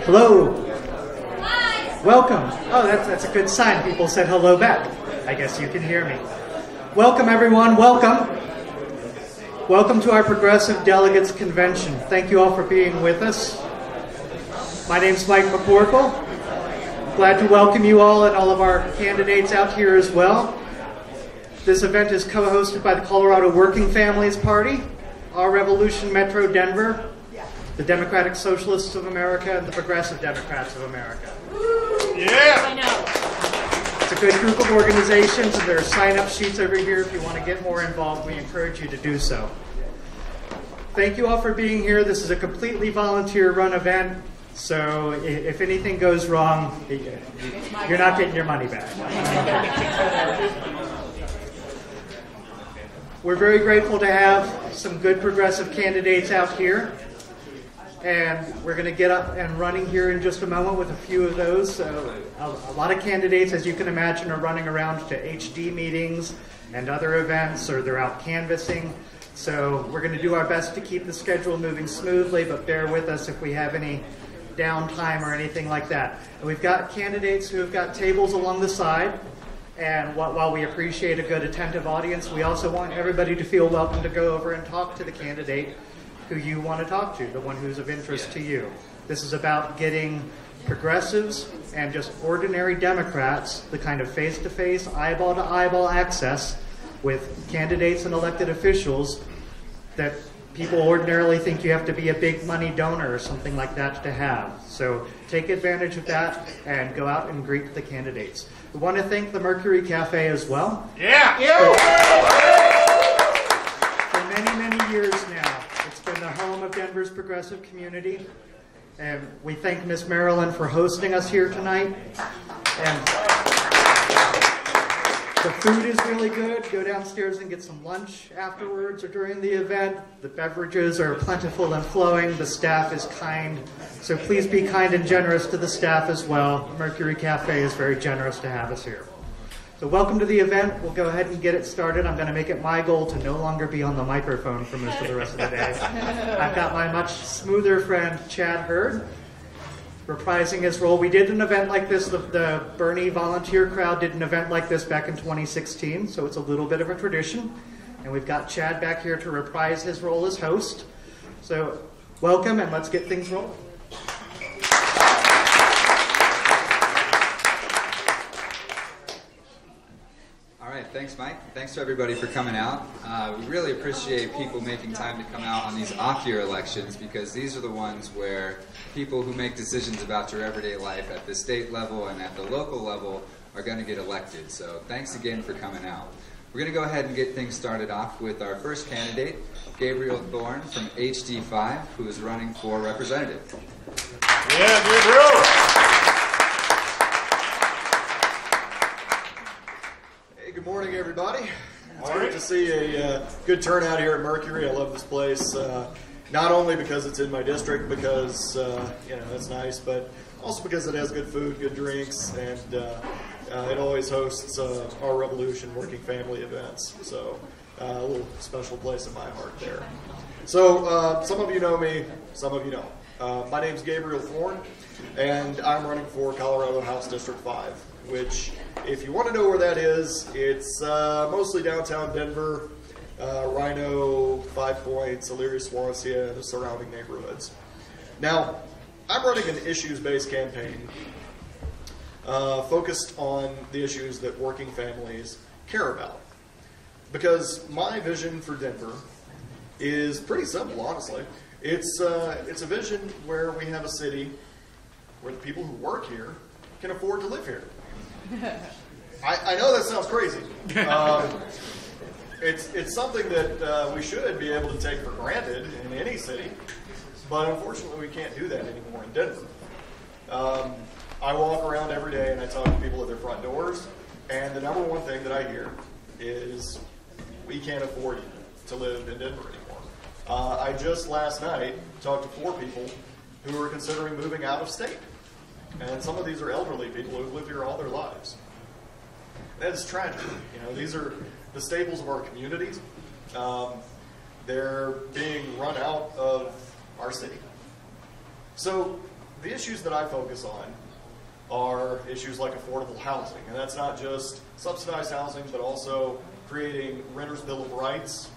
Hello. Welcome. Oh, that's a good sign. People said hello back. I guess you can hear me. Welcome, everyone. Welcome. Welcome to our Progressive Delegates Convention. Thank you all for being with us. My name's Mike McCorkle. Glad to welcome you all and all of our candidates out here as well. This event is co-hosted by the Colorado Working Families Party, Our Revolution Metro Denver, the Democratic Socialists of America, and the Progressive Democrats of America. Yeah! I know. It's a good group of organizations, and there are sign-up sheets over here if you want to get more involved. We encourage you to do so. Thank you all for being here. This is a completely volunteer-run event, so if anything goes wrong, you're not getting your money back. We're very grateful to have some good progressive candidates out here. And we're going to get up and running here in just a moment with a few of those. So a lot of candidates, as you can imagine, are running around to HD meetings and other events, or they're out canvassing. So we're going to do our best to keep the schedule moving smoothly, but bear with us if we have any downtime or anything like that. And we've got candidates who have got tables along the side. And while we appreciate a good attentive audience, we also want everybody to feel welcome to go over and talk to the candidate who you want to talk to, the one who's of interest to you. This is about getting progressives and just ordinary Democrats the kind of face-to-face, eyeball-to-eyeball access with candidates and elected officials that people ordinarily think you have to be a big money donor or something like that to have. So take advantage of that and go out and greet the candidates. We want to thank the Mercury Cafe as well. Yeah! For many, many years now, it's been the home of Denver's progressive community. And we thank Miss Marilyn for hosting us here tonight. And the food is really good. Go downstairs and get some lunch afterwards or during the event. The beverages are plentiful and flowing. The staff is kind. So please be kind and generous to the staff as well. Mercury Cafe is very generous to have us here. So welcome to the event. We'll go ahead and get it started. I'm going to make it my goal to no longer be on the microphone for most of the rest of the day. I've got my much smoother friend, Chad Hurd, reprising his role. We did an event like this. The Bernie volunteer crowd did an event like this back in 2016, so it's a little bit of a tradition. And we've got Chad back here to reprise his role as host. So welcome, and let's get things rolling. All right, thanks, Mike. Thanks to everybody for coming out. We really appreciate people making time to come out on these off-year elections, because these are the ones where people who make decisions about your everyday life at the state level and at the local level are going to get elected. So thanks again for coming out. We're going to go ahead and get things started off with our first candidate, Gabriel Thorn from HD5, who is running for representative. Yeah, Gabriel! Good morning, everybody. It's great to see a good turnout here at Mercury. I love this place, not only because it's in my district, because that's nice, but also because it has good food, good drinks, and it always hosts Our Revolution Working Family events. So a little special place in my heart there. So some of you know me, some of you don't. My name's Gabriel Thorn, and I'm running for Colorado House District 5, which, if you want to know where that is, it's mostly downtown Denver, Rhino, Five Points, Elyria, Swansea, and the surrounding neighborhoods. Now, I'm running an issues-based campaign focused on the issues that working families care about. Because my vision for Denver is pretty simple, honestly. It's a vision where we have a city where the people who work here can afford to live here. I know that sounds crazy. It's something that we should be able to take for granted in any city, but unfortunately we can't do that anymore in Denver. I walk around every day and I talk to people at their front doors, and the number one thing that I hear is we can't afford to live in Denver anymore. I just last night talked to 4 people who are considering moving out of state. And some of these are elderly people who have lived here all their lives. That is tragic. These are the staples of our communities. They're being run out of our city. So the issues that I focus on are issues like affordable housing. And that's not just subsidized housing, but also creating renters' bill of rights,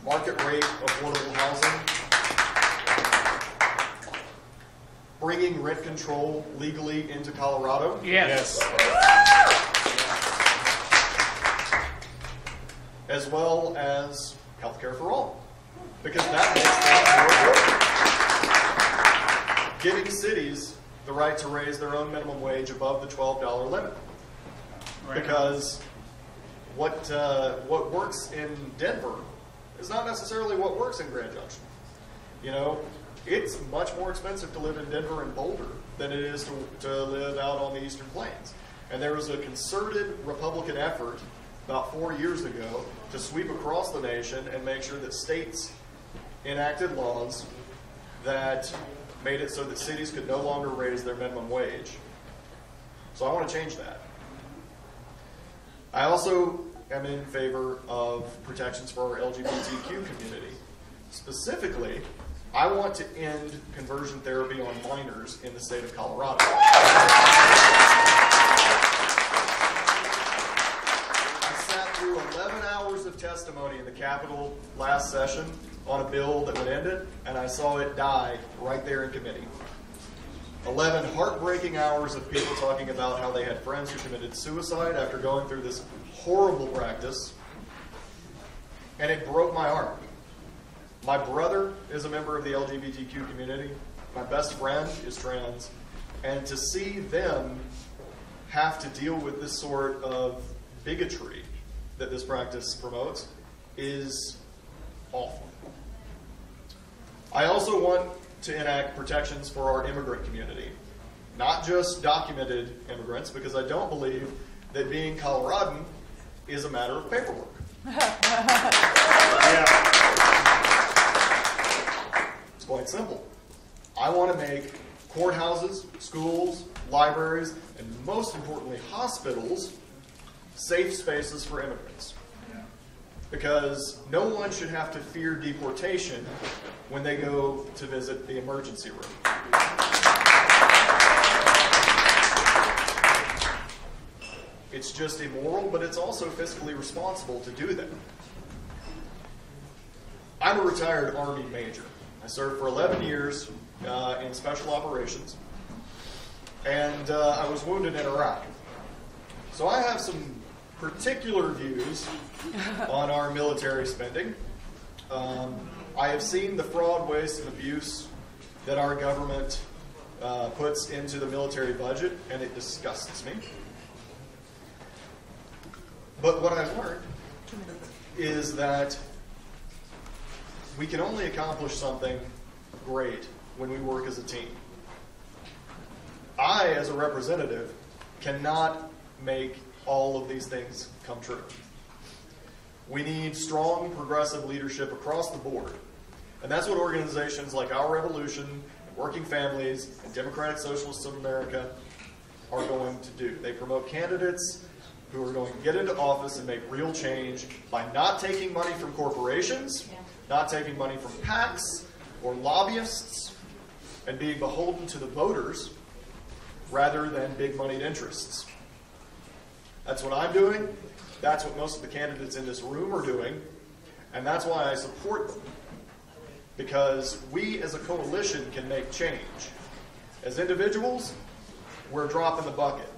market rate affordable housing, bringing rent control legally into Colorado. Yes. As well as healthcare for all, because that makes things more affordable. Giving cities the right to raise their own minimum wage above the $12 limit. Right. Because what works in Denver is not necessarily what works in Grand Junction. You know, it's much more expensive to live in Denver and Boulder than it is to live out on the Eastern Plains. And there was a concerted Republican effort about 4 years ago to sweep across the nation and make sure that states enacted laws that made it so that cities could no longer raise their minimum wage. So I want to change that. I also am in favor of protections for our LGBTQ community. Specifically, I want to end conversion therapy on minors in the state of Colorado. I sat through 11 hours of testimony in the Capitol last session on a bill that would end it, and I saw it die right there in committee. 11 heartbreaking hours of people talking about how they had friends who committed suicide after going through this horrible practice, and it broke my heart. My brother is a member of the LGBTQ community. My best friend is trans. And to see them have to deal with this sort of bigotry that this practice promotes is awful. I also want to enact protections for our immigrant community. Not just documented immigrants, because I don't believe that being Coloradan is a matter of paperwork. Yeah. It's quite simple. I want to make courthouses, schools, libraries, and most importantly, hospitals, safe spaces for immigrants. Because no one should have to fear deportation when they go to visit the emergency room. It's just immoral, but it's also fiscally responsible to do that. I'm a retired Army major. I served for 11 years in special operations, and I was wounded in Iraq. So I have some particular views on our military spending. I have seen the fraud, waste, and abuse that our government puts into the military budget, and it disgusts me. But what I've learned is that we can only accomplish something great when we work as a team. I, as a representative, cannot make all of these things come true. We need strong, progressive leadership across the board. And that's what organizations like Our Revolution, Working Families, and Democratic Socialists of America are going to do. They promote candidates who are going to get into office and make real change by not taking money from corporations, not taking money from PACs or lobbyists, and being beholden to the voters rather than big-moneyed interests. That's what I'm doing. That's what most of the candidates in this room are doing. And that's why I support them. Because we as a coalition can make change. As individuals, we're a drop in the bucket.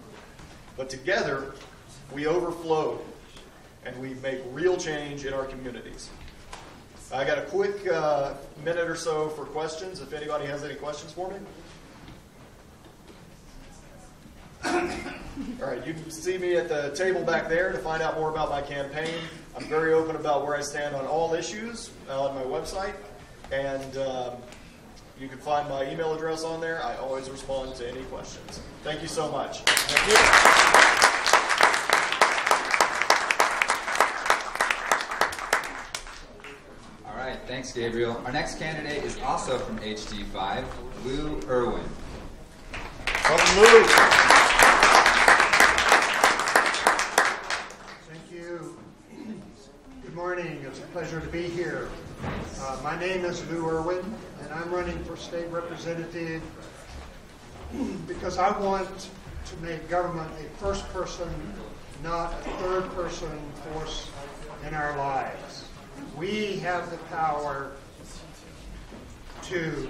But together, we overflow and we make real change in our communities. I got a quick minute or so for questions, if anybody has any questions for me. All right, you can see me at the table back there to find out more about my campaign. I'm very open about where I stand on all issues on my website, and you can find my email address on there. I always respond to any questions. Thank you so much. Thank you. All right, thanks, Gabriel. Our next candidate is also from HD5, Lou Irwin. Welcome, Lou. Thank you. Good morning. It's a pleasure to be here. My name is Lou Irwin, and I'm running for state representative because I want to make government a first person, not a third person force in our lives. We have the power to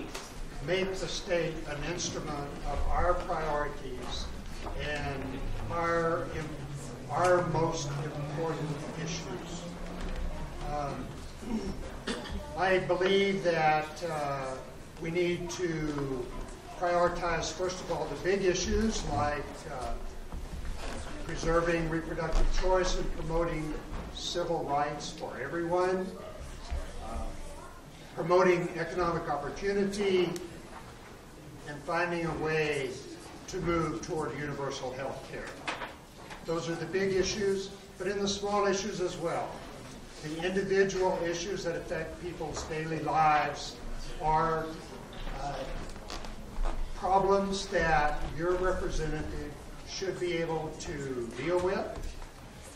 make the state an instrument of our priorities and our most important issues. I believe that we need to prioritize, first of all, the big issues like preserving reproductive choice and promoting civil rights for everyone, promoting economic opportunity, and finding a way to move toward universal health care. Those are the big issues, but in the small issues as well. The individual issues that affect people's daily lives are problems that your representative should be able to deal with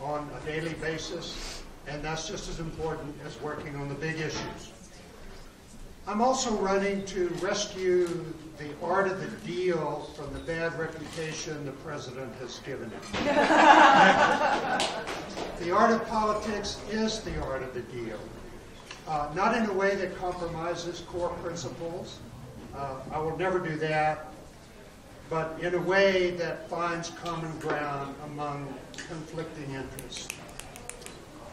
on a daily basis, and that's just as important as working on the big issues. I'm also running to rescue the art of the deal from the bad reputation the president has given it. The art of politics is the art of the deal. Not in a way that compromises core principles. I will never do that. But in a way that finds common ground among conflicting interests.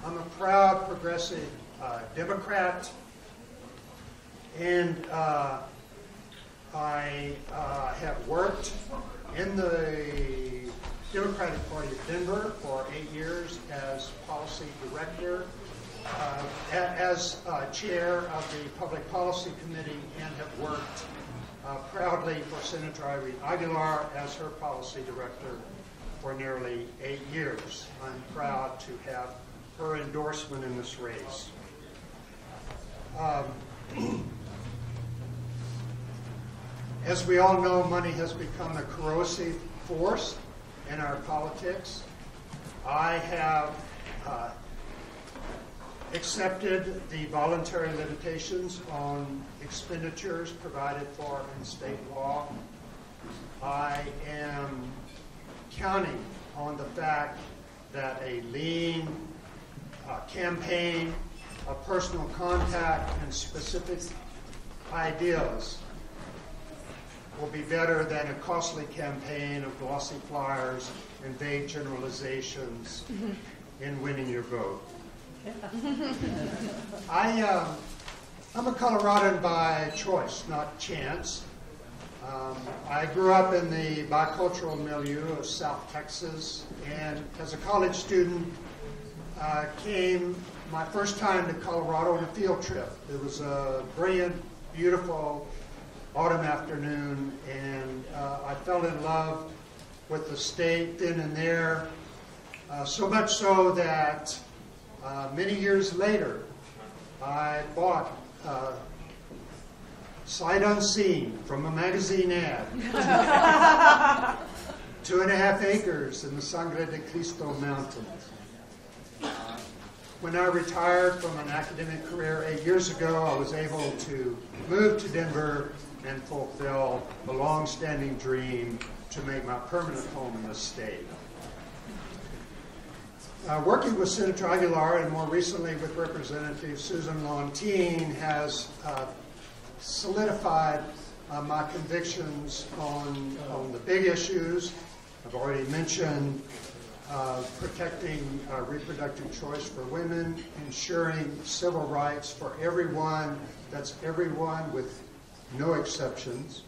I'm a proud progressive Democrat, and I have worked in the Democratic Party of Denver for 8 years as policy director, as chair of the Public Policy Committee, and have worked proudly for Senator Irene Aguilar as her policy director for nearly 8 years. I'm proud to have her endorsement in this race. As we all know, money has become a corrosive force in our politics. I have accepted the voluntary limitations on expenditures provided for in state law. I am counting on the fact that a lean campaign of personal contact and specific ideas will be better than a costly campaign of glossy flyers and vague generalizations in winning your vote. I'm a Coloradan by choice, not chance. I grew up in the bicultural milieu of South Texas, and as a college student, came my first time to Colorado on a field trip. It was a brilliant, beautiful autumn afternoon, and I fell in love with the state then and there, so much so that many years later, I bought sight unseen from a magazine ad 2.5 acres in the Sangre de Cristo Mountains. When I retired from an academic career 8 years ago, I was able to move to Denver and fulfill a long-standing dream to make my permanent home in this state. Working with Senator Aguilar and more recently with Representative Susan Lontine has solidified my convictions on the big issues. I've already mentioned protecting reproductive choice for women, ensuring civil rights for everyone, that's everyone with no exceptions.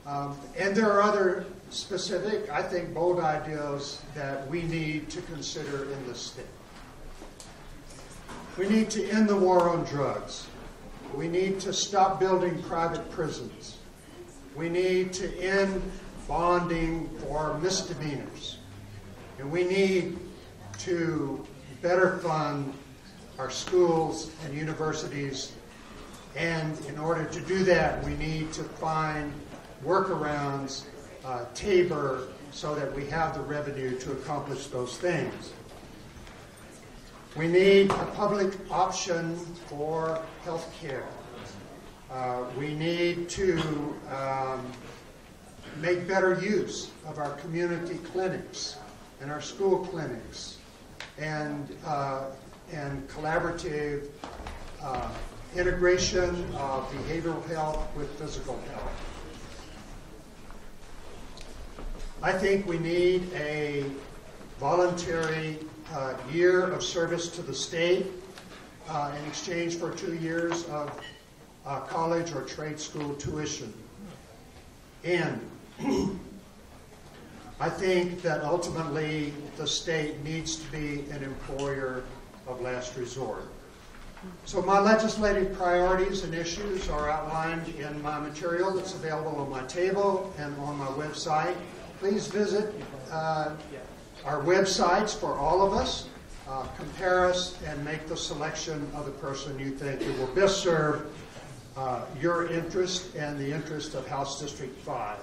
And there are other specific, I think, bold ideas that we need to consider in this state. We need to end the war on drugs. We need to stop building private prisons. We need to end bonding for misdemeanors. And we need to better fund our schools and universities. And in order to do that, we need to find workarounds, taper, so that we have the revenue to accomplish those things. We need a public option for health care. We need to make better use of our community clinics and our school clinics and collaborative integration of behavioral health with physical health. I think we need a voluntary year of service to the state in exchange for 2 years of college or trade school tuition. And I think that ultimately the state needs to be an employer of last resort. So my legislative priorities and issues are outlined in my material that's available on my table and on my website. Please visit our websites for all of us, compare us, and make the selection of the person you think who will best serve your interest and the interest of House District 5.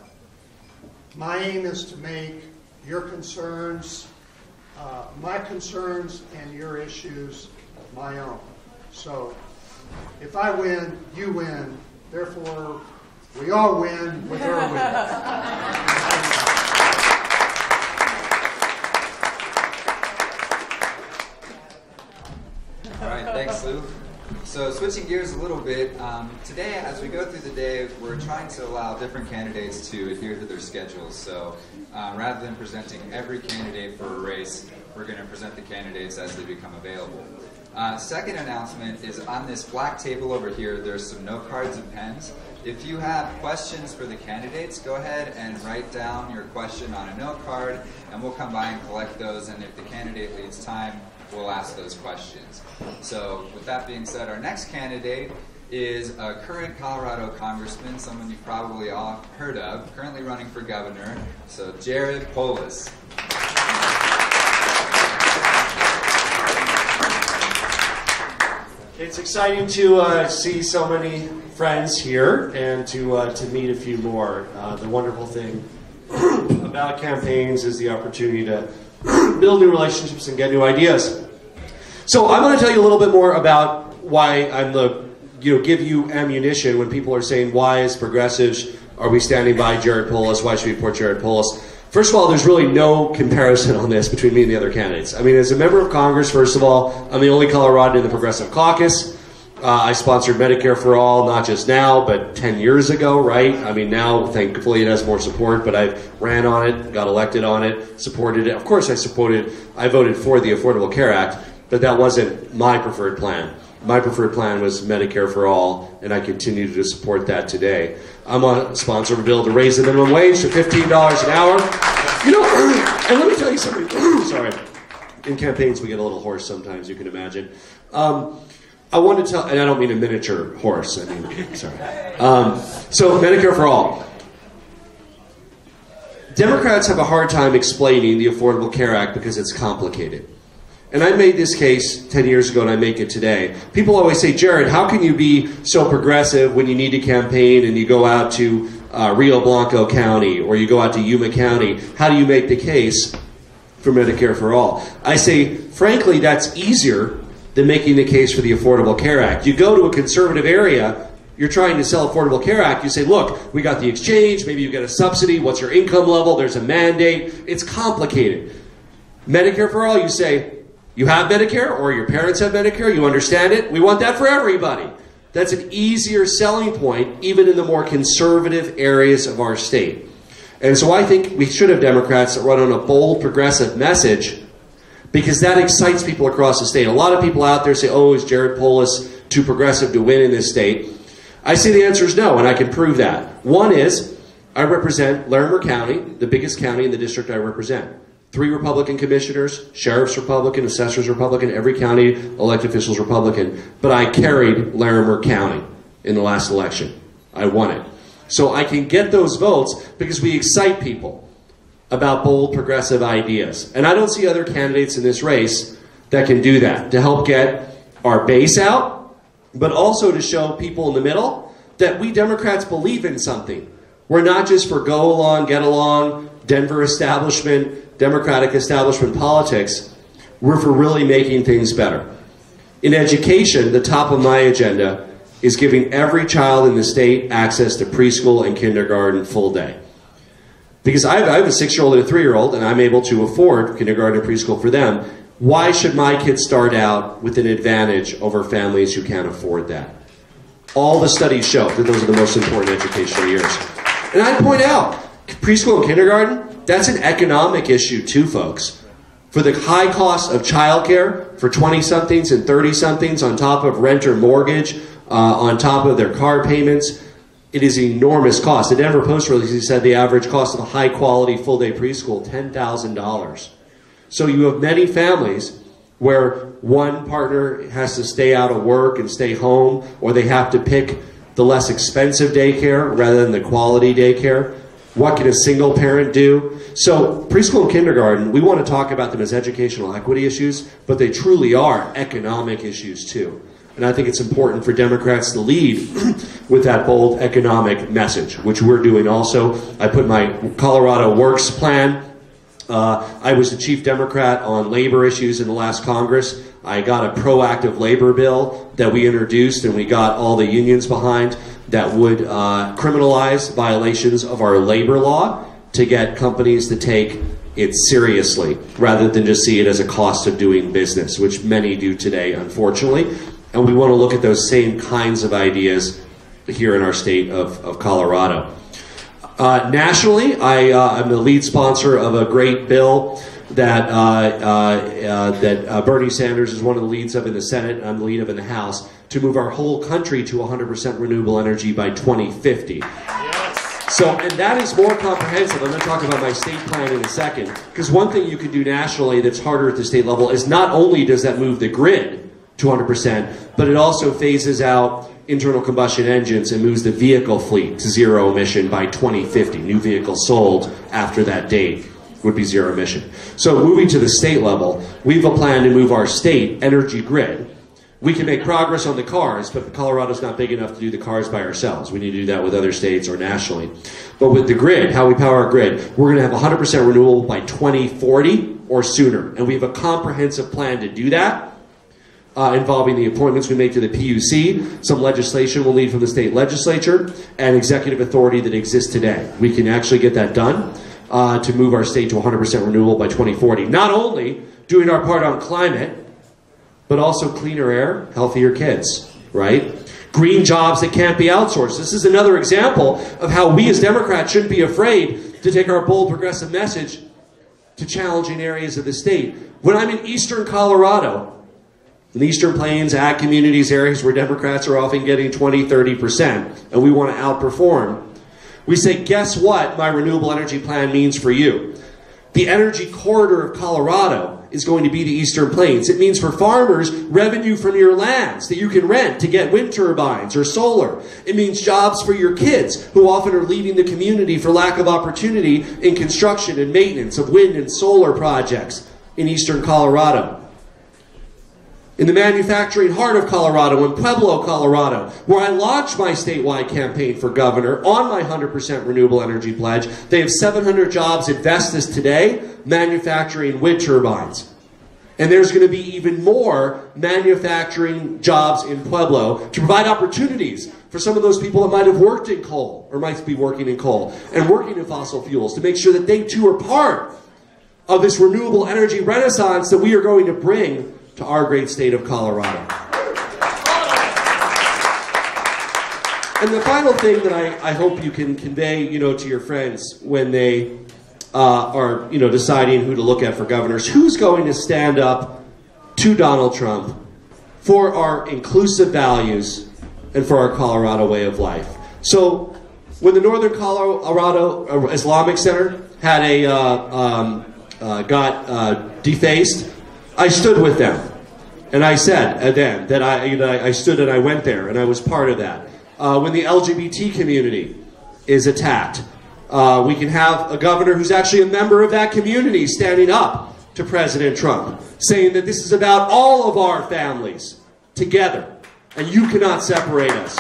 My aim is to make your concerns, my concerns and your issues my own. So if I win, you win. Therefore, we all win with Irwin. All right, thanks, Lou. So switching gears a little bit, today as we go through the day, we're trying to allow different candidates to adhere to their schedules. So rather than presenting every candidate for a race, we're going to present the candidates as they become available. Second announcement is on this black table over here, there's some note cards and pens. If you have questions for the candidates, go ahead and write down your question on a note card, and we'll come by and collect those, and if the candidate leaves time, we'll ask those questions. So with that being said, our next candidate is a current Colorado congressman, someone you've probably all heard of, currently running for governor, so Jared Polis. It's exciting to see so many friends here and to meet a few more. The wonderful thing about campaigns is the opportunity to build new relationships and get new ideas. So I'm going to tell you a little bit more about why I'm give you ammunition when people are saying, why as progressives are we standing by Jared Polis? Why should we support Jared Polis? First of all, there's really no comparison on this between me and the other candidates. I mean, as a member of Congress, first of all, I'm the only Coloradan in the Progressive Caucus. I sponsored Medicare for All, not just now, but 10 years ago, right? I mean, now, thankfully, it has more support, but I ran on it, got elected on it, supported it. Of course, I voted for the Affordable Care Act, but that wasn't my preferred plan. My preferred plan was Medicare for All, and I continue to support that today. I'm a sponsor of a bill to raise the minimum wage to $15 an hour. You know, and let me tell you something. Sorry. In campaigns, we get a little hoarse sometimes, you can imagine. I want to tell, and I don't mean a miniature horse. I mean, sorry. So, Medicare for All. Democrats have a hard time explaining the Affordable Care Act because it's complicated. And I made this case 10 years ago, and I make it today. People always say, Jared, how can you be so progressive when you need to campaign and you go out to Rio Blanco County or you go out to Yuma County? How do you make the case for Medicare for All? I say, frankly, that's easier than making the case for the Affordable Care Act. You go to a conservative area, you're trying to sell Affordable Care Act, you say, look, we got the exchange, maybe you get a subsidy, what's your income level, there's a mandate. It's complicated. Medicare for All, you say, you have Medicare or your parents have Medicare, you understand it, we want that for everybody. That's an easier selling point, even in the more conservative areas of our state. And so I think we should have Democrats that run on a bold, progressive message, because that excites people across the state. A lot of people out there say, oh, is Jared Polis too progressive to win in this state? I say the answer is no, and I can prove that. One is, I represent Larimer County, the biggest county in the district I represent. 3 Republican commissioners, sheriff's Republican, assessors Republican, every county elected officials Republican. But I carried Larimer County in the last election. I won it. So I can get those votes because we excite people about bold progressive ideas. And I don't see other candidates in this race that can do that, to help get our base out, but also to show people in the middle that we Democrats believe in something. We're not just for go along, get along, Denver establishment, Democratic establishment politics. We're for really making things better. In education, the top of my agenda is giving every child in the state access to preschool and kindergarten full day. Because I have a 6-year-old and a 3-year-old, and I'm able to afford kindergarten and preschool for them. Why should my kids start out with an advantage over families who can't afford that? All the studies show that those are the most important educational years. And I point out, preschool and kindergarten, that's an economic issue too, folks. For the high cost of childcare for 20-somethings and 30-somethings on top of rent or mortgage, on top of their car payments, it is an enormous cost. The Denver Post release said the average cost of a high-quality full-day preschool, $10,000. So you have many families where one partner has to stay out of work and stay home, or they have to pick the less expensive daycare rather than the quality daycare. What can a single parent do? So preschool and kindergarten, we want to talk about them as educational equity issues, but they truly are economic issues too. And I think it's important for Democrats to lead with that bold economic message, which we're doing also. I put my Colorado Works plan. I was the chief Democrat on labor issues in the last Congress. I got a proactive labor bill that we introduced and we got all the unions behind that would criminalize violations of our labor law to get companies to take it seriously rather than just see it as a cost of doing business, which many do today, unfortunately. And we want to look at those same kinds of ideas here in our state of Colorado. Nationally, I'm the lead sponsor of a great bill that Bernie Sanders is one of the leads of in the Senate, and I'm the lead of in the House, to move our whole country to 100% renewable energy by 2050. Yes. So, and that is more comprehensive. I'm going to talk about my state plan in a second, because one thing you can do nationally that's harder at the state level is not only does that move the grid to 100%, but it also phases out internal combustion engines and moves the vehicle fleet to zero emission by 2050. New vehicles sold after that date would be zero emission. So moving to the state level, we have a plan to move our state energy grid. We can make progress on the cars, but Colorado's not big enough to do the cars by ourselves. We need to do that with other states or nationally. But with the grid, how we power our grid, we're going to have 100% renewable by 2040 or sooner. And we have a comprehensive plan to do that. Involving the appointments we make to the PUC, some legislation we'll need from the state legislature, and executive authority that exists today. We can actually get that done to move our state to 100% renewable by 2040. Not only doing our part on climate, but also cleaner air, healthier kids, right? Green jobs that can't be outsourced. This is another example of how we as Democrats shouldn't be afraid to take our bold progressive message to challenging areas of the state. When I'm in eastern Colorado, in the Eastern Plains, ag communities, areas where Democrats are often getting 20, 30%, and we want to outperform, we say, guess what my renewable energy plan means for you? The energy corridor of Colorado is going to be the Eastern Plains. It means for farmers, revenue from your lands that you can rent to get wind turbines or solar. It means jobs for your kids who often are leaving the community for lack of opportunity in construction and maintenance of wind and solar projects in Eastern Colorado. In the manufacturing heart of Colorado, in Pueblo, Colorado, where I launched my statewide campaign for governor on my 100% renewable energy pledge, they have 700 jobs at Vestas today manufacturing wind turbines. And there's going to be even more manufacturing jobs in Pueblo to provide opportunities for some of those people that might have worked in coal or might be working in coal and working in fossil fuels to make sure that they too are part of this renewable energy renaissance that we are going to bring to our great state of Colorado. And the final thing that I hope you can convey, to your friends when they are, deciding who to look at for governors, who's going to stand up to Donald Trump for our inclusive values and for our Colorado way of life. So when the Northern Colorado Islamic Center had got defaced, I stood with them, and I said then that I stood and I went there, and I was part of that. When the LGBT community is attacked, we can have a governor who's actually a member of that community standing up to President Trump, saying that this is about all of our families together, and you cannot separate us.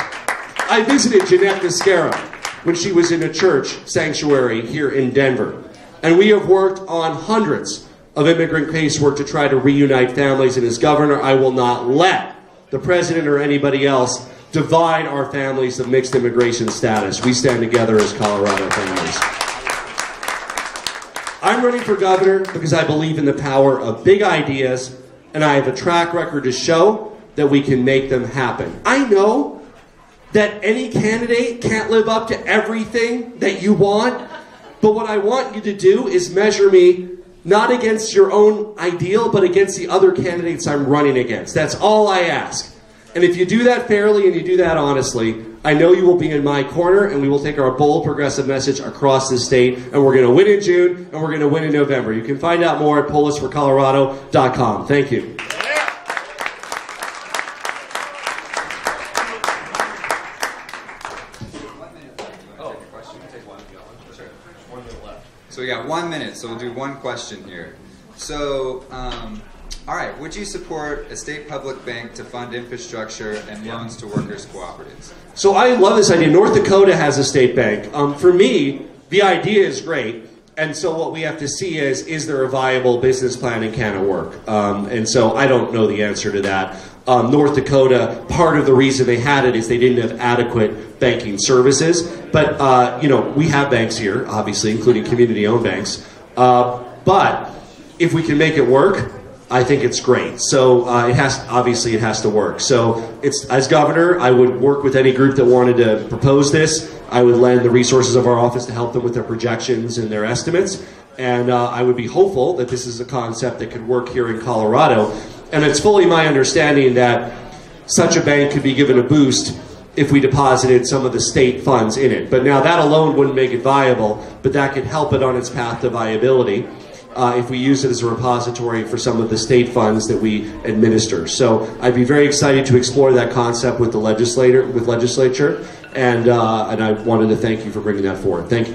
I visited Jeanette Niscara when she was in a church sanctuary here in Denver, and we have worked on hundreds of immigrant casework to try to reunite families. And as governor, I will not let the president or anybody else divide our families of mixed immigration status. We stand together as Colorado families. I'm running for governor because I believe in the power of big ideas, and I have a track record to show that we can make them happen. I know that any candidate can't live up to everything that you want, but what I want you to do is measure me not against your own ideal, but against the other candidates I'm running against. That's all I ask. And if you do that fairly and you do that honestly, I know you will be in my corner, and we will take our bold progressive message across the state, and we're going to win in June, and we're going to win in November. You can find out more at polisforcolorado.com. Thank you. So we got 1 minute, so we'll do one question here. So, all right, would you support a state public bank to fund infrastructure and loans to workers' cooperatives? So I love this idea. North Dakota has a state bank. For me, the idea is great. And so what we have to see is there a viable business plan and can it work? And so I don't know the answer to that. North Dakota, part of the reason they had it is they didn't have adequate banking services. But, you know, we have banks here, obviously, including community-owned banks. But if we can make it work, I think it's great. So it has to work. So it's, as governor, I would work with any group that wanted to propose this. I would lend the resources of our office to help them with their projections and their estimates. And I would be hopeful that this is a concept that could work here in Colorado. And it's fully my understanding that such a bank could be given a boost if we deposited some of the state funds in it. But now that alone wouldn't make it viable, but that could help it on its path to viability. If we use it as a repository for some of the state funds that we administer. So I'd be very excited to explore that concept with the legislature, and I wanted to thank you for bringing that forward. Thank you.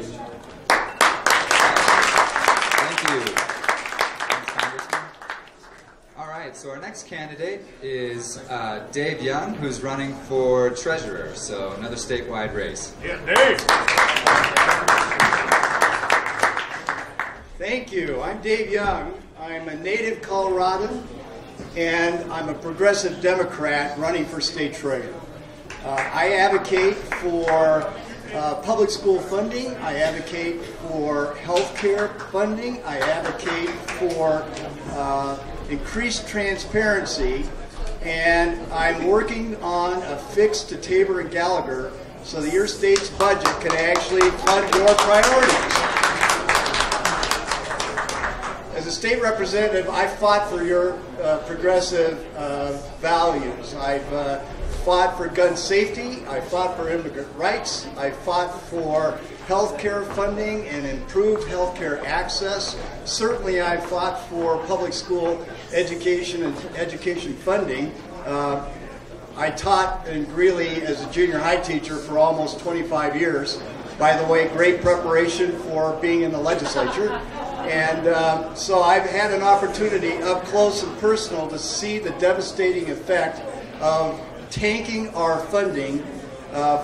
Thank you. Thanks, Congressman. All right, so our next candidate is Dave Young, who's running for treasurer, so another statewide race. Yeah, Dave. Thank you. I'm Dave Young. I'm a native Coloradan, and I'm a progressive Democrat running for state treasurer. I advocate for public school funding. I advocate for health care funding. I advocate for increased transparency, and I'm working on a fix to Tabor and Gallagher so that your state's budget can actually fund your priorities. As a state representative, I fought for your progressive values. I've fought for gun safety. I fought for immigrant rights. I fought for health care funding and improved health care access. Certainly, I fought for public school education and education funding. I taught in Greeley as a junior high teacher for almost 25 years. By the way, great preparation for being in the legislature. And so I've had an opportunity up close and personal to see the devastating effect of tanking our funding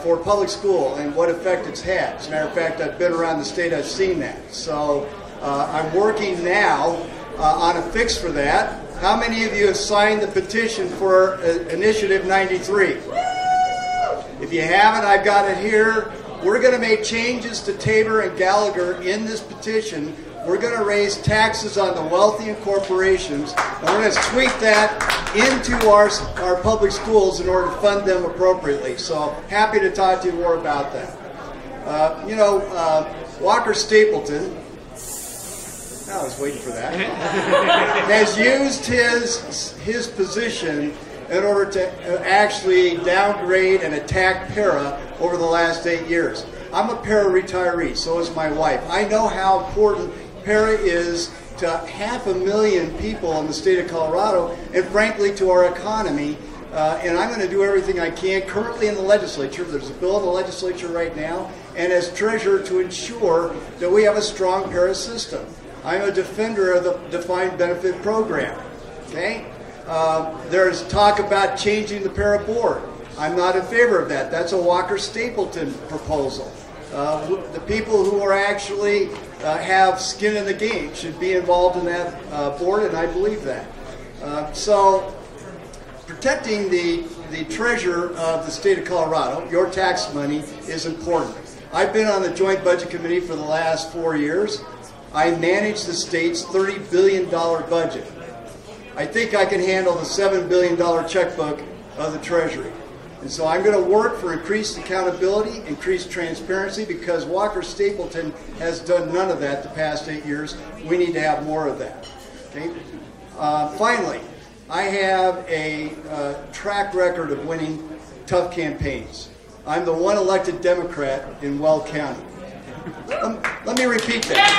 for public school and what effect it's had. As a matter of fact, I've been around the state, I've seen that. So I'm working now on a fix for that. How many of you have signed the petition for Initiative 93? If you haven't, I've got it here. We're going to make changes to Tabor and Gallagher in this petition. We're going to raise taxes on the wealthy and corporations, and we're going to sweep that into our public schools in order to fund them appropriately. So happy to talk to you more about that. Walker Stapleton, I was waiting for that, has used his position in order to actually downgrade and attack para over the last 8 years. I'm a para retiree, so is my wife. I know how important para is to 500,000 people in the state of Colorado, and frankly to our economy. And I'm going to do everything I can currently in the legislature. There's a bill in the legislature right now, and as treasurer to ensure that we have a strong para system. I'm a defender of the defined benefit program. Okay? There's talk about changing the para board. I'm not in favor of that. That's a Walker Stapleton proposal. The people who are actually have skin in the game should be involved in that board, and I believe that. So protecting the treasure of the state of Colorado, your tax money, is important. I've been on the Joint Budget Committee for the last 4 years. I manage the state's $30 billion budget. I think I can handle the $7 billion checkbook of the Treasury. And so I'm going to work for increased accountability, increased transparency, because Walker Stapleton has done none of that the past 8 years. We need to have more of that. Okay? Finally, I have a track record of winning tough campaigns. I'm the one elected Democrat in Weld County. Let me repeat that.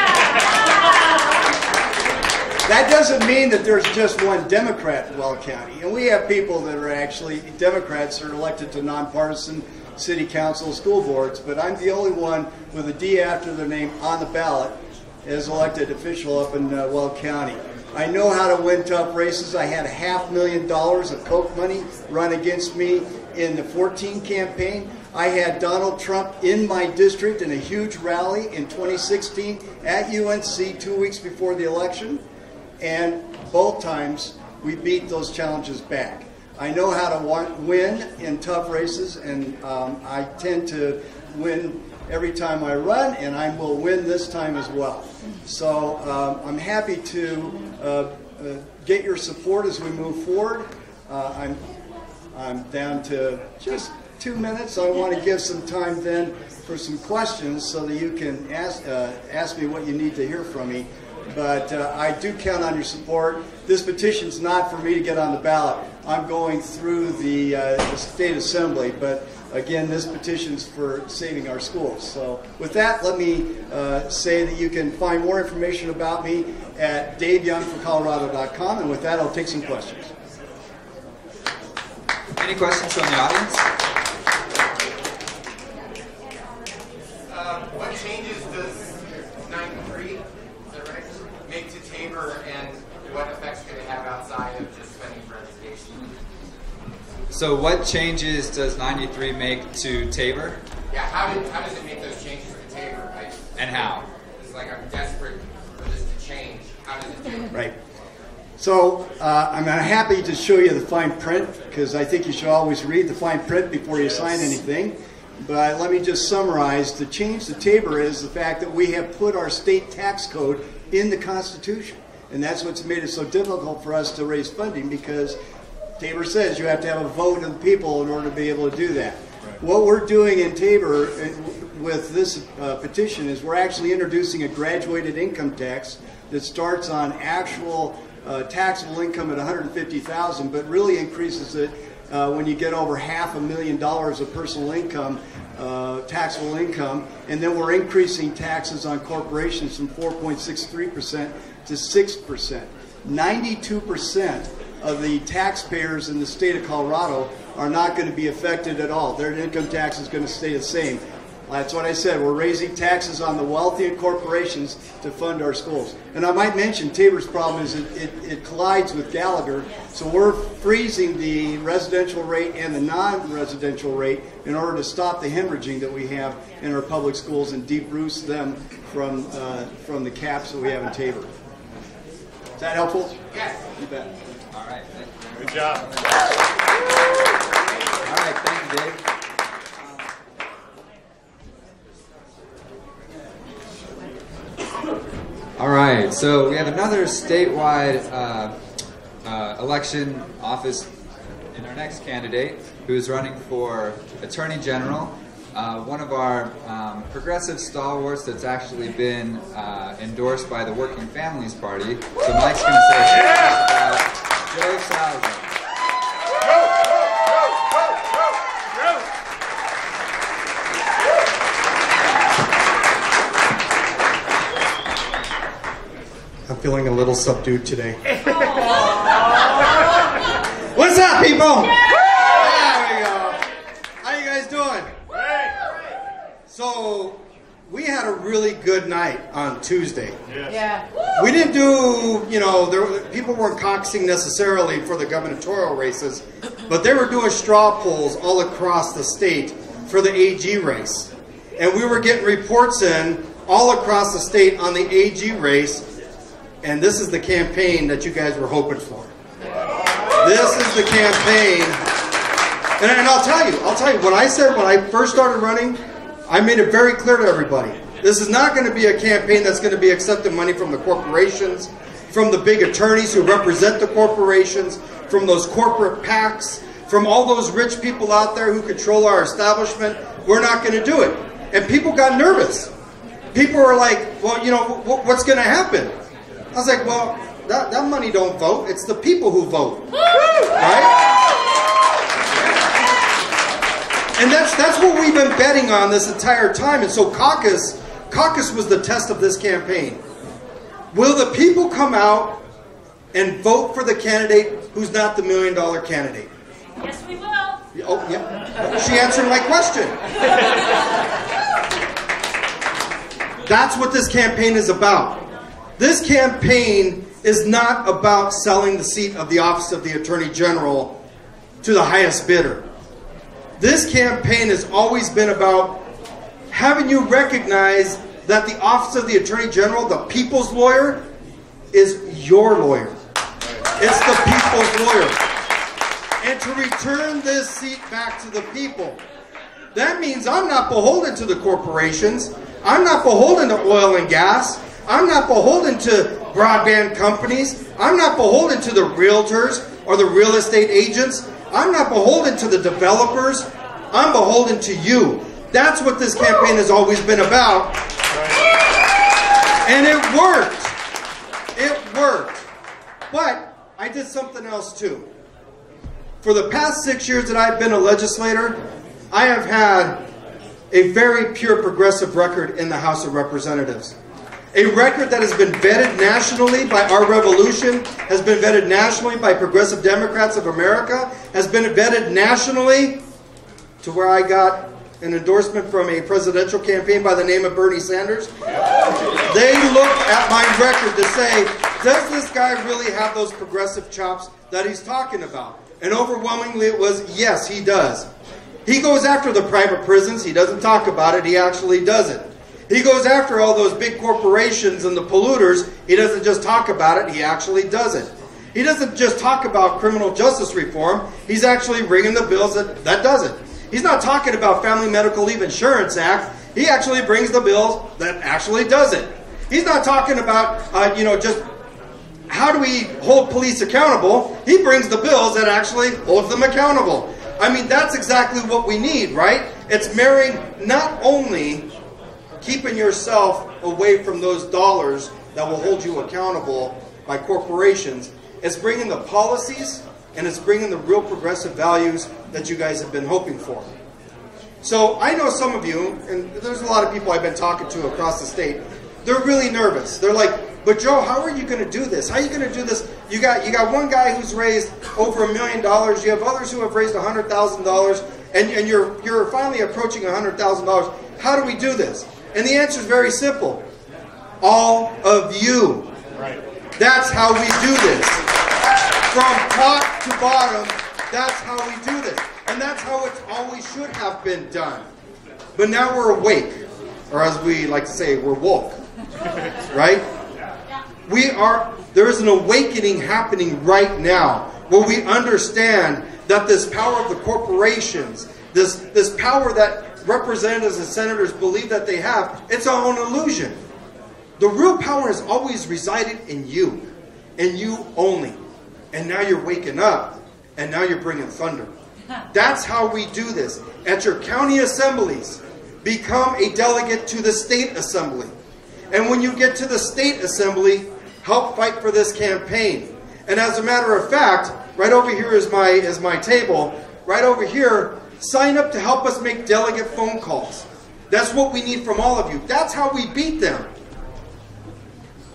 That doesn't mean that there's just one Democrat in Weld County. And we have people that are actually Democrats that are elected to nonpartisan city council school boards, but I'm the only one with a D after their name on the ballot as elected official up in Weld County. I know how to win tough races. I had $500,000 of Coke money run against me in the 2014 campaign. I had Donald Trump in my district in a huge rally in 2016 at UNC 2 weeks before the election. And both times we beat those challenges back. I know how to win in tough races, and I tend to win every time I run, and I will win this time as well. So I'm happy to get your support as we move forward. I'm down to just 2 minutes. I want to give some time then for some questions so that you can ask me what you need to hear from me. But I do count on your support. This petition's not for me to get on the ballot. I'm going through the state assembly, but again, this petition's for saving our schools. So with that, let me say that you can find more information about me at daveyoungforcolorado.com, and with that, I'll take some questions. Any questions from the audience? What changes does 93 make to Tabor, and what effects could it have outside of just spending for education? So what changes does 93 make to Tabor? Yeah, how does it make those changes to Tabor? And how? It's like I'm desperate for this to change. How does it do it? Right. So I'm happy to show you the fine print, because I think you should always read the fine print before you sign anything. But let me just summarize. The change to Tabor is the fact that we have put our state tax code in the Constitution. And that's what's made it so difficult for us to raise funding, because Tabor says you have to have a vote of the people in order to be able to do that. Right. What we're doing in Tabor with this petition is we're actually introducing a graduated income tax that starts on actual taxable income at $150,000, but really increases it when you get over $500,000 of personal income, taxable income, and then we're increasing taxes on corporations from 4.63% to 6%. 92% of the taxpayers in the state of Colorado are not going to be affected at all. Their income tax is going to stay the same. That's what I said. We're raising taxes on the wealthy and corporations to fund our schools. And I might mention Tabor's problem is it collides with Gallagher, so we're freezing the residential rate and the non-residential rate in order to stop the hemorrhaging that we have in our public schools and deep-roost them from the caps that we have in Tabor. Is that helpful? Yes. You bet. All right. Thank you. Good job. All right. Thank you, Dave. All right, so we have another statewide election office in our next candidate, who is running for Attorney General, one of our progressive stalwarts that's actually been endorsed by the Working Families Party. So Mike's going to say a few words about Joe Salazar. I'm feeling a little subdued today. What's up, people? There we go. How you guys doing? So, we had a really good night on Tuesday. Yeah. We didn't do, people weren't caucusing necessarily for the gubernatorial races, but they were doing straw polls all across the state for the AG race. And we were getting reports in all across the state on the AG race. And this is the campaign that you guys were hoping for. This is the campaign. And I'll tell you, when I first started running, I made it very clear to everybody, this This is not going to be a campaign that's going to be accepting money from the corporations, from the big attorneys who represent the corporations, from those corporate PACs, from all those rich people out there who control our establishment. We're not going to do it. And people got nervous. People were like, well, you know, what's going to happen? I was like, well, that money don't vote. It's the people who vote. Right? And that's what we've been betting on this entire time. And so caucus was the test of this campaign. Will the people come out and vote for the candidate who's not the $1 million candidate? Yes, we will. Oh, yeah. She answered my question. That's what this campaign is about. This campaign is not about selling the seat of the office of the Attorney General to the highest bidder. This campaign has always been about having you recognize that the office of the Attorney General, the people's lawyer, is your lawyer. It's the people's lawyer. And to return this seat back to the people, that means I'm not beholden to the corporations. I'm not beholden to oil and gas. I'm not beholden to broadband companies. I'm not beholden to the realtors or the real estate agents. I'm not beholden to the developers. I'm beholden to you. That's what this campaign has always been about. And it worked. It worked. But I did something else too. For the past 6 years that I've been a legislator, I have had a very pure progressive record in the House of Representatives. A record that has been vetted nationally by Our Revolution, has been vetted nationally by Progressive Democrats of America, has been vetted nationally to where I got an endorsement from a presidential campaign by the name of Bernie Sanders. They looked at my record to say, does this guy really have those progressive chops that he's talking about? And overwhelmingly it was, yes, he does. He goes after the private prisons. He doesn't talk about it. He actually does it. He goes after all those big corporations and the polluters. He doesn't just talk about it. He actually does it. He doesn't just talk about criminal justice reform. He's actually bringing the bills that does it. He's not talking about Family Medical Leave Insurance Act. He actually brings the bills that actually does it. He's not talking about, just how do we hold police accountable. He brings the bills that actually holds them accountable. I mean, that's exactly what we need, right? It's marrying not only keeping yourself away from those dollars that will hold you accountable by corporations, it's bringing the policies and it's bringing the real progressive values that you guys have been hoping for. So I know some of you, and there's a lot of people I've been talking to across the state, they're really nervous. They're like, but Joe, how are you going to do this? How are you going to do this? You got one guy who's raised over $1 million. You have others who have raised $100,000, and you're finally approaching $100,000. How do we do this? And the answer is very simple. All of you. Right. That's how we do this. From top to bottom, that's how we do this. And that's how it always should have been done. But now we're awake. Or as we like to say, we're woke. Right? There is an awakening happening right now where we understand that this power of the corporations, this power that representatives and senators believe that they have, it's all an illusion. The real power has always resided in you, and you only. And now you're waking up, and now you're bringing thunder. That's how we do this. At your county assemblies, become a delegate to the state assembly. And when you get to the state assembly, help fight for this campaign. And as a matter of fact, right over here is my table. Right over here, sign up to help us make delegate phone calls. That's what we need from all of you. That's how we beat them.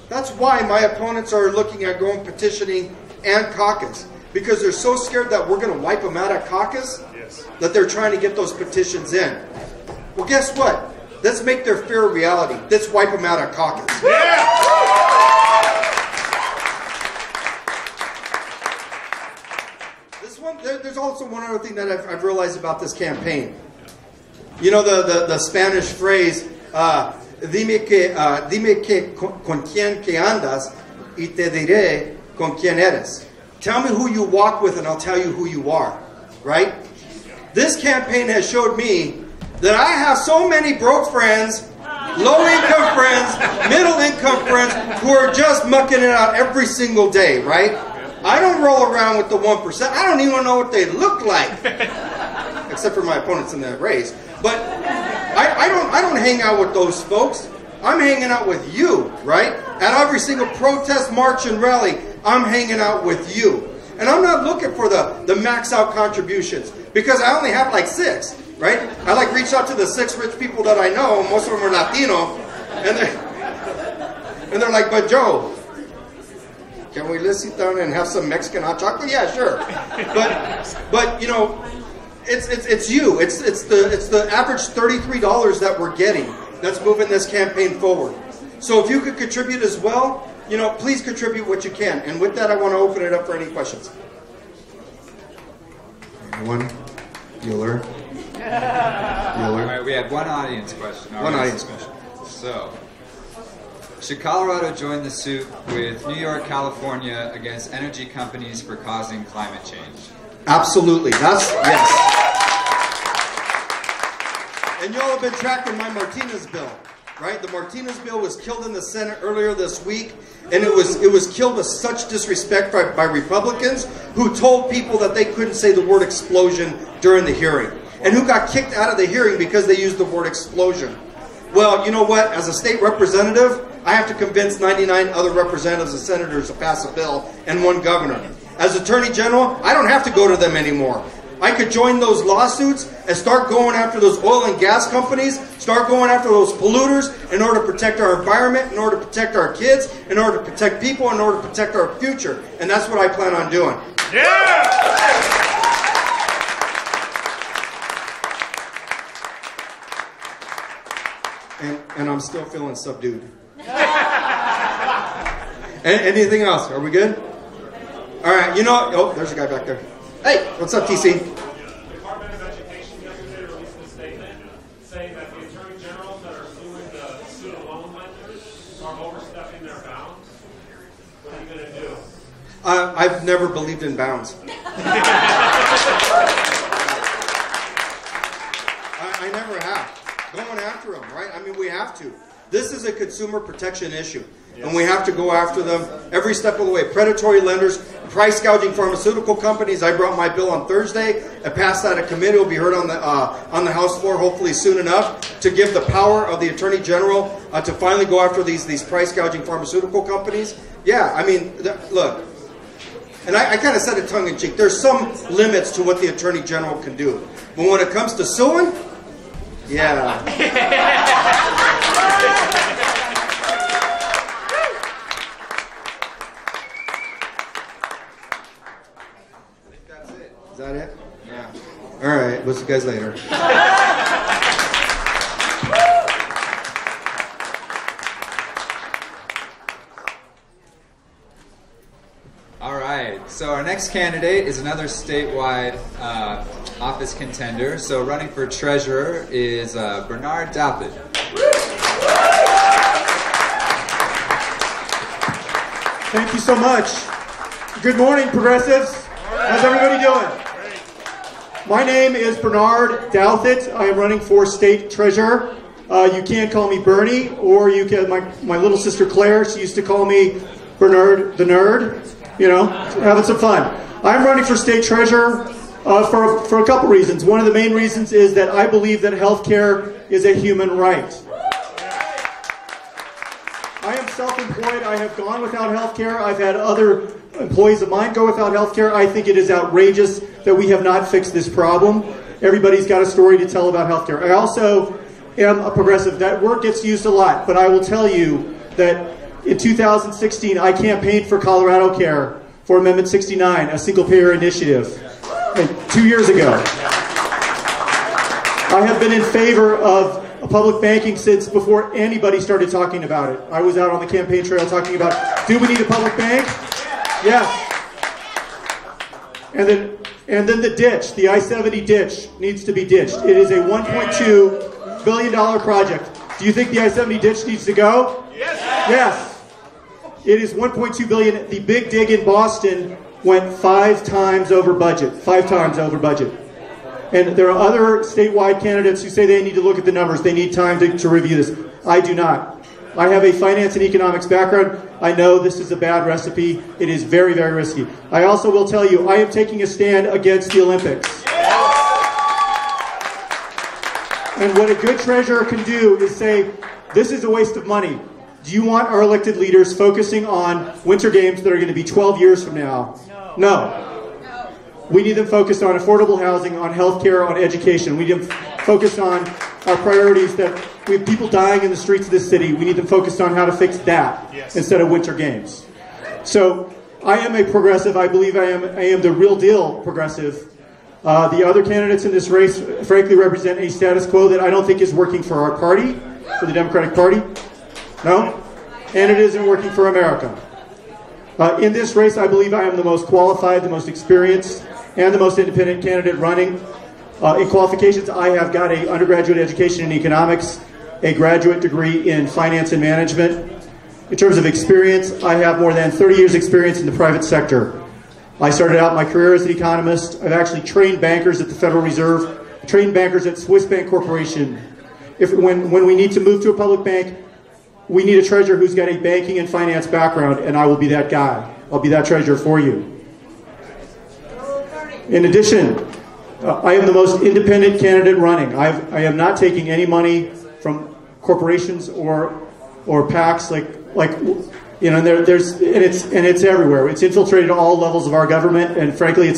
That's why my opponents are looking at going petitioning and caucus. Because they're so scared that we're going to wipe them out at caucus, that they're trying to get those petitions in. Well, guess what? Let's make their fear a reality. Let's wipe them out at caucus. Yeah! There's also one other thing that I've realized about this campaign. You know the Spanish phrase, dime con quién que andas y te diré con quién eres. Tell me who you walk with and I'll tell you who you are. Right? This campaign has showed me that I have so many broke friends low-income friends, middle-income friends who are just mucking it out every single day, right? I don't roll around with the 1%. I don't even know what they look like, except for my opponents in the race. But I don't hang out with those folks. I'm hanging out with you, right? At every single protest, march, and rally, I'm hanging out with you. And I'm not looking for the max out contributions, because I only have like 6, right? I like reach out to the 6 rich people that I know, and most of them are Latino, and they're like, but Joe, can we let's sit down and have some Mexican hot chocolate? Yeah, sure. But you know, it's you. It's the average $33 that we're getting that's moving this campaign forward. So if you could contribute as well, you know, please contribute what you can. And with that, I want to open it up for any questions. Anyone? Bueller? All right, we had one audience question. One audience question. So, should Colorado join the suit with New York, California against energy companies for causing climate change? Absolutely. Yes. And y'all have been tracking my Martinez bill, right? The Martinez bill was killed in the Senate earlier this week, and it was killed with such disrespect by Republicans who told people that they couldn't say the word explosion during the hearing, and who got kicked out of the hearing because they used the word explosion. Well, you know what? As a state representative, I have to convince 99 other representatives and senators to pass a bill and 1 governor. As Attorney General, I don't have to go to them anymore. I could join those lawsuits and start going after those oil and gas companies, start going after those polluters in order to protect our environment, in order to protect our kids, in order to protect people, in order to protect our future. And that's what I plan on doing. Yeah! And I'm still feeling subdued. Anything else? Are we good? All right, you know, oh, there's a guy back there. Hey, what's up, TC? The Department of Education yesterday released a statement saying that the attorney generals that are suing the student loan lenders are overstepping their bounds. What are you going to do? I've never believed in bounds. I never have. Going after them, right? I mean, we have to. This is a consumer protection issue, and we have to go after them every step of the way. Predatory lenders, price gouging pharmaceutical companies. I brought my bill on Thursday. I passed that at committee. It will be heard on the House floor hopefully soon enough to give the power of the Attorney General to finally go after these price gouging pharmaceutical companies. Yeah, I mean, look, and I kind of said it tongue-in-cheek. There's some limits to what the Attorney General can do, but when it comes to suing, yeah. Is that it? Yeah. All right. We'll see you guys later. All right. So our next candidate is another statewide office contender. So running for treasurer is Bernard Douthit. Thank you so much. Good morning, progressives. How's everybody doing? My name is Bernard Douthit. I am running for state treasurer. You can call me Bernie, or you can, my little sister Claire, she used to call me Bernard the Nerd. You know, having some fun. I'm running for state treasurer for a couple reasons. One of the main reasons is that I believe that health care is a human right. I am self-employed. I have gone without health care. I've had other employees of mine go without health care. I think it is outrageous that we have not fixed this problem. Everybody's got a story to tell about health care. I also am a progressive. That word gets used a lot, but I will tell you that in 2016, I campaigned for Colorado Care for Amendment 69, a single-payer initiative, 2 years ago. I have been in favor of public banking since before anybody started talking about it. I was out on the campaign trail talking about, do we need a public bank? Yes. And then the ditch, the I-70 ditch, needs to be ditched. It is a $1.2 billion project. Do you think the I-70 ditch needs to go? Yes. Yes. It is $1.2 billion. The big dig in Boston went 5 times over budget. 5 times over budget. And there are other statewide candidates who say they need to look at the numbers. They need time to review this. I do not. I have a finance and economics background. I know this is a bad recipe. It is very, very risky. I also will tell you, I am taking a stand against the Olympics. And what a good treasurer can do is say, this is a waste of money. Do you want our elected leaders focusing on winter games that are going to be 12 years from now? No. We need them focused on affordable housing, on healthcare, on education. We need them focused on our priorities that we have people dying in the streets of this city. We need them focused on how to fix that instead of winter games. So I am a progressive. I believe I am the real deal progressive. The other candidates in this race, frankly, represent a status quo that I don't think is working for our party, for the Democratic Party. No? And it isn't working for America. In this race, I believe I am the most qualified, the most experienced, and the most independent candidate running. In qualifications, I have got an undergraduate education in economics, a graduate degree in finance and management. In terms of experience, I have more than 30 years experience in the private sector. I started out my career as an economist. I've actually trained bankers at the Federal Reserve, trained bankers at Swiss Bank Corporation. When we need to move to a public bank, we need a treasurer who's got a banking and finance background, and I will be that guy. I'll be that treasurer for you. In addition, I am the most independent candidate running. I am not taking any money from corporations or PACs like you know. And it's everywhere. It's infiltrated all levels of our government, and frankly,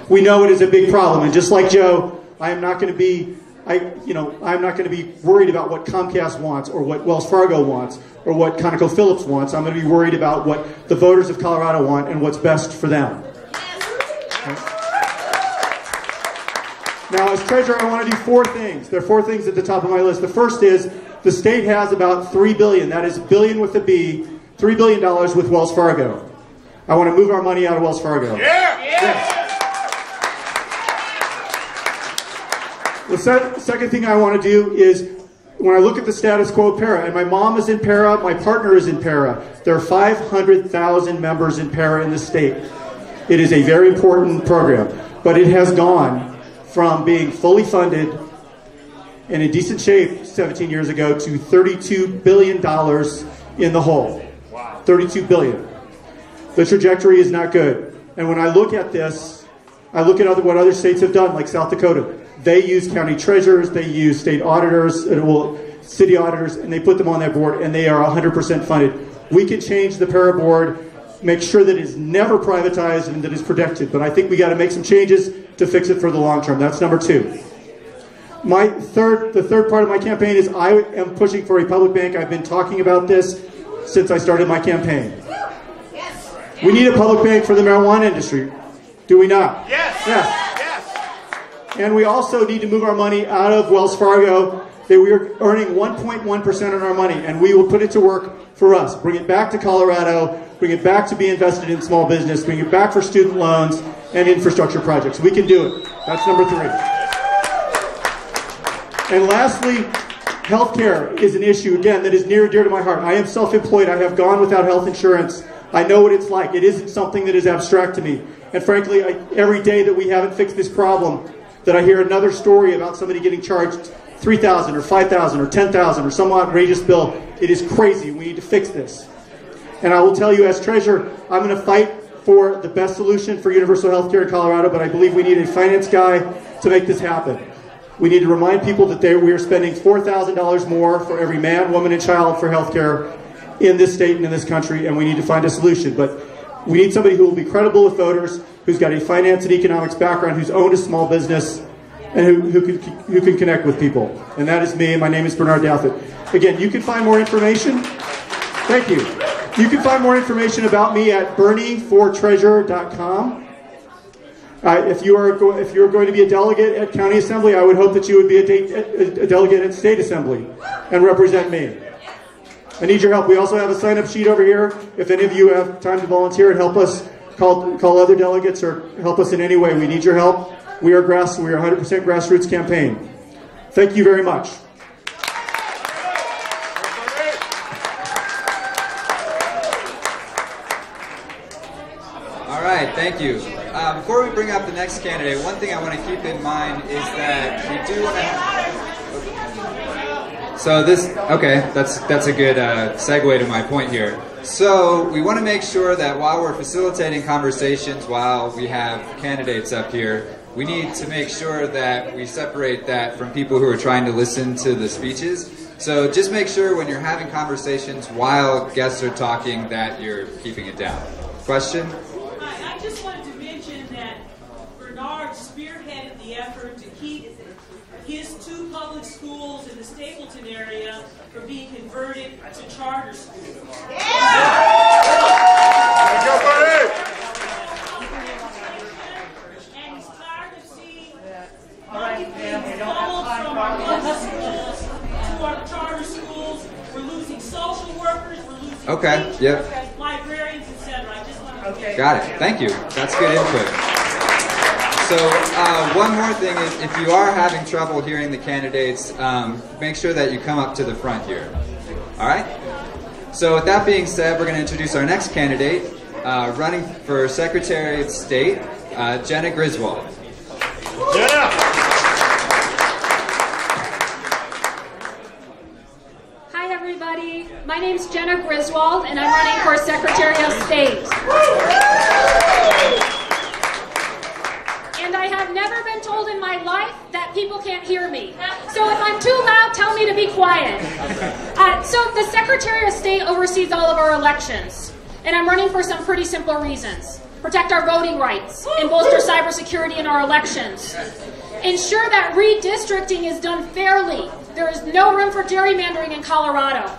we know it is a big problem. And just like Joe, I am not going to be. I'm not going to be worried about what Comcast wants or what Wells Fargo wants or what ConocoPhillips wants. I'm going to be worried about what the voters of Colorado want and what's best for them. Now, as treasurer, I want to do 4 things. There are 4 things at the top of my list. The first is the state has about $3 billion. That is billion with a B, $3 billion with Wells Fargo. I want to move our money out of Wells Fargo. Yeah! Yes. The second thing I want to do is, when I look at the status quo of PARA, and my mom is in PARA, my partner is in PARA. There are 500,000 members in PARA in the state. It is a very important program, but it has gone from being fully funded and in decent shape 17 years ago to $32 billion in the hole. Wow. $32 billion. The trajectory is not good. And when I look at this, I look at what other states have done, like South Dakota. They use county treasurers, they use state auditors, city auditors, and they put them on that board, and they are 100% funded. We can change the PARA board, make sure that it is never privatized and that it's protected. But I think we got to make some changes to fix it for the long term. That's number 2. The third part of my campaign is I am pushing for a public bank. I've been talking about this since I started my campaign. We need a public bank for the marijuana industry. Do we not? Yes. Yes. And we also need to move our money out of Wells Fargo. We are earning 1.1% on our money, and we will put it to work for us. Bring it back to Colorado, bring it back to be invested in small business, bring it back for student loans and infrastructure projects. We can do it. That's number 3. And lastly, healthcare is an issue, again, that is near and dear to my heart. I am self-employed. I have gone without health insurance. I know what it's like. It isn't something that is abstract to me. And frankly, every day that we haven't fixed this problem, that I hear another story about somebody getting charged $3,000 or $5,000 or $10,000 or some outrageous bill, it is crazy. We need to fix this. And I will tell you, as treasurer, I'm going to fight for the best solution for universal health care in Colorado, but I believe we need a finance guy to make this happen. We need to remind people that we are spending $4,000 more for every man, woman, and child for health care in this state and in this country, and we need to find a solution. But we need somebody who will be credible with voters, who's got a finance and economics background, who's owned a small business, and who can connect with people. And that is me, and my name is Bernard Douthit. Again, you can find more information. Thank you. You can find more information about me at berniefortreasurer.com. If you're going to be a delegate at county assembly, I would hope that you would be a delegate at state assembly and represent me. I need your help. We also have a sign-up sheet over here. If any of you have time to volunteer and help us call other delegates or help us in any way, we need your help. We are 100% grassroots campaign. Thank you very much. All right, thank you. Before we bring up the next candidate, one thing I want to keep in mind is that we do want to So that's a good segue to my point here. So we want to make sure that while we're facilitating conversations, while we have candidates up here, we need to make sure that we separate that from people who are trying to listen to the speeches. So just make sure when you're having conversations while guests are talking that you're keeping it down. Question? I just wanted to mention that Bernard spearheaded the effort to keep his 2 public schools in the Stapleton area from being converted to charter schools. And he's tired of seeing money being funneled from our local schools to our charter schools. We're losing social workers, we're losing teachers, librarians, etc. I just wanted to Got it. Thank you. That's good input. So one more thing is, if you are having trouble hearing the candidates, make sure that you come up to the front here. All right? So with that being said, we're going to introduce our next candidate, running for Secretary of State, Jena Griswold. Jena! Hi, everybody. My name's Jena Griswold, and I'm running for Secretary of State. And I have never been told in my life that people can't hear me. So if I'm too loud, tell me to be quiet. So the Secretary of State oversees all of our elections. And I'm running for some pretty simple reasons. Protect our voting rights and bolster cybersecurity in our elections. Ensure that redistricting is done fairly. There is no room for gerrymandering in Colorado.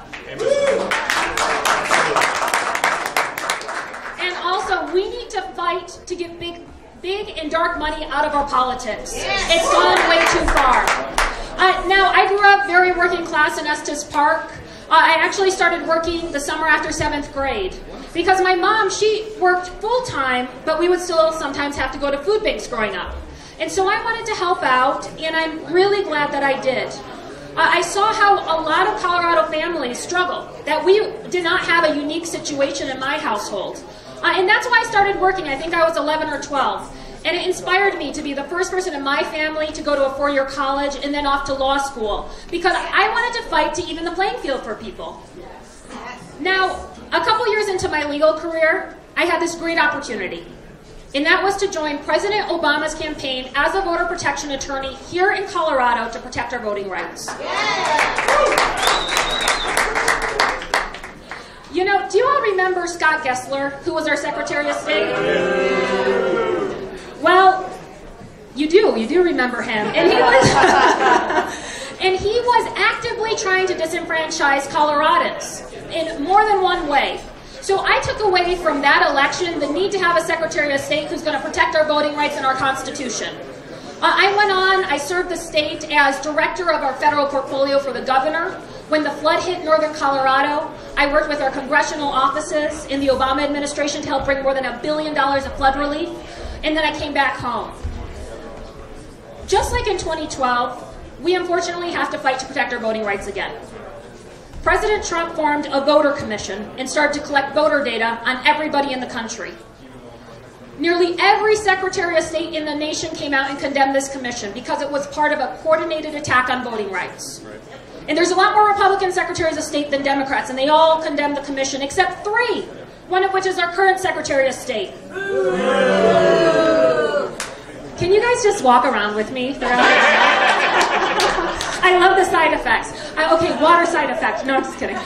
And also, we need to fight to get big and dark money out of our politics. It's gone way too far. Now, I grew up very working class in Estes Park. I actually started working the summer after 7th grade because my mom, she worked full-time, but we would still sometimes have to go to food banks growing up. And so I wanted to help out, and I'm really glad that I did. I saw how a lot of Colorado families struggle, that we did not have a unique situation in my household. And that's why I started working. I think I was 11 or 12. And it inspired me to be the first person in my family to go to a 4-year college and then off to law school, because I wanted to fight to even the playing field for people. Now, a couple years into my legal career, I had this great opportunity. And that was to join President Obama's campaign as a voter protection attorney here in Colorado to protect our voting rights. You know, do you all remember Scott Gessler, who was our Secretary of State? Well, you do remember him. And he was actively trying to disenfranchise Coloradans in more than one way. So I took away from that election the need to have a Secretary of State who's going to protect our voting rights and our Constitution. I went on, I served the state as director of our federal portfolio for the governor. When the flood hit northern Colorado, I worked with our congressional offices in the Obama administration to help bring more than $1 billion of flood relief. And then I came back home. Just like in 2012, we unfortunately have to fight to protect our voting rights again. President Trump formed a voter commission and started to collect voter data on everybody in the country. Nearly every Secretary of State in the nation came out and condemned this commission because it was part of a coordinated attack on voting rights. And there's a lot more Republican Secretaries of State than Democrats, and they all condemned the commission except 3, one of which is our current Secretary of State. Can you guys just walk around with me throughout I love the side effects. Okay, water side effects. No, I'm just kidding.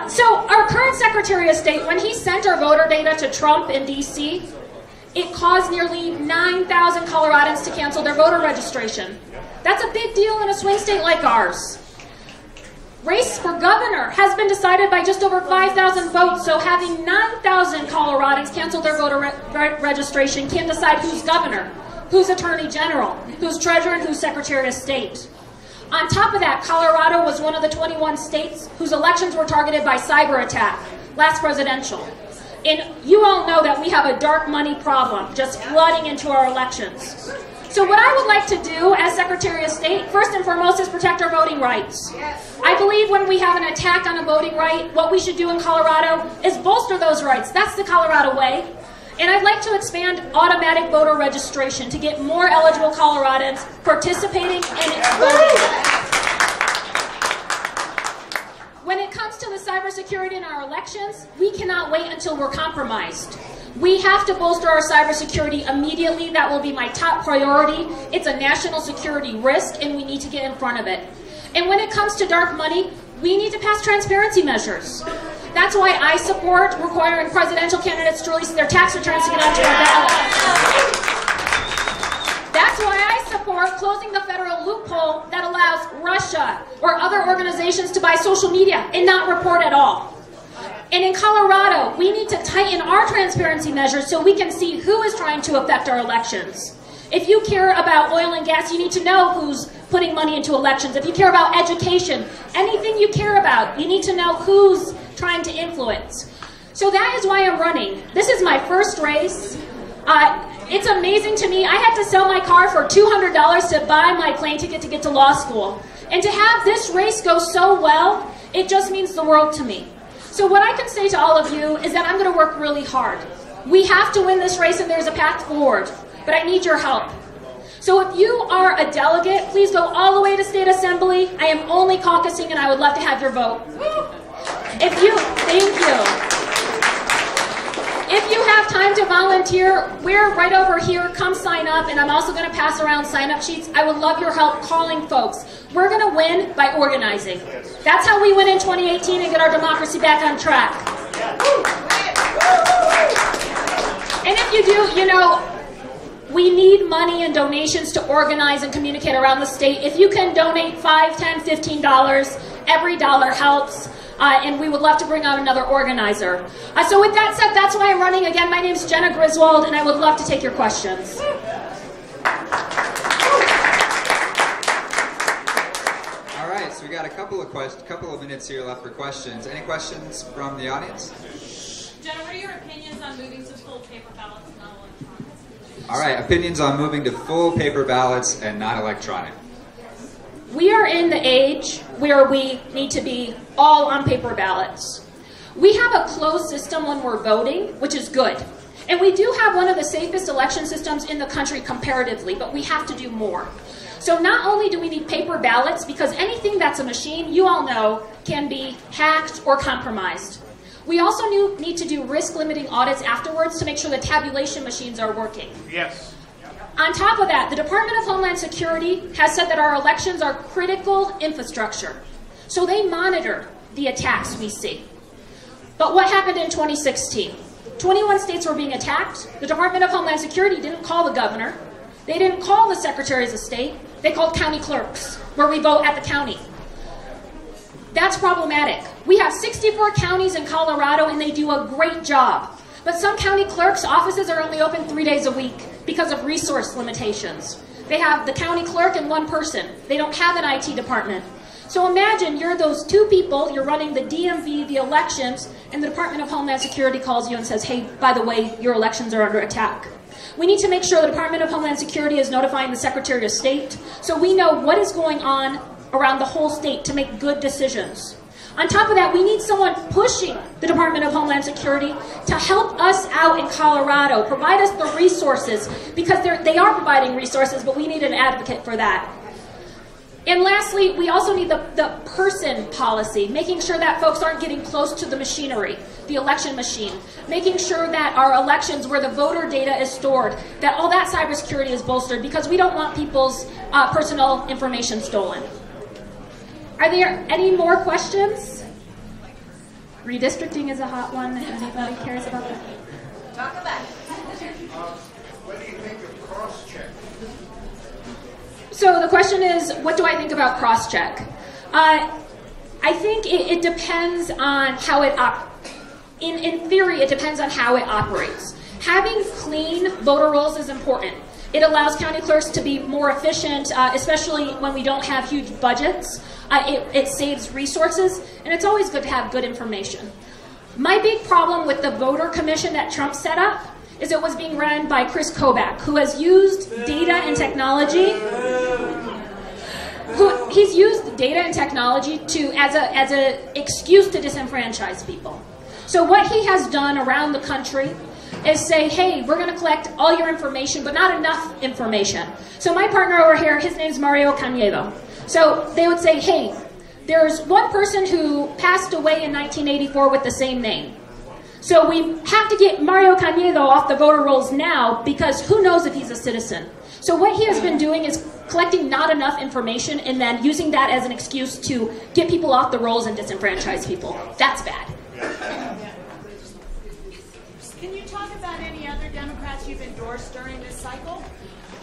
So our current Secretary of State, when he sent our voter data to Trump in D.C., it caused nearly 9,000 Coloradans to cancel their voter registration. That's a big deal in a swing state like ours. Race for governor has been decided by just over 5,000 votes, so having 9,000 Coloradans cancel their voter registration can't decide who's governor, who's attorney general, who's treasurer, and who's Secretary of State. On top of that, Colorado was one of the 21 states whose elections were targeted by cyber attack, last presidential. And you all know that we have a dark money problem just flooding into our elections. So what I would like to do as Secretary of State, first and foremost, is protect our voting rights. I believe when we have an attack on a voting right, what we should do in Colorado is bolster those rights. That's the Colorado way. And I'd like to expand automatic voter registration to get more eligible Coloradans participating in voting. cybersecurity in our elections, we cannot wait until we're compromised. We have to bolster our cybersecurity immediately. That will be my top priority. It's a national security risk, and we need to get in front of it. And when it comes to dark money, we need to pass transparency measures. That's why I support requiring presidential candidates to release their tax returns to get onto the ballot. That's why I support closing the federal loophole that allows Russia or other organizations to buy social media and not report at all. And in Colorado, we need to tighten our transparency measures so we can see who is trying to affect our elections. If you care about oil and gas, you need to know who's putting money into elections. If you care about education, anything you care about, you need to know who's trying to influence. So that is why I'm running. This is my first race. It's amazing to me. I had to sell my car for $200 to buy my plane ticket to get to law school. And to have this race go so well, it just means the world to me. So what I can say to all of you is that I'm going to work really hard. We have to win this race and there's a path forward, but I need your help. So if you are a delegate, please go all the way to State Assembly. I am only caucusing and I would love to have your vote. Thank you. If you have time to volunteer, we're right over here. Come sign up, and I'm also going to pass around sign-up sheets. I would love your help calling folks. We're going to win by organizing. That's how we win in 2018 and get our democracy back on track. And if you do, you know, we need money and donations to organize and communicate around the state. If you can donate $5, $10, $15, every dollar helps. And we would love to bring out another organizer. So with that said, that's why I'm running. Again, my name's Jena Griswold, and I would love to take your questions. All right, so we got a couple of minutes here left for questions. Any questions from the audience? Jena, what are your opinions on moving to full paper ballots and not electronic? All right, opinions on moving to full paper ballots and not electronic. We are in the age where we need to be all on paper ballots. We have a closed system when we're voting, which is good. And we do have one of the safest election systems in the country comparatively, but we have to do more. So not only do we need paper ballots, because anything that's a machine, you all know, can be hacked or compromised. We also need to do risk-limiting audits afterwards to make sure the tabulation machines are working. Yes. On top of that, the Department of Homeland Security has said that our elections are critical infrastructure. So they monitor the attacks we see. But what happened in 2016? 21 states were being attacked. The Department of Homeland Security didn't call the governor. They didn't call the secretaries of state. They called county clerks, where we vote at the county. That's problematic. We have 64 counties in Colorado, and they do a great job. But some county clerks' offices are only open 3 days a week because of resource limitations. They have the county clerk and one person. They don't have an IT department. So imagine you're those two people, you're running the DMV, the elections, and the Department of Homeland Security calls you and says, hey, by the way, your elections are under attack. We need to make sure the Department of Homeland Security is notifying the Secretary of State so we know what is going on around the whole state to make good decisions. On top of that, we need someone pushing the Department of Homeland Security to help us out in Colorado, provide us the resources, because they are providing resources, but we need an advocate for that. And lastly, we also need the person policy, making sure that folks aren't getting close to the machinery, the election machine, making sure that our elections where the voter data is stored, that all that cybersecurity is bolstered, because we don't want people's personal information stolen. Are there any more questions? Redistricting is a hot one. Anybody cares about that? Talk about it. What do you think of cross-check? So the question is, what do I think about cross-check? I think it depends on how it in theory, it depends on how it operates. Having clean voter rolls is important. It allows county clerks to be more efficient, especially when we don't have huge budgets. It saves resources, and it's always good to have good information. My big problem with the voter commission that Trump set up is it was being run by Chris Kobach, who has used data and technology. He's used data and technology as an excuse to disenfranchise people. So what he has done around the country is say, hey, we're going to collect all your information, but not enough information. So my partner over here, his name's Mario Canedo. So they would say, hey, there's one person who passed away in 1984 with the same name. So we have to get Mario Canedo off the voter rolls now because who knows if he's a citizen. So what he has been doing is collecting not enough information and then using that as an excuse to get people off the rolls and disenfranchise people. That's bad. Can you talk about any other Democrats you've endorsed during this cycle?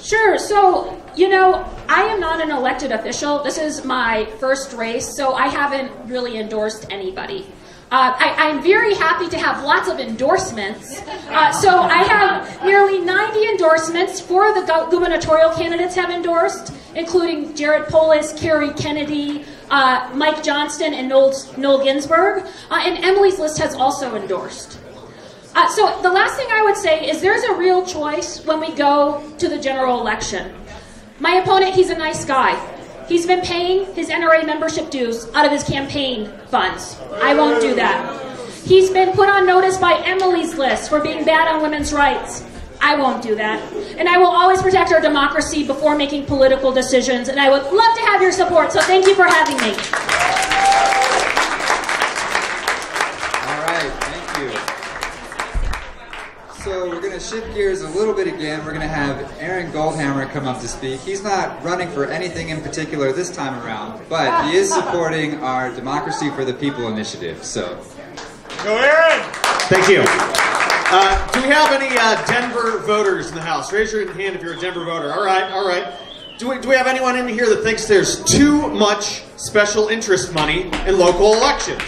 Sure. So, you know, I am not an elected official. This is my first race, so I haven't really endorsed anybody. I'm very happy to have lots of endorsements. So I have nearly 90 endorsements. 4 of the gubernatorial candidates have endorsed, including Jared Polis, Cary, Kennedy, Mike Johnston, and Noel Ginsburg. And Emily's list has also endorsed. So the last thing I would say is there's a real choice when we go to the general election. My opponent, he's a nice guy. He's been paying his NRA membership dues out of his campaign funds. I won't do that. He's been put on notice by Emily's list for being bad on women's rights. I won't do that. And I will always protect our democracy before making political decisions, and I would love to have your support, so thank you for having me. So we're going to shift gears a little bit again. We're going to have Aaron Goldhamer come up to speak. He's not running for anything in particular this time around, but he is supporting our Democracy for the People initiative. So, go Aaron! Thank you. Do we have any Denver voters in the house? Raise your hand if you're a Denver voter. All right, all right. Do we have anyone in here that thinks there's too much special interest money in local elections?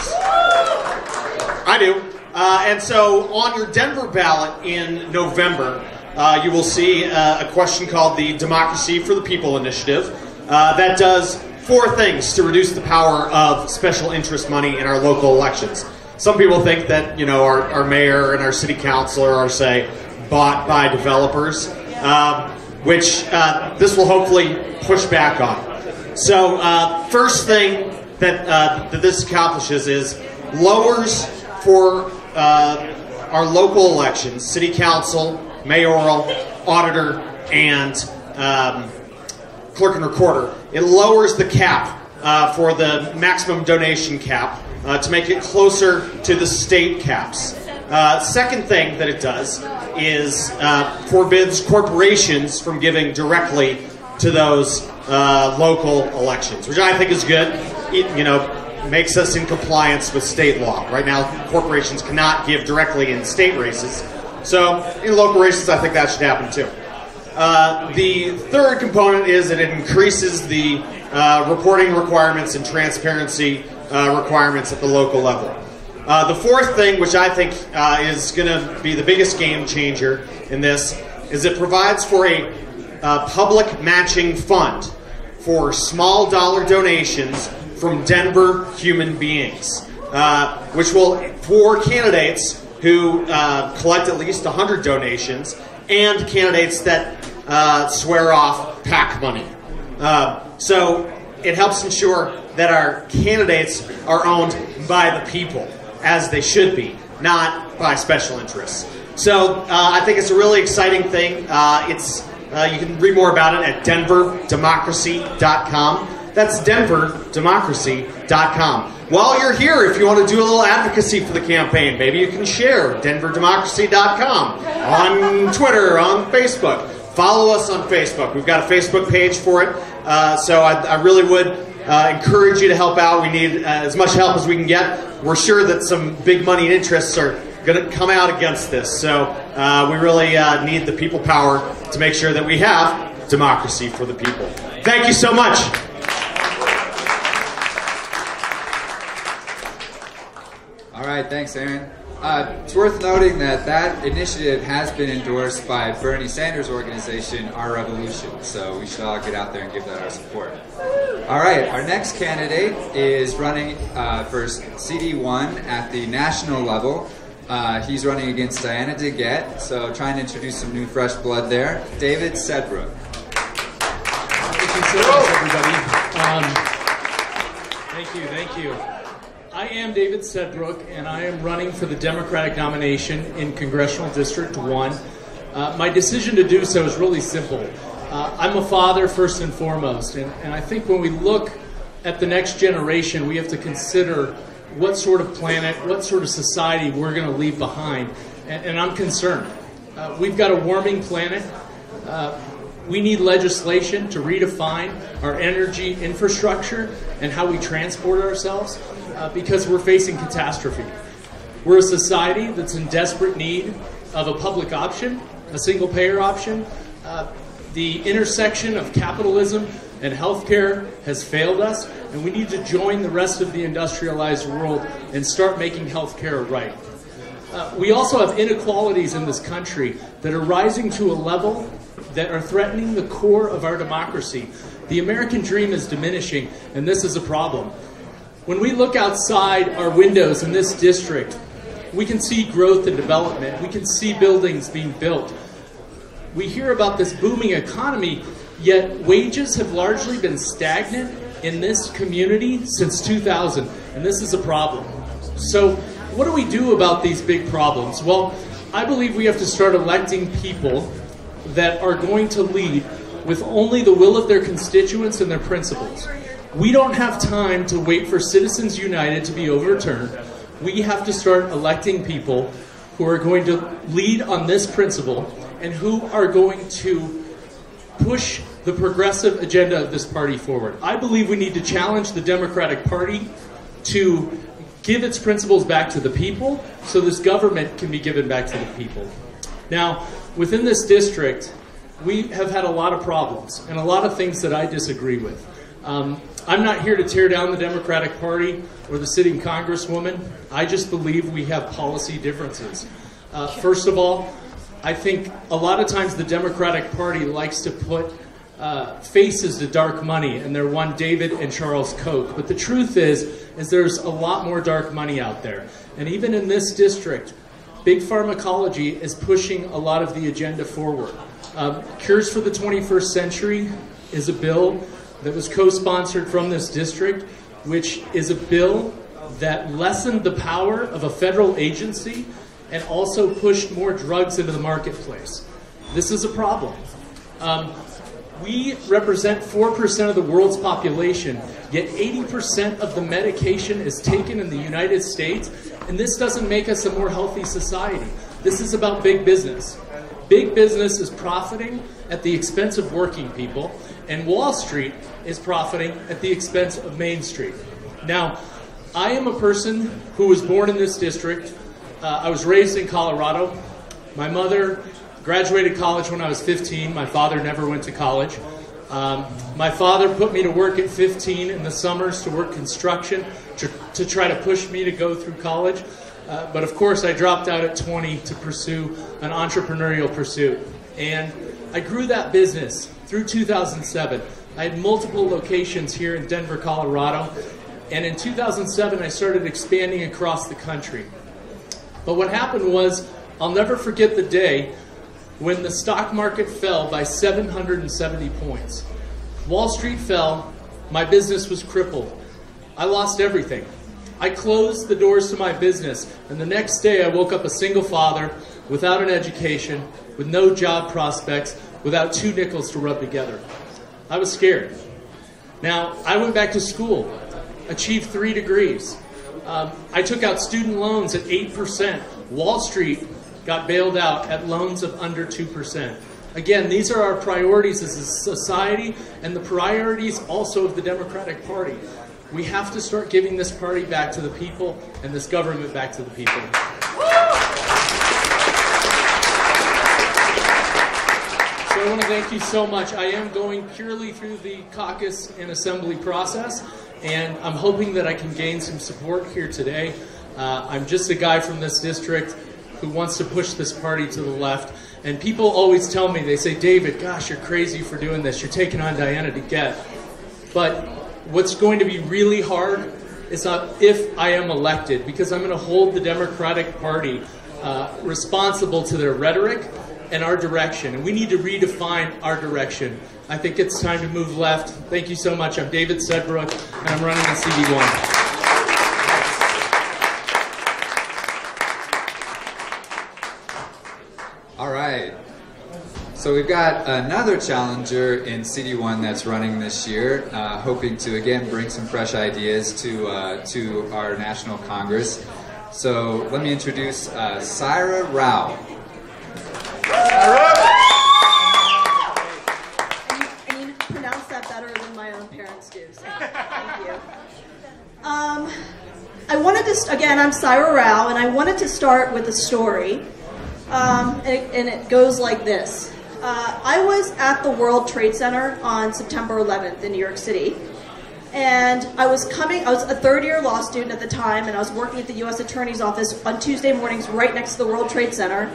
I do. And so on your Denver ballot in November, you will see a question called the Democracy for the People initiative that does 4 things to reduce the power of special interest money in our local elections. Some people think that, you know, our mayor and our city councilor are, say, bought by developers, which this will hopefully push back on. So first thing that this accomplishes is lowers for our local elections, city council, mayoral, auditor, and clerk and recorder. It lowers the cap for the maximum donation cap to make it closer to the state caps. Second thing that it does is forbids corporations from giving directly to those local elections, which I think is good. You know, makes us in compliance with state law. Right now, corporations cannot give directly in state races. So in local races, I think that should happen too. The third component is that it increases the reporting requirements and transparency requirements at the local level. The fourth thing, which I think is going to be the biggest game changer in this, is it provides for a public matching fund for small dollar donations from Denver human beings, which will, for candidates who collect at least 100 donations and candidates that swear off PAC money. So it helps ensure that our candidates are owned by the people, as they should be, not by special interests. So I think it's a really exciting thing. You can read more about it at denverdemocracy.com. That's denverdemocracy.com. While you're here, if you want to do a little advocacy for the campaign, maybe you can share denverdemocracy.com on Twitter, on Facebook. Follow us on Facebook. We've got a Facebook page for it. So I really would encourage you to help out. We need as much help as we can get. We're sure that some big money interests are going to come out against this. So we really need the people power to make sure that we have democracy for the people. Thank you so much. All right, thanks, Aaron. It's worth noting that that initiative has been endorsed by Bernie Sanders' organization, Our Revolution, so we should all get out there and give that our support. All right, our next candidate is running for CD1 at the national level. He's running against Diana DeGette, so trying to introduce some new fresh blood there. David Sedbrook. Thank you so much, everybody. Thank you. I am David Sedbrook, and I am running for the Democratic nomination in Congressional District 1. My decision to do so is really simple. I'm a father first and foremost, and I think when we look at the next generation, we have to consider what sort of planet, what sort of society we're going to leave behind. And I'm concerned. We've got a warming planet. We need legislation to redefine our energy infrastructure and how we transport ourselves because we're facing catastrophe. We're a society that's in desperate need of a public option, a single-payer option. The intersection of capitalism and healthcare has failed us, and we need to join the rest of the industrialized world and start making healthcare right. We also have inequalities in this country that are rising to a level that are threatening the core of our democracy. The American dream is diminishing, and this is a problem. When we look outside our windows in this district, we can see growth and development. We can see buildings being built. We hear about this booming economy, yet wages have largely been stagnant in this community since 2000, and this is a problem. So what do we do about these big problems? Well, I believe we have to start electing people that are going to lead with only the will of their constituents and their principles. We don't have time to wait for Citizens United to be overturned. We have to start electing people who are going to lead on this principle and who are going to push the progressive agenda of this party forward. I believe we need to challenge the Democratic Party to give its principles back to the people so this government can be given back to the people. Now, within this district, we have had a lot of problems and a lot of things that I disagree with. I'm not here to tear down the Democratic Party or the sitting congresswoman. I just believe we have policy differences. First of all, I think a lot of times the Democratic Party likes to put faces to dark money, and they're one David and Charles Koch. But the truth is there's a lot more dark money out there. And even in this district, big pharmacology is pushing a lot of the agenda forward. Cures for the 21st Century is a bill that was co-sponsored from this district, which is a bill that lessened the power of a federal agency and also pushed more drugs into the marketplace. This is a problem. We represent 4% of the world's population, yet 80% of the medication is taken in the United States, and this doesn't make us a more healthy society. This is about big business. Big business is profiting at the expense of working people, and Wall Street is profiting at the expense of Main Street. Now, I am a person who was born in this district. I was raised in Colorado. My mother graduated college when I was 15. My father never went to college. My father put me to work at 15 in the summers to work construction to try to push me to go through college. But of course, I dropped out at 20 to pursue an entrepreneurial pursuit. And I grew that business through 2007. I had multiple locations here in Denver, Colorado. And in 2007, I started expanding across the country. But what happened was, I'll never forget the day when the stock market fell by 770 points. Wall Street fell, my business was crippled. I lost everything. I closed the doors to my business, and the next day I woke up a single father, without an education, with no job prospects, without 2 nickels to rub together. I was scared. Now, I went back to school, achieved 3 degrees. I took out student loans at 8%. Wall Street got bailed out at loans of under 2%. Again, these are our priorities as a society and the priorities also of the Democratic Party. We have to start giving this party back to the people and this government back to the people. So I want to thank you so much. I am going purely through the caucus and assembly process, and I'm hoping that I can gain some support here today. I'm just a guy from this district who wants to push this party to the left. And people always tell me, they say, David, gosh, you're crazy for doing this. You're taking on Diana DeGette. But what's going to be really hard is if I am elected, because I'm going to hold the Democratic Party responsible to their rhetoric and our direction. And we need to redefine our direction. I think it's time to move left. Thank you so much. I'm David Sedbrook, and I'm running on CD1. All right. So we've got another challenger in CD1 that's running this year, hoping to again bring some fresh ideas to our National Congress. So let me introduce Saira Rao. And you pronounce that better than my own parents do, so thank you. I wanted to, again, I'm Saira Rao, and I wanted to start with a story, and it goes like this. I was at the World Trade Center on September 11th in New York City, and I was a third-year law student at the time, and I was working at the U.S. Attorney's Office on Tuesday mornings right next to the World Trade Center,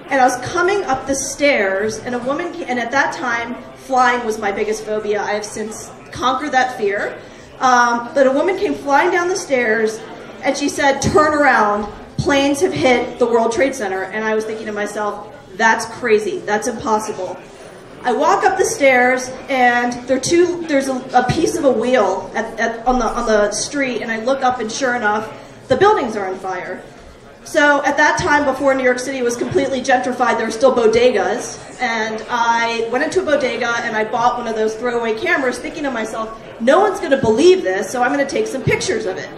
and I was coming up the stairs, and a woman came, and at that time, flying was my biggest phobia. I have since conquered that fear. But a woman came flying down the stairs, and she said, "Turn around, planes have hit the World Trade Center." And I was thinking to myself, that's crazy, that's impossible. I walk up the stairs, and there's a piece of a wheel on the street, and I look up, and sure enough, the buildings are on fire. So at that time, before New York City was completely gentrified, there were still bodegas, and I went into a bodega, and I bought one of those throwaway cameras, thinking to myself, no one's going to believe this, so I'm going to take some pictures of it.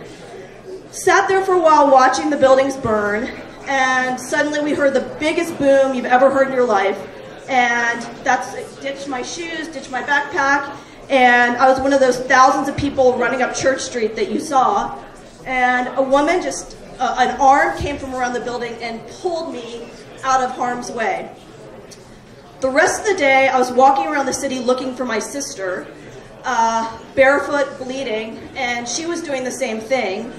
Sat there for a while watching the buildings burn, and suddenly we heard the biggest boom you've ever heard in your life, and ditched my shoes, ditched my backpack, and I was one of those thousands of people running up Church Street that you saw, and a woman an arm came from around the building and pulled me out of harm's way. The rest of the day, I was walking around the city looking for my sister, barefoot, bleeding, and she was doing the same thing.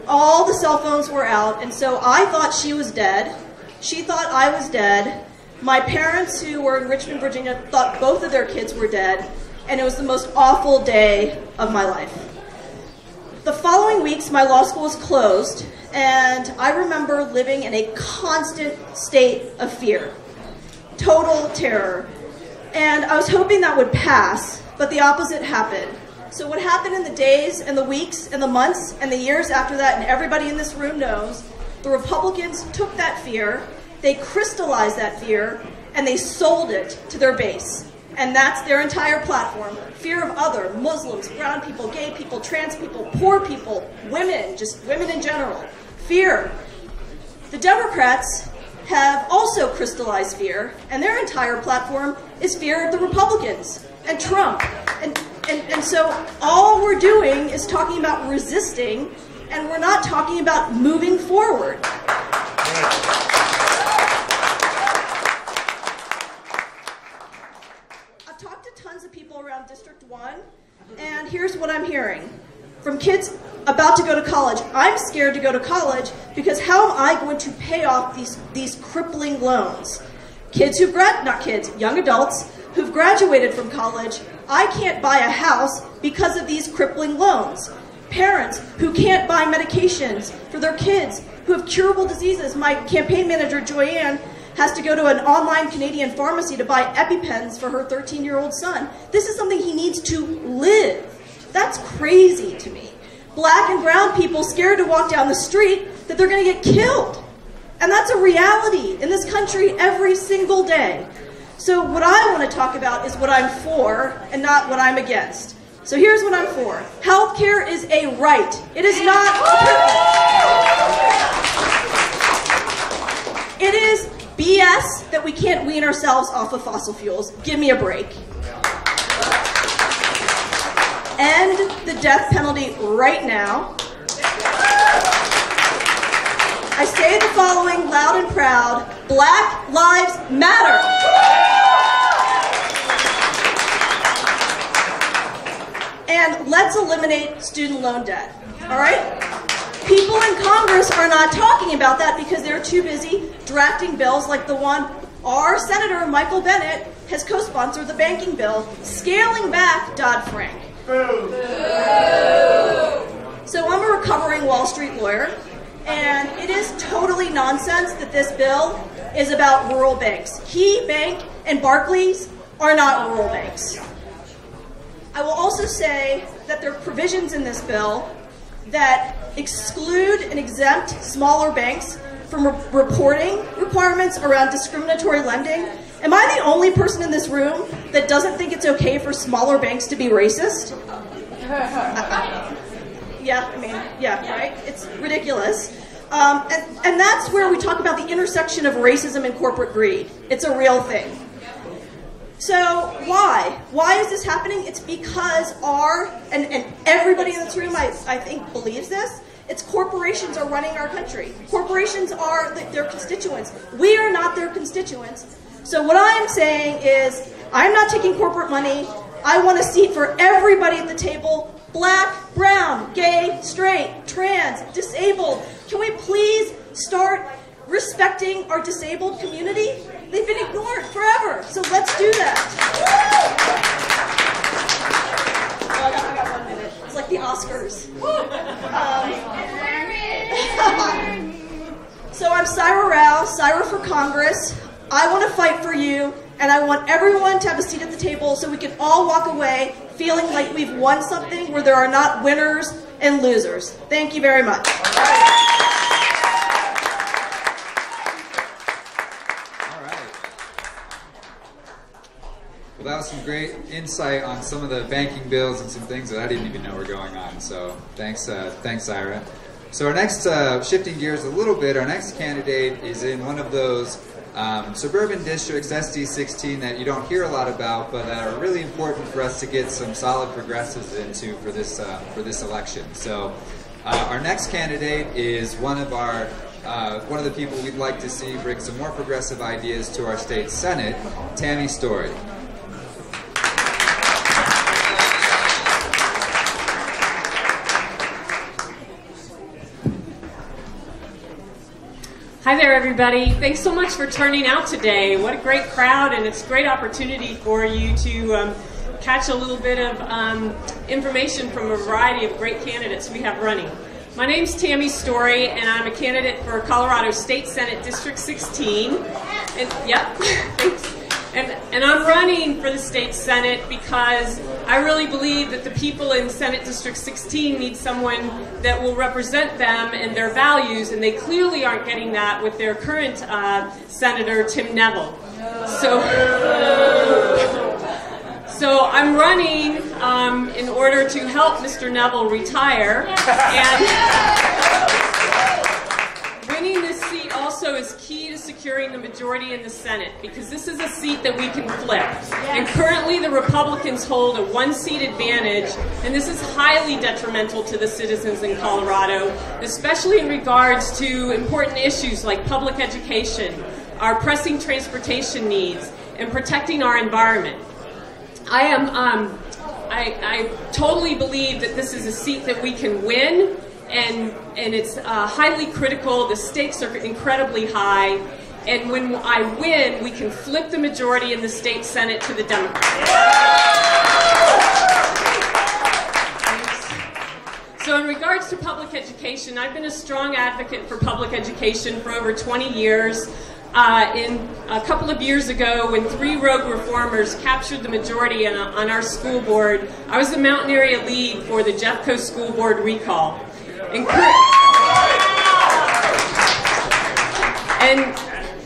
All the cell phones were out, and so I thought she was dead. She thought I was dead. My parents, who were in Richmond, Virginia, thought both of their kids were dead, and it was the most awful day of my life. The following weeks, my law school was closed, and I remember living in a constant state of fear, total terror. And I was hoping that would pass, but the opposite happened. So what happened in the days and the weeks and the months and the years after that, and everybody in this room knows, the Republicans took that fear, they crystallized that fear, and they sold it to their base. And that's their entire platform. Fear of other, Muslims, brown people, gay people, trans people, poor people, women, just women in general. Fear. The Democrats have also crystallized fear, and their entire platform is fear of the Republicans and Trump. And so all we're doing is talking about resisting, and we're not talking about moving forward. I've talked to tons of people around District 1, and here's what I'm hearing. From kids about to go to college, I'm scared to go to college because how am I going to pay off these crippling loans? Kids who've young adults who've graduated from college, I can't buy a house because of these crippling loans. Parents who can't buy medications for their kids who have curable diseases. My campaign manager, Joyanne, has to go to an online Canadian pharmacy to buy EpiPens for her 13-year-old son. This is something he needs to live. That's crazy to me. Black and brown people scared to walk down the street that they're going to get killed. And that's a reality in this country every single day. So what I want to talk about is what I'm for and not what I'm against. So here's what I'm for. Healthcare is a right. It is not a privilege. It is BS that we can't wean ourselves off of fossil fuels. Give me a break. End the death penalty right now. I say the following loud and proud: Black Lives Matter. And let's eliminate student loan debt, all right? People in Congress are not talking about that because they're too busy drafting bills like the one our Senator Michael Bennet has co-sponsored, the banking bill, scaling back Dodd-Frank. So I'm a recovering Wall Street lawyer, and it is totally nonsense that this bill is about rural banks. Key Bank and Barclays are not rural banks. I will also say that there are provisions in this bill that exclude and exempt smaller banks from reporting requirements around discriminatory lending Am I the only person in this room that doesn't think it's okay for smaller banks to be racist? Yeah, right? It's ridiculous. And that's where we talk about the intersection of racism and corporate greed. It's a real thing. So why? Why is this happening? It's because and everybody in this room, I think, believes this, it's corporations are running our country. Corporations are their constituents. We are not their constituents. So what I am saying is, I'm not taking corporate money. I want a seat for everybody at the table. Black, brown, gay, straight, trans, disabled. Can we please start respecting our disabled community? They've been ignored forever, so let's do that. I got 1 minute. It's like the Oscars. So I'm Saira Rao, Saira for Congress. I want to fight for you, and I want everyone to have a seat at the table so we can all walk away feeling like we've won something where there are not winners and losers. Thank you very much. Well, that was some great insight on some of the banking bills and some things that I didn't even know were going on. So thanks, Saira. So our next, shifting gears a little bit, our next candidate is in one of those suburban districts, SD16, that you don't hear a lot about, but that are really important for us to get some solid progressives into for this election. So our next candidate is one of the people we'd like to see bring some more progressive ideas to our state Senate, Tammy Story. Hi there, everybody. Thanks so much for turning out today. What a great crowd, and it's a great opportunity for you to catch a little bit of information from a variety of great candidates we have running. My name's Tammy Story, and I'm a candidate for Colorado State Senate District 16. And, yep, thanks. And I'm running for the state Senate because I really believe that the people in Senate District 16 need someone that will represent them and their values, and they clearly aren't getting that with their current Senator, Tim Neville. So I'm running in order to help Mr. Neville retire, and winning this seat also is key to securing the majority in the Senate, because this is a seat that we can flip. And currently the Republicans hold a one-seat advantage, and this is highly detrimental to the citizens in Colorado, especially in regards to important issues like public education, our pressing transportation needs, and protecting our environment. I totally believe that this is a seat that we can win, and it's highly critical. The stakes are incredibly high, and when I win, we can flip the majority in the state Senate to the Democrats. So in regards to public education, I've been a strong advocate for public education for over 20 years. A couple of years ago, when 3 rogue reformers captured the majority on our school board, I was the Mountain Area League for the Jeffco School Board recall.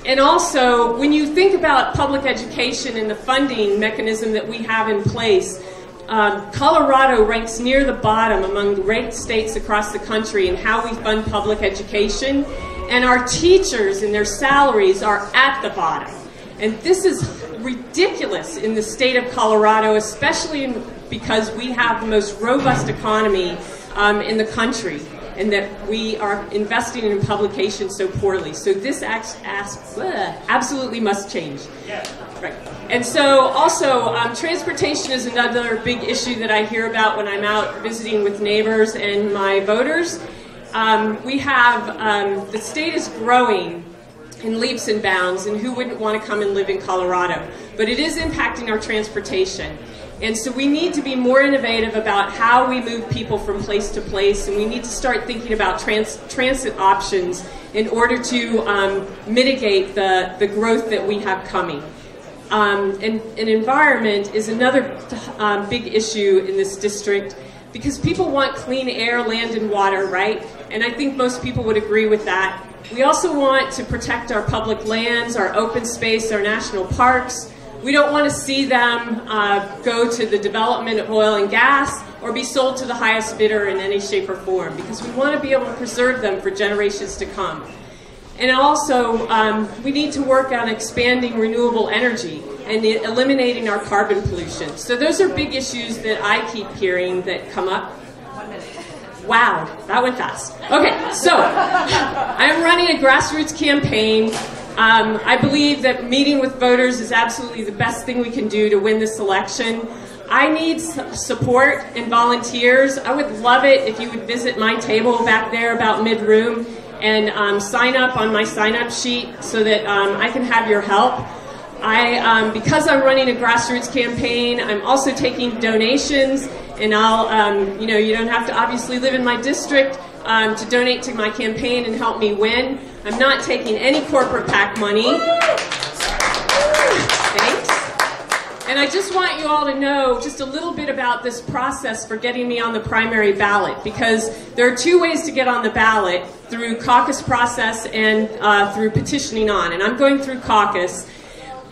And also, when you think about public education and the funding mechanism that we have in place, Colorado ranks near the bottom among the ranked states across the country in how we fund public education, and our teachers and their salaries are at the bottom. And this is ridiculous in the state of Colorado, especially because we have the most robust economy in the country, and that we are investing in publication so poorly. So this absolutely must change. Right. And so also, transportation is another big issue that I hear about when I'm out visiting with neighbors and my voters. We have, the state is growing in leaps and bounds, and who wouldn't want to come and live in Colorado? But it is impacting our transportation. And so we need to be more innovative about how we move people from place to place, and we need to start thinking about transit options in order to mitigate the growth that we have coming. And environment is another big issue in this district, because people want clean air, land, and water, right? And I think most people would agree with that. We also want to protect our public lands, our open space, our national parks. We don't want to see them go to the development of oil and gas or be sold to the highest bidder in any shape or form, because we want to be able to preserve them for generations to come. And also, we need to work on expanding renewable energy and eliminating our carbon pollution. So those are big issues that I keep hearing that come up. 1 minute. Wow, that went fast. Okay, so I'm running a grassroots campaign. I believe that meeting with voters is absolutely the best thing we can do to win this election. I need support and volunteers. I would love it if you would visit my table back there about mid-room and sign up on my sign-up sheet so that I can have your help. Because I'm running a grassroots campaign, I'm also taking donations, and I'll, you don't have to obviously live in my district to donate to my campaign and help me win. I'm not taking any corporate PAC money. Thanks. And I just want you all to know just a little bit about this process for getting me on the primary ballot, because there are 2 ways to get on the ballot, through caucus process and through petitioning on. And I'm going through caucus.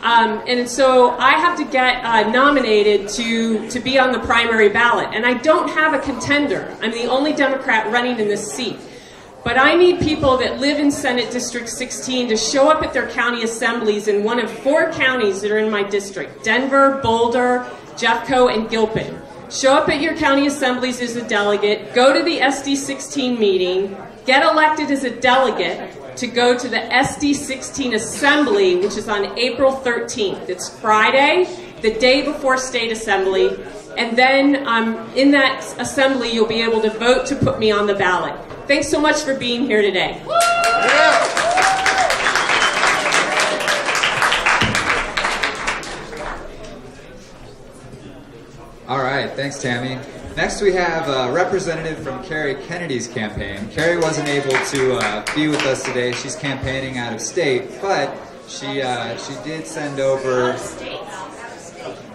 And so I have to get nominated to be on the primary ballot. And I don't have a contender. I'm the only Democrat running in this seat. But I need people that live in Senate District 16 to show up at their county assemblies in one of 4 counties that are in my district: Denver, Boulder, Jeffco, and Gilpin. Show up at your county assemblies as a delegate, go to the SD 16 meeting, get elected as a delegate to go to the SD 16 assembly, which is on April 13th. It's Friday, the day before state assembly, and then in that assembly you'll be able to vote to put me on the ballot. Thanks so much for being here today. All right, thanks, Tammy. Next, we have a representative from Cary Kennedy's campaign. Cary wasn't able to be with us today. She's campaigning out of state, but she did send over.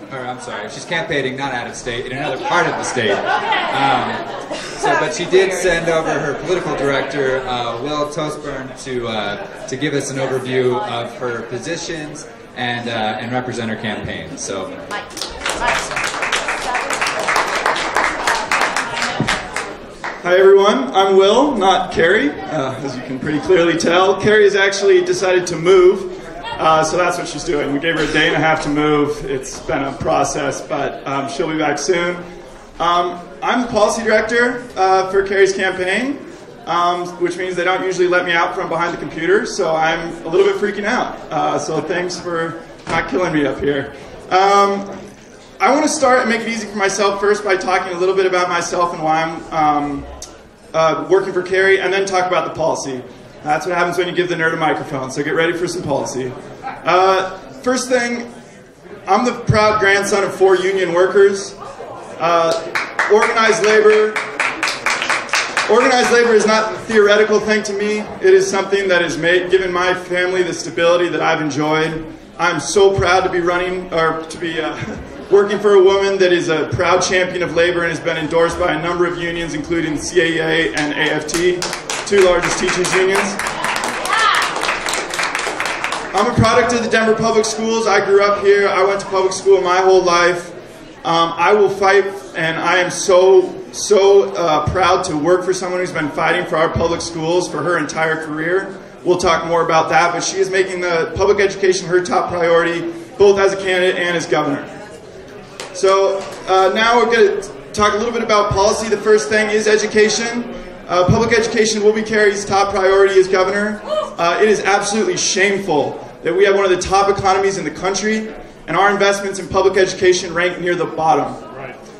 Or I'm sorry, she's campaigning not out of state, in another part of the state. But she did send over her political director, Will Toaspern, to give us an overview of her positions and represent her campaign. So. Hi everyone, I'm Will, not Cary, as you can pretty clearly tell. Cary has actually decided to move. So that's what she's doing. We gave her a day and a half to move. It's been a process, but she'll be back soon. I'm the policy director for Cary's campaign, which means they don't usually let me out from behind the computer, so I'm a little bit freaking out. So thanks for not killing me up here. I want to start and make it easy for myself first by talking a little bit about myself and why I'm working for Cary, and then talk about the policy. That's what happens when you give the nerd a microphone, so get ready for some policy. First thing, I'm the proud grandson of 4 union workers. Organized labor is not a theoretical thing to me. It is something that has given my family the stability that I've enjoyed. I'm so proud to be working for a woman that is a proud champion of labor and has been endorsed by a number of unions, including CAA and AFT, 2 largest teachers unions. I'm a product of the Denver public schools. I grew up here. I went to public school my whole life. I will fight, and I am so proud to work for someone who's been fighting for our public schools for her entire career. We'll talk more about that, but she is making the public education her top priority, both as a candidate and as governor. So now we're going to talk a little bit about policy. The first thing is education. Public education will be Cary's top priority as governor. It is absolutely shameful that we have one of the top economies in the country, and our investments in public education rank near the bottom.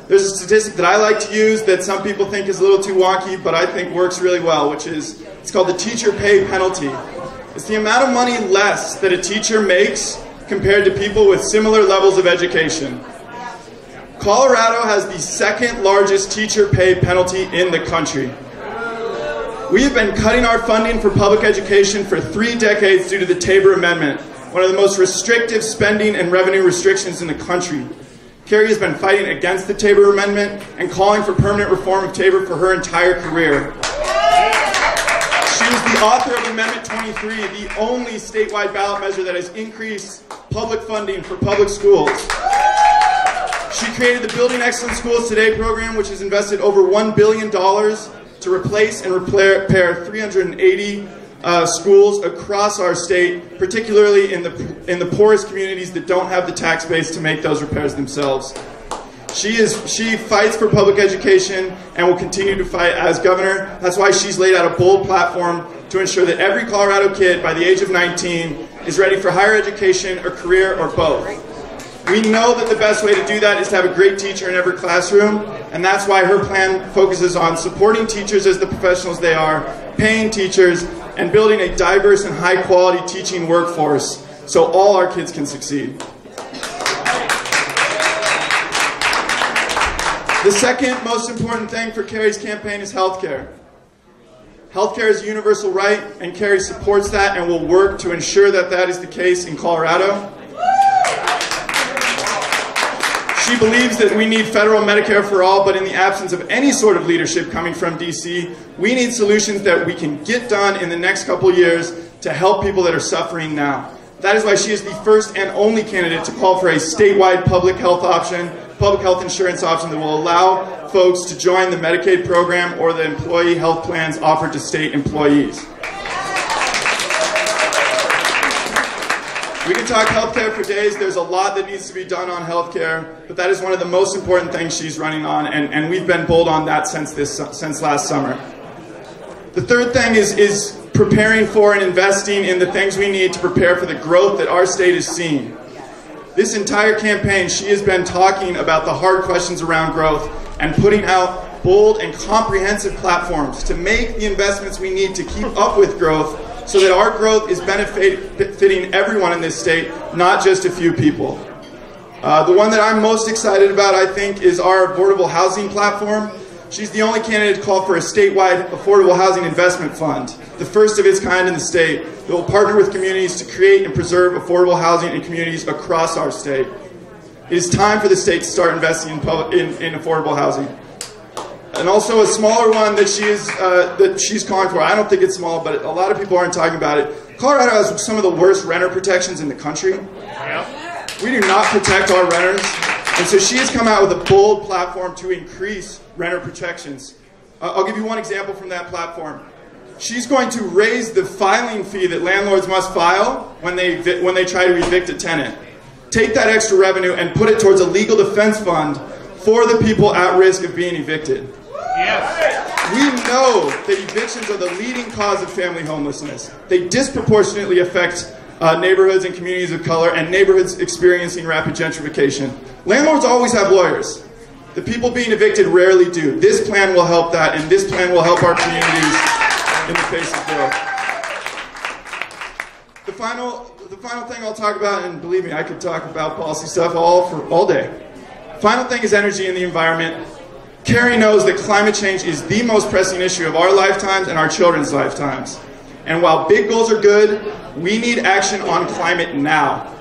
There's a statistic that I like to use that some people think is a little too wonky, but I think works really well, which is, it's called the teacher pay penalty. It's the amount of money less that a teacher makes compared to people with similar levels of education. Colorado has the 2nd largest teacher pay penalty in the country. We have been cutting our funding for public education for 3 decades due to the Tabor Amendment, one of the most restrictive spending and revenue restrictions in the country. Cary has been fighting against the Tabor Amendment and calling for permanent reform of Tabor for her entire career. She was the the author of Amendment 23, the only statewide ballot measure that has increased public funding for public schools. She created the Building Excellent Schools Today program, which has invested over $1 billion to replace and repair 380 schools across our state, particularly in the poorest communities that don't have the tax base to make those repairs themselves. She fights for public education and will continue to fight as governor. That's why she's laid out a bold platform to ensure that every Colorado kid by the age of 19 is ready for higher education, a career, or both. We know that the best way to do that is to have a great teacher in every classroom, and that's why her plan focuses on supporting teachers as the professionals they are, paying teachers, and building a diverse and high-quality teaching workforce so all our kids can succeed. The second most important thing for Cary's campaign is healthcare. Healthcare is a universal right, and Cary supports that and will work to ensure that that is the case in Colorado. She believes that we need federal Medicare for all, but in the absence of any sort of leadership coming from DC, we need solutions that we can get done in the next couple years to help people that are suffering now. That is why she is the first and only candidate to call for a statewide public health insurance option that will allow folks to join the Medicaid program or the employee health plans offered to state employees. We can talk healthcare for days. There's a lot that needs to be done on healthcare, but that is one of the most important things she's running on, and we've been bold on that since last summer. The third thing is preparing for and investing in the things we need to prepare for the growth that our state is seeing. This entire campaign, she has been talking about the hard questions around growth and putting out bold and comprehensive platforms to make the investments we need to keep up with growth so that our growth is benefiting everyone in this state, not just a few people. The one that I'm most excited about, I think, is our affordable housing platform. She's the only candidate to call for a statewide affordable housing investment fund, the first of its kind in the state, that will partner with communities to create and preserve affordable housing in communities across our state. It is time for the state to start investing in affordable housing. And also a smaller one that she's calling for. I don't think it's small, but a lot of people aren't talking about it. Colorado has some of the worst renter protections in the country. We do not protect our renters. And so she has come out with a bold platform to increase renter protections. I'll give you one example from that platform. She's going to raise the filing fee that landlords must file when they try to evict a tenant. Take that extra revenue and put it towards a legal defense fund for the people at risk of being evicted. Yes. We know that evictions are the leading cause of family homelessness. They disproportionately affect neighborhoods and communities of color and neighborhoods experiencing rapid gentrification. Landlords always have lawyers. The people being evicted rarely do. This plan will help that, and this plan will help our communities in the face of growth. The final thing I'll talk about, and believe me, I could talk about policy stuff all day. Final thing is energy and the environment. Cary knows that climate change is the most pressing issue of our lifetimes and our children's lifetimes. And while big goals are good, we need action on climate now.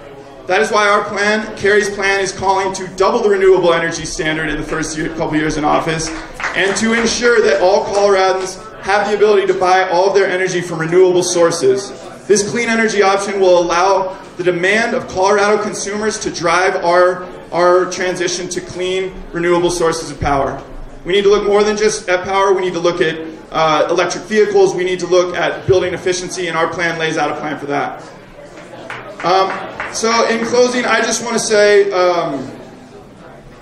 That is why our plan, Cary's plan, is calling to double the renewable energy standard in the first couple years in office, and to ensure that all Coloradans have the ability to buy all of their energy from renewable sources. This clean energy option will allow the demand of Colorado consumers to drive our transition to clean, renewable sources of power. We need to look more than just at power. We need to look at electric vehicles. We need to look at building efficiency, and our plan lays out a plan for that. So in closing, I just want to say,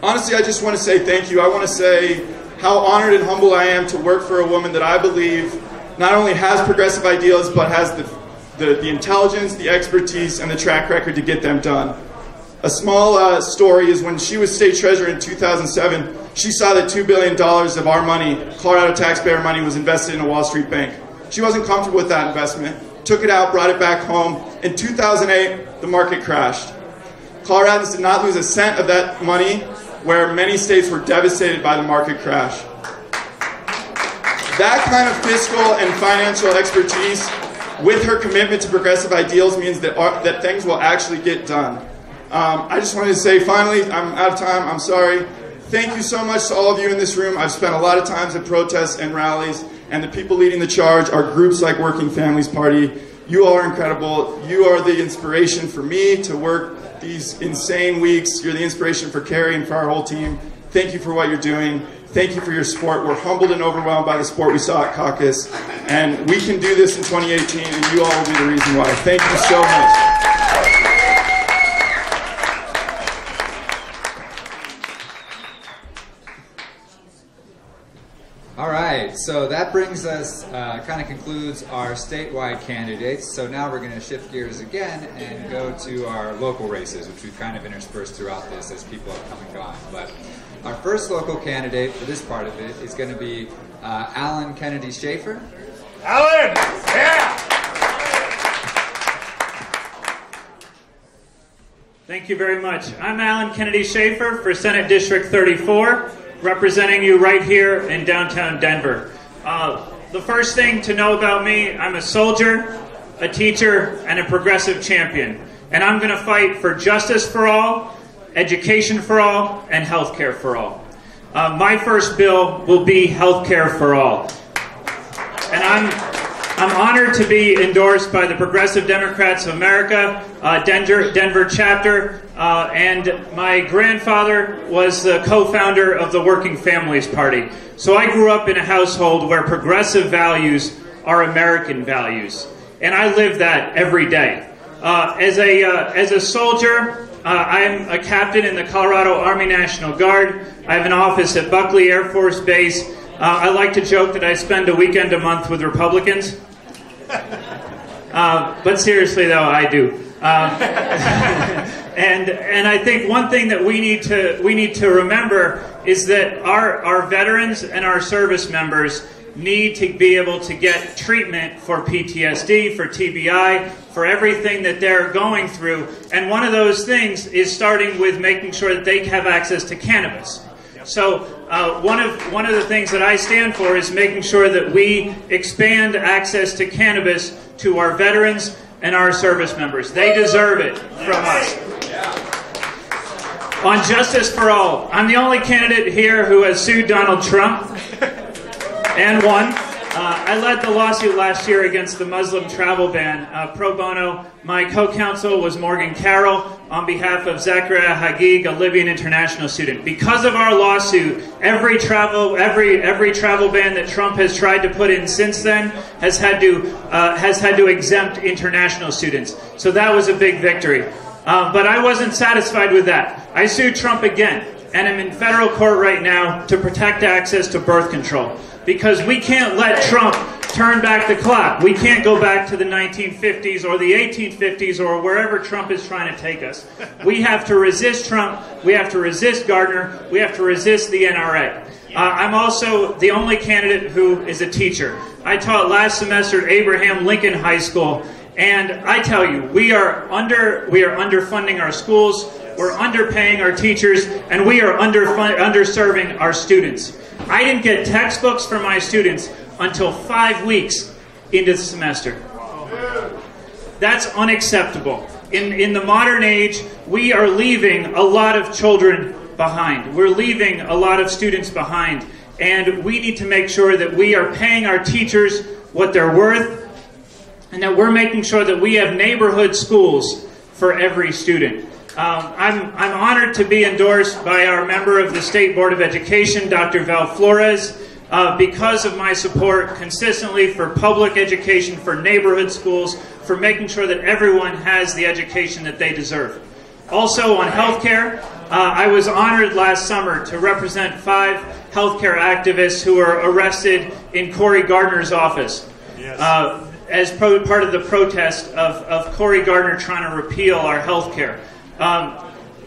honestly, I just want to say thank you. I want to say how honored and humble I am to work for a woman that I believe not only has progressive ideals, but has the intelligence, the expertise, and the track record to get them done. A small story is when she was state treasurer in 2007, she saw that $2 billion of our money, Colorado taxpayer money, was invested in a Wall Street bank. She wasn't comfortable with that investment, took it out, brought it back home. In 2008, the market crashed. Coloradans did not lose a cent of that money, where many states were devastated by the market crash. That kind of fiscal and financial expertise, with her commitment to progressive ideals, means that things will actually get done. I just wanted to say, finally, I'm out of time, I'm sorry. Thank you so much to all of you in this room. I've spent a lot of times at protests and rallies, and the people leading the charge are groups like Working Families Party. You all are incredible. You are the inspiration for me to work these insane weeks. You're the inspiration for Cary and for our whole team. Thank you for what you're doing. Thank you for your support. We're humbled and overwhelmed by the support we saw at caucus, and we can do this in 2018, and you all will be the reason why. Thank you so much. All right, so that brings us, kind of concludes our statewide candidates. So now we're going to shift gears again and go to our local races, which we've kind of interspersed throughout this as people have come and gone. But our first local candidate for this part of it is going to be Alan Kennedy-Shaffer. Alan! Yeah! Thank you very much. I'm Alan Kennedy-Shaffer for Senate District 34. Representing you right here in downtown Denver. The first thing to know about me, I'm a soldier, a teacher, and a progressive champion. And I'm going to fight for justice for all, education for all, and health care for all. My first bill will be health care for all. And I'm honored to be endorsed by the Progressive Democrats of America, Denver chapter, and my grandfather was the co-founder of the Working Families Party. So I grew up in a household where progressive values are American values, and I live that every day. As a soldier, I'm a captain in the Colorado Army National Guard. I have an office at Buckley Air Force Base. I like to joke that I spend a weekend a month with Republicans. But seriously, though, I do. And I think one thing that we need to remember is that our veterans and our service members need to be able to get treatment for PTSD, for TBI, for everything that they're going through. And one of those things is starting with making sure that they have access to cannabis. So one of the things that I stand for is making sure that we expand access to cannabis to our veterans and our service members. They deserve it from us. On Justice for All, I'm the only candidate here who has sued Donald Trump and won. I led the lawsuit last year against the Muslim travel ban, pro bono. My co-counsel was Morgan Carroll on behalf of Zakaria Hagig, a Libyan international student. Because of our lawsuit, every travel ban that Trump has tried to put in since then has had to exempt international students. So that was a big victory. But I wasn't satisfied with that. I sued Trump again, and I'm in federal court right now to protect access to birth control. Because we can't let Trump turn back the clock. We can't go back to the 1950s or the 1850s or wherever Trump is trying to take us. We have to resist Trump. We have to resist Gardner. We have to resist the NRA. I'm also the only candidate who is a teacher. I taught last semester at Abraham Lincoln High School, and I tell you, we are underfunding our schools, we're underpaying our teachers, and we are underserving our students. I didn't get textbooks for my students until 5 weeks into the semester. That's unacceptable. In the modern age, we are leaving a lot of children behind. We're leaving a lot of students behind. And we need to make sure that we are paying our teachers what they're worth, and that we're making sure that we have neighborhood schools for every student. I'm honored to be endorsed by our member of the State Board of Education, Dr. Val Flores, because of my support consistently for public education, for neighborhood schools, for making sure that everyone has the education that they deserve. Also on healthcare, I was honored last summer to represent 5 healthcare activists who were arrested in Cory Gardner's office. As part of the protest of Cory Gardner trying to repeal our health care.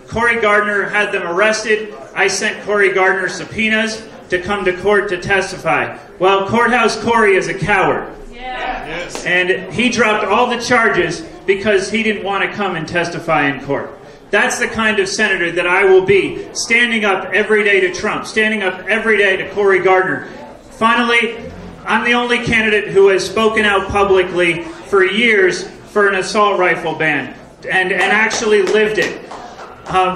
Cory Gardner had them arrested. I sent Cory Gardner subpoenas to come to court to testify. Well, Courthouse Cory is a coward. Yes. And he dropped all the charges because he didn't want to come and testify in court. That's the kind of senator that I will be, standing up every day to Trump, standing up every day to Cory Gardner. Finally, I'm the only candidate who has spoken out publicly for years for an assault rifle ban and actually lived it.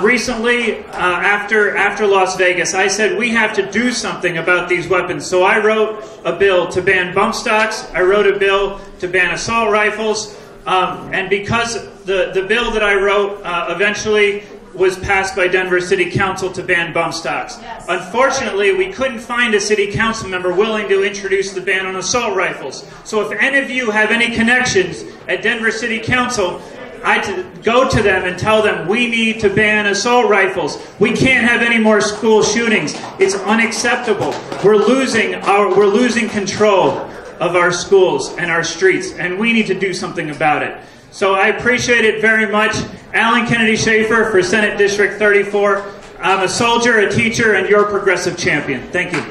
recently, after Las Vegas, I said we have to do something about these weapons. So I wrote a bill to ban bump stocks. I wrote a bill to ban assault rifles. And because the bill that I wrote eventually was passed by Denver City Council to ban bump stocks. Yes. Unfortunately, we couldn't find a city council member willing to introduce the ban on assault rifles. So if any of you have any connections at Denver City Council, I go to them and tell them we need to ban assault rifles. We can't have any more school shootings. It's unacceptable. We're losing control of our schools and our streets, and we need to do something about it. So I appreciate it very much. Alan Kennedy-Shaffer for Senate District 34. I'm a soldier, a teacher, and your progressive champion. Thank you.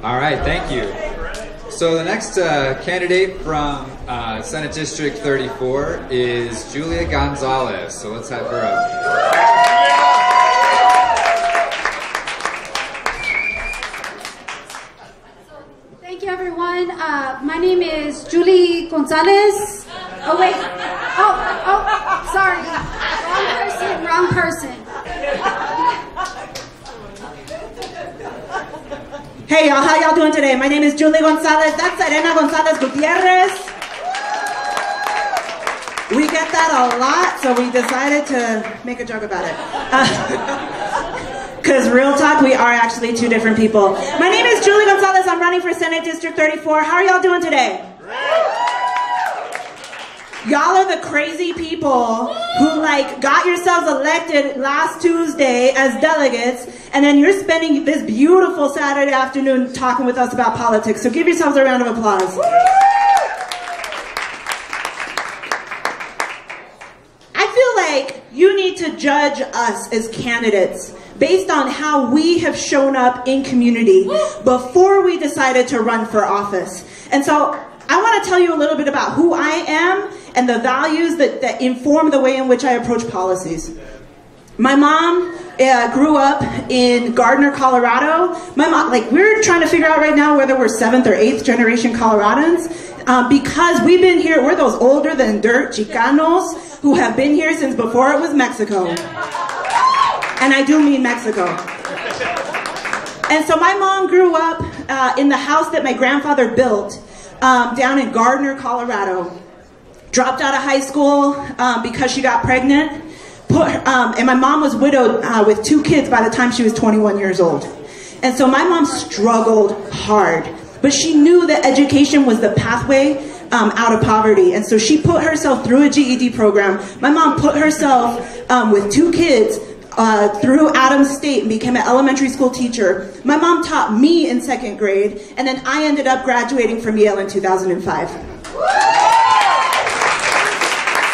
All right, thank you. So the next candidate from Senate District 34 is Julia Gonzalez. So let's have her up. Thank you, everyone. My name is Julie Gonzalez. Oh, wait. Oh, sorry. Wrong person. Hey, y'all. How y'all doing today? My name is Julie Gonzalez. That's Serena Gonzales-Gutierrez. We get that a lot, so we decided to make a joke about it. Because real talk, we are actually two different people. My name is Julie Gonzalez. I'm running for Senate District 34. How are y'all doing today? Y'all are the crazy people who got yourselves elected last Tuesday as delegates, and then you're spending this beautiful Saturday afternoon talking with us about politics. So give yourselves a round of applause. I feel like you need to judge us as candidates based on how we have shown up in community before we decided to run for office. And so I want to tell you a little bit about who I am and the values that inform the way in which I approach policies. My mom grew up in Gardner, Colorado. My mom, we're trying to figure out right now whether we're 7th or 8th generation Coloradans because we've been here, we're those older than dirt Chicanos who have been here since before it was Mexico. And I do mean Mexico. And so my mom grew up in the house that my grandfather built down in Gardner, Colorado. Dropped out of high school because she got pregnant. And my mom was widowed with 2 kids by the time she was 21 years old. And so my mom struggled hard. But she knew that education was the pathway out of poverty. And so she put herself through a GED program. My mom put herself with 2 kids through Adams State and became an elementary school teacher. My mom taught me in 2nd grade, and then I ended up graduating from Yale in 2005.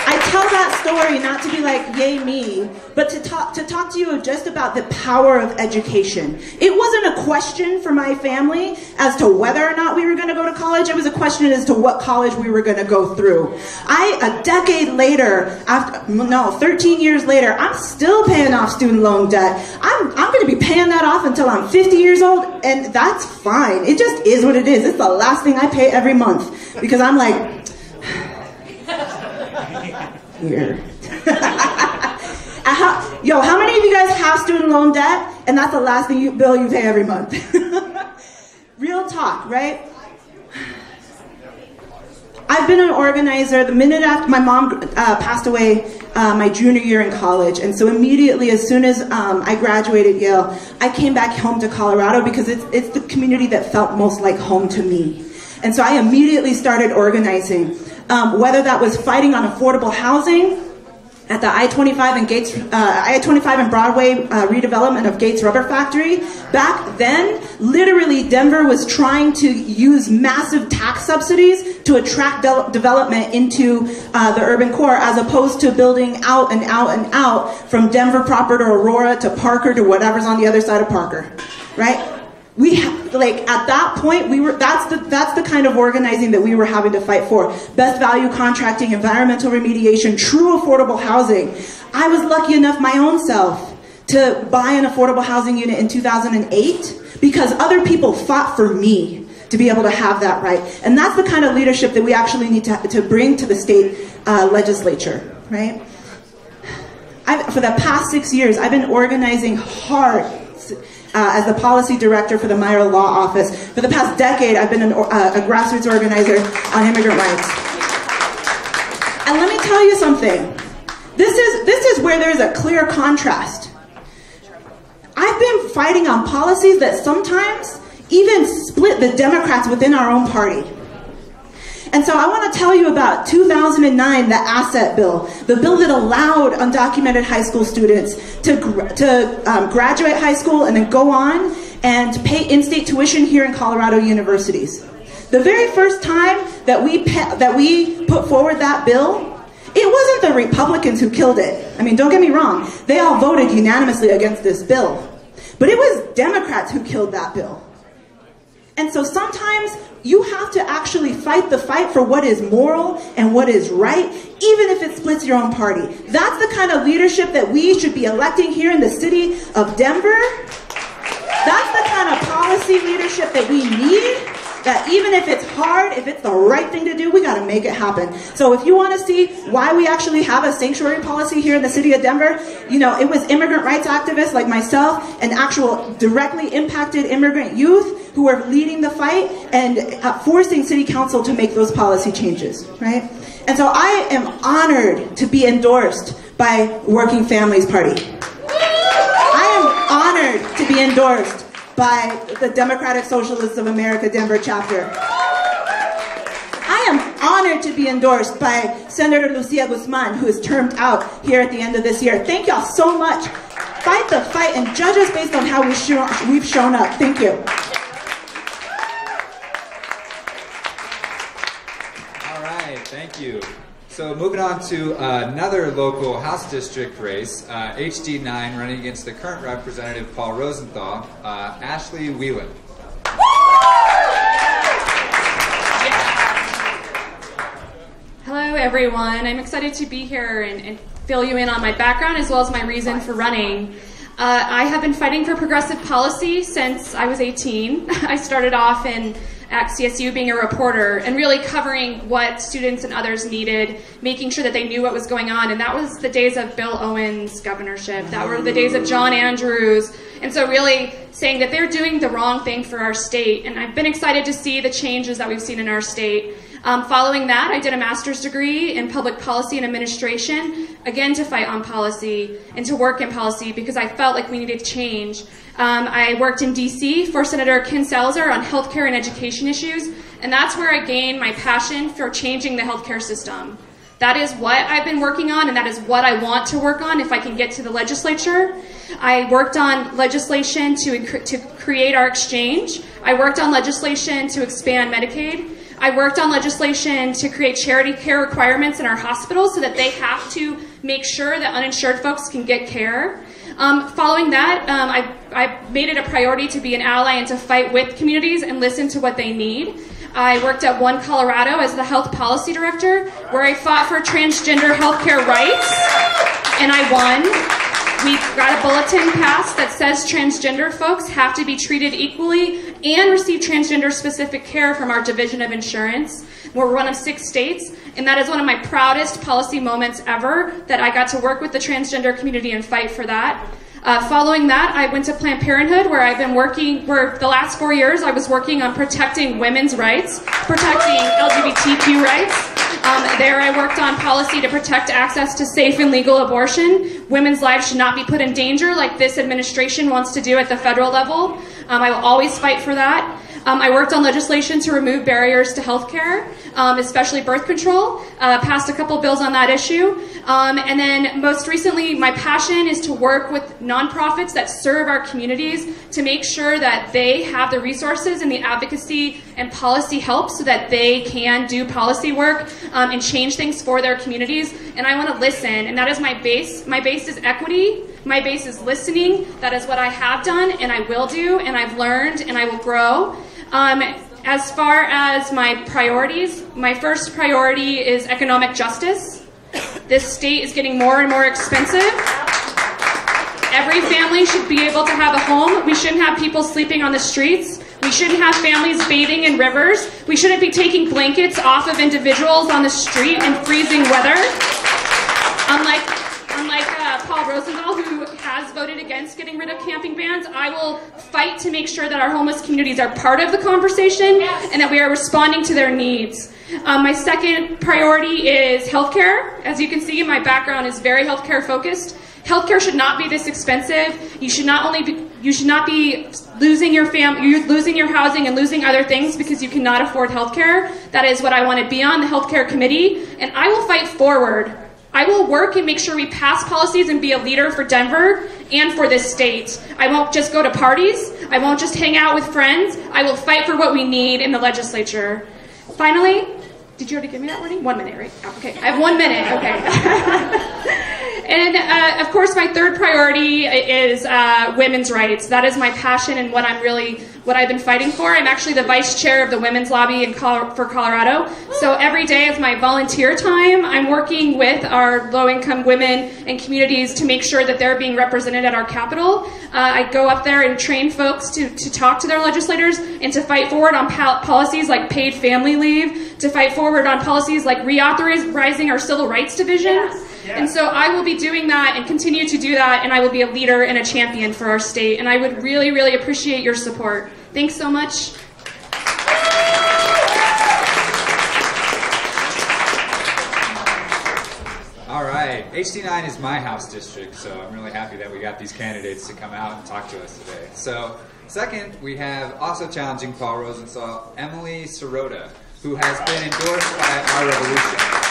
I tell that story not to be like, yay me, but to talk to you just about the power of education. It wasn't a question for my family as to whether or not we were going to go to college. It was a question as to what college we were going to go through. A decade later, 13 years later, I'm still paying off student loan debt. I'm going to be paying that off until I'm 50 years old, and that's fine. It just is what it is. It's the last thing I pay every month because I'm like, here. How many of you guys have student loan debt and that's the last bill you pay every month? Real talk, right? I've been an organizer the minute after my mom passed away my junior year in college. And so immediately, as soon as I graduated Yale, I came back home to Colorado because it's the community that felt most like home to me. And so I immediately started organizing, whether that was fighting on affordable housing at the I-25 and Broadway redevelopment of Gates Rubber Factory. Back then, literally, Denver was trying to use massive tax subsidies to attract development into the urban core, as opposed to building out and out and out from Denver proper to Aurora to Parker to whatever's on the other side of Parker, right? At that point, that's the kind of organizing that we were having to fight for. Best value contracting, environmental remediation, true affordable housing. I was lucky enough my own self to buy an affordable housing unit in 2008 because other people fought for me. to be able to have that right. And that's the kind of leadership that we actually need to bring to the state legislature, right? For the past 6 years, I've been organizing hard as the policy director for the Meyer Law Office. For the past decade, I've been a grassroots organizer on immigrant rights. And let me tell you something. This is where there's a clear contrast. I've been fighting on policies that sometimes even split the Democrats within our own party. And so I want to tell you about 2009, the asset bill, the bill that allowed undocumented high school students to graduate high school and then go on and pay in-state tuition here in Colorado universities. The very first time that we put forward that bill, it wasn't the Republicans who killed it. I mean, don't get me wrong. They all voted unanimously against this bill. But it was Democrats who killed that bill. And so sometimes you have to actually fight the fight for what is moral and what is right, even if it splits your own party. That's the kind of leadership that we should be electing here in the city of Denver. That's the kind of policy leadership that we need. That even if it's hard, if it's the right thing to do, we got to make it happen. So if you want to see why we actually have a sanctuary policy here in the city of Denver, you know, it was immigrant rights activists like myself and actual directly impacted immigrant youth who were leading the fight and forcing city council to make those policy changes, right? And so I am honored to be endorsed by Working Families Party. I am honored to be endorsed by the Democratic Socialists of America Denver chapter. I am honored to be endorsed by Senator Lucia Guzman, who is termed out here at the end of this year. Thank y'all so much. Fight the fight and judge us based on how we've shown up. Thank you. All right, thank you. So moving on to another local House District race, HD9 running against the current Representative Paul Rosenthal, Ashley Wheeland. Hello everyone, I'm excited to be here and fill you in on my background as well as my reason for running. I have been fighting for progressive policy since I was 18. I started off at CSU being a reporter and really covering what students and others needed, making sure that they knew what was going on. And that was the days of Bill Owens' governorship. That were the days of John Andrews. And so really saying that they're doing the wrong thing for our state. And I've been excited to see the changes that we've seen in our state. Following that, I did a master's degree in public policy and administration, again to fight on policy and to work in policy because I felt like we needed change. I worked in DC for Senator Ken Salazar on healthcare and education issues, and that's where I gained my passion for changing the healthcare system. That is what I've been working on, and that is what I want to work on if I can get to the legislature. I worked on legislation to create our exchange. I worked on legislation to expand Medicaid. I worked on legislation to create charity care requirements in our hospitals so that they have to make sure that uninsured folks can get care. Following that, I made it a priority to be an ally and to fight with communities and listen to what they need. I worked at One Colorado as the health policy director, where I fought for transgender healthcare rights, and I won. We got a bulletin passed that says transgender folks have to be treated equally and receive transgender-specific care from our Division of Insurance. We're one of 6 states, and that is one of my proudest policy moments ever, that I got to work with the transgender community and fight for that. Following that, I went to Planned Parenthood, where I've been working, where the last 4 years I was working on protecting women's rights, protecting LGBTQ rights. There I worked on policy to protect access to safe and legal abortion. Women's lives should not be put in danger like this administration wants to do at the federal level. I will always fight for that. I worked on legislation to remove barriers to health care, especially birth control, passed a couple bills on that issue. And then most recently, my passion is to work with nonprofits that serve our communities to make sure that they have the resources and the advocacy and policy help so that they can do policy work and change things for their communities. And I want to listen, and that is my base. My base is equity. My base is listening. That is what I have done, and I will do, and I've learned, and I will grow. As far as my priorities, my first priority is economic justice. This state is getting more and more expensive. Every family should be able to have a home. We shouldn't have people sleeping on the streets. We shouldn't have families bathing in rivers. We shouldn't be taking blankets off of individuals on the street in freezing weather. Unlike Paul Rosenthal, who has voted against getting rid of camping bans, I will fight to make sure that our homeless communities are part of the conversation and that we are responding to their needs. My second priority is healthcare. As you can see, my background is very healthcare focused. Healthcare should not be this expensive. You should not be losing your losing your housing and losing other things because you cannot afford healthcare. That is what I want to be on, the healthcare committee, and I will fight forward. I will work and make sure we pass policies and be a leader for Denver and for this state. I won't just go to parties. I won't just hang out with friends. I will fight for what we need in the legislature. Finally, did you already give me that warning? 1 minute, right? Okay, I have 1 minute, okay. And of course, my third priority is women's rights. That is my passion and what I've been fighting for. I'm actually the vice chair of the women's lobby for Colorado. So every day is my volunteer time. I'm working with our low-income women and communities to make sure that they're being represented at our Capitol. I go up there and train folks to talk to their legislators and to fight forward on policies like paid family leave, to fight forward on policies like reauthorizing our civil rights division. Yes. And so I will be doing that and continue to do that, and I will be a leader and a champion for our state. And I would really, really appreciate your support. Thanks so much. All right, HD9 is my house district, so I'm really happy that we got these candidates to come out and talk to us today. So, second, we have also challenging Paul Rosenthal, Emily Sirota, who has been endorsed by Our Revolution.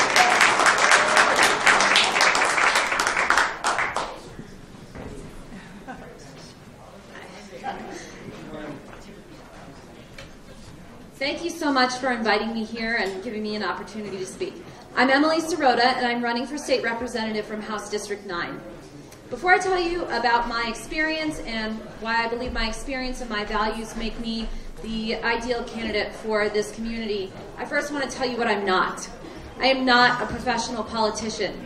Thank you so much for inviting me here and giving me an opportunity to speak. I'm Emily Sirota, and I'm running for state representative from House District 9. Before I tell you about my experience and why I believe my experience and my values make me the ideal candidate for this community, I first want to tell you what I'm not. I am not a professional politician.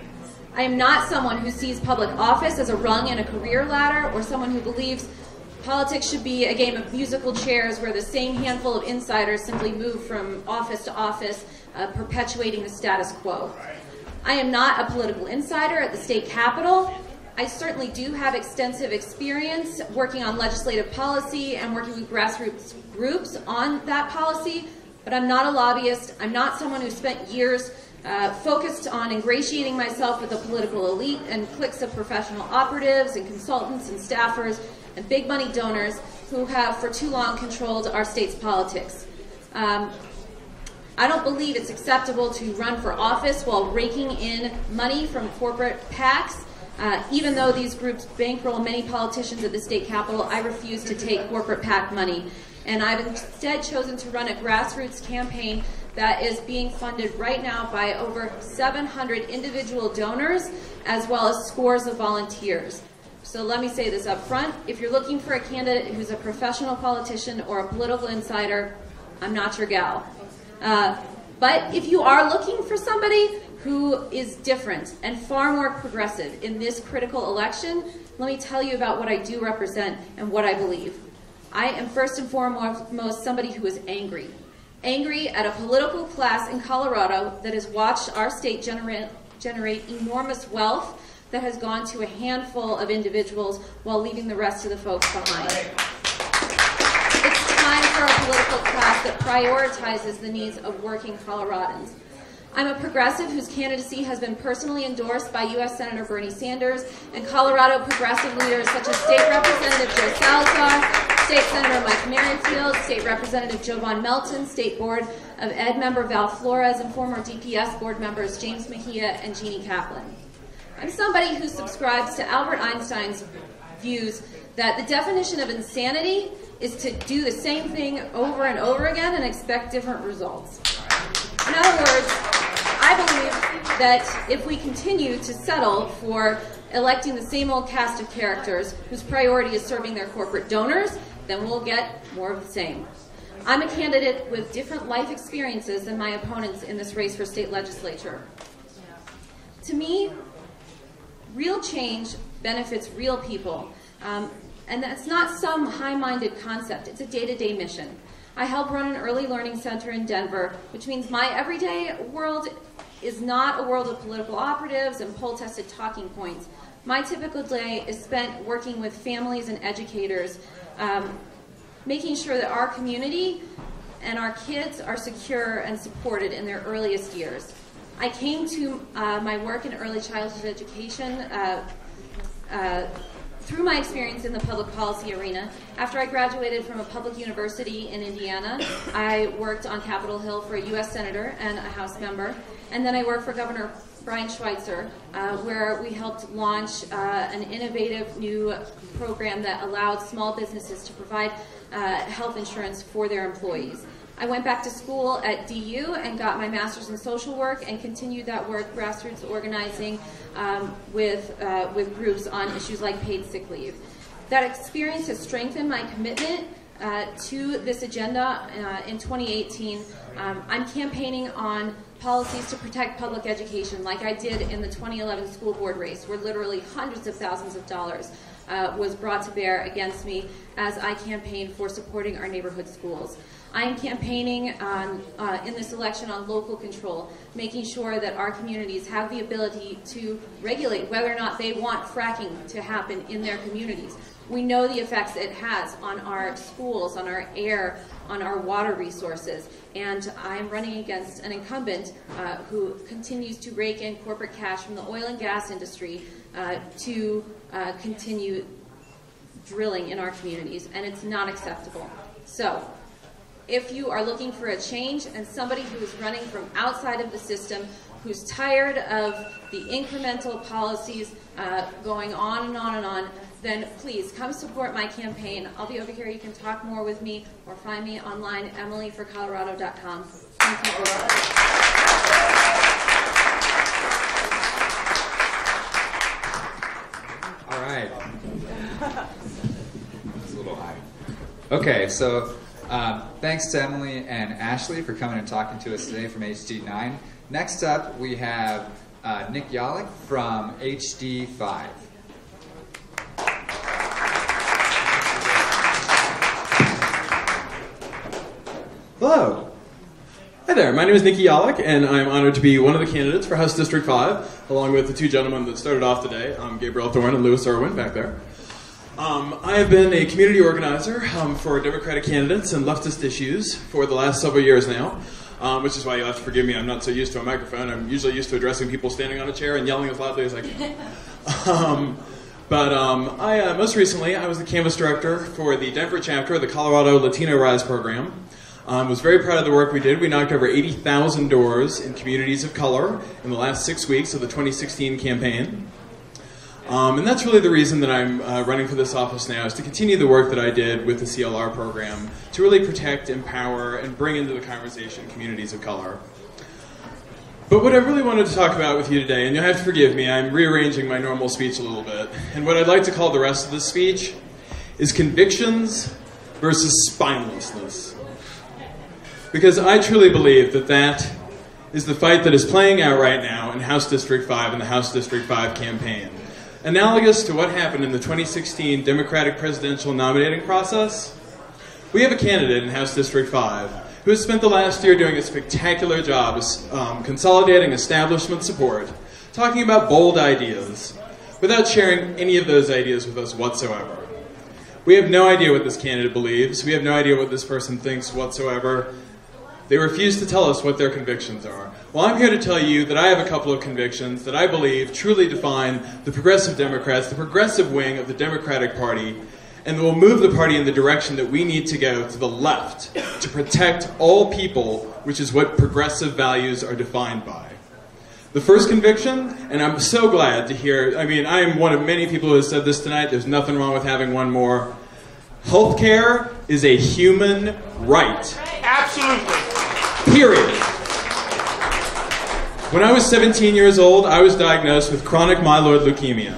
I am not someone who sees public office as a rung in a career ladder or someone who believes politics should be a game of musical chairs where the same handful of insiders simply move from office to office, perpetuating the status quo. I am not a political insider at the state capitol. I certainly do have extensive experience working on legislative policy and working with grassroots groups on that policy, but I'm not a lobbyist. I'm not someone who spent years focused on ingratiating myself with the political elite and cliques of professional operatives and consultants and staffers and big money donors who have for too long controlled our state's politics. I don't believe it's acceptable to run for office while raking in money from corporate PACs. Even though these groups bankroll many politicians at the state capitol, I refuse to take corporate PAC money. And I've instead chosen to run a grassroots campaign that is being funded right now by over 700 individual donors as well as scores of volunteers. So let me say this up front. If you're looking for a candidate who's a professional politician or a political insider, I'm not your gal. But if you are looking for somebody who is different and far more progressive in this critical election, let me tell you about what I do represent and what I believe. I am first and foremost somebody who is angry. Angry at a political class in Colorado that has watched our state generate enormous wealth that has gone to a handful of individuals while leaving the rest of the folks behind. It's time for a political class that prioritizes the needs of working Coloradans. I'm a progressive whose candidacy has been personally endorsed by U.S. Senator Bernie Sanders and Colorado progressive leaders such as State Representative Joe Salazar, State Senator Mike Merrifield, State Representative Jovan Melton, State Board of Ed member Val Flores, and former DPS board members James Mejia and Jeannie Kaplan. I'm somebody who subscribes to Albert Einstein's views that the definition of insanity is to do the same thing over and over again and expect different results. In other words, I believe that if we continue to settle for electing the same old cast of characters whose priority is serving their corporate donors, then we'll get more of the same. I'm a candidate with different life experiences than my opponents in this race for state legislature. To me, real change benefits real people. And that's not some high-minded concept. It's a day-to-day mission. I help run an early learning center in Denver, which means my everyday world is not a world of political operatives and poll-tested talking points. My typical day is spent working with families and educators, making sure that our community and our kids are secure and supported in their earliest years. I came to my work in early childhood education through my experience in the public policy arena. After I graduated from a public university in Indiana, I worked on Capitol Hill for a U.S. Senator and a House member, and then I worked for Governor Brian Schweitzer, where we helped launch an innovative new program that allowed small businesses to provide health insurance for their employees. I went back to school at DU and got my master's in social work and continued that work, grassroots organizing with groups on issues like paid sick leave. That experience has strengthened my commitment to this agenda. In 2018, I'm campaigning on policies to protect public education like I did in the 2011 school board race, where literally hundreds of thousands of dollars was brought to bear against me as I campaigned for supporting our neighborhood schools. I am campaigning in this election on local control, making sure that our communities have the ability to regulate whether or not they want fracking to happen in their communities. We know the effects it has on our schools, on our air, on our water resources, and I'm running against an incumbent who continues to rake in corporate cash from the oil and gas industry to continue drilling in our communities, and it's not acceptable. So, if you are looking for a change and somebody who is running from outside of the system, who's tired of the incremental policies going on and on and on, then please come support my campaign. I'll be over here. You can talk more with me or find me online, emilyforcolorado.com. Thank you. All right. It's a little high. Okay, so thanks to Emily and Ashley for coming and talking to us today from HD9. Next up, we have Nick Yollick from HD5. Hello. Hi there, my name is Nicky Yollick, and I'm honored to be one of the candidates for House District 5, along with the two gentlemen that started off today, Gabriel Thorn and Irwin back there. I have been a community organizer for Democratic candidates and leftist issues for the last several years now, which is why you'll have to forgive me. I'm not so used to a microphone. I'm usually used to addressing people standing on a chair and yelling as loudly as I can. Most recently, I was the canvas director for the Denver chapter of the Colorado Latino Rise program. Was very proud of the work we did. We knocked over 80,000 doors in communities of color in the last 6 weeks of the 2016 campaign. And that's really the reason that I'm running for this office now, is to continue the work that I did with the CLR program to really protect, empower, and bring into the conversation communities of color. But what I really wanted to talk about with you today, and you'll have to forgive me, I'm rearranging my normal speech a little bit, and what I'd like to call the rest of this speech is convictions versus spinelessness. Because I truly believe that that is the fight that is playing out right now in House District 5 and the House District 5 campaign. Analogous to what happened in the 2016 Democratic presidential nominating process, we have a candidate in House District 5 who has spent the last year doing a spectacular job consolidating establishment support, talking about bold ideas, without sharing any of those ideas with us whatsoever. We have no idea what this candidate believes. We have no idea what this person thinks whatsoever. They refuse to tell us what their convictions are. Well, I'm here to tell you that I have a couple of convictions that I believe truly define the progressive Democrats, the progressive wing of the Democratic Party, and will move the party in the direction that we need to go, to the left, to protect all people, which is what progressive values are defined by. The first conviction, and I'm so glad to hear, I am one of many people who have said this tonight, there's nothing wrong with having one more. Healthcare is a human right. Absolutely. Period. When I was 17 years old, I was diagnosed with chronic myeloid leukemia.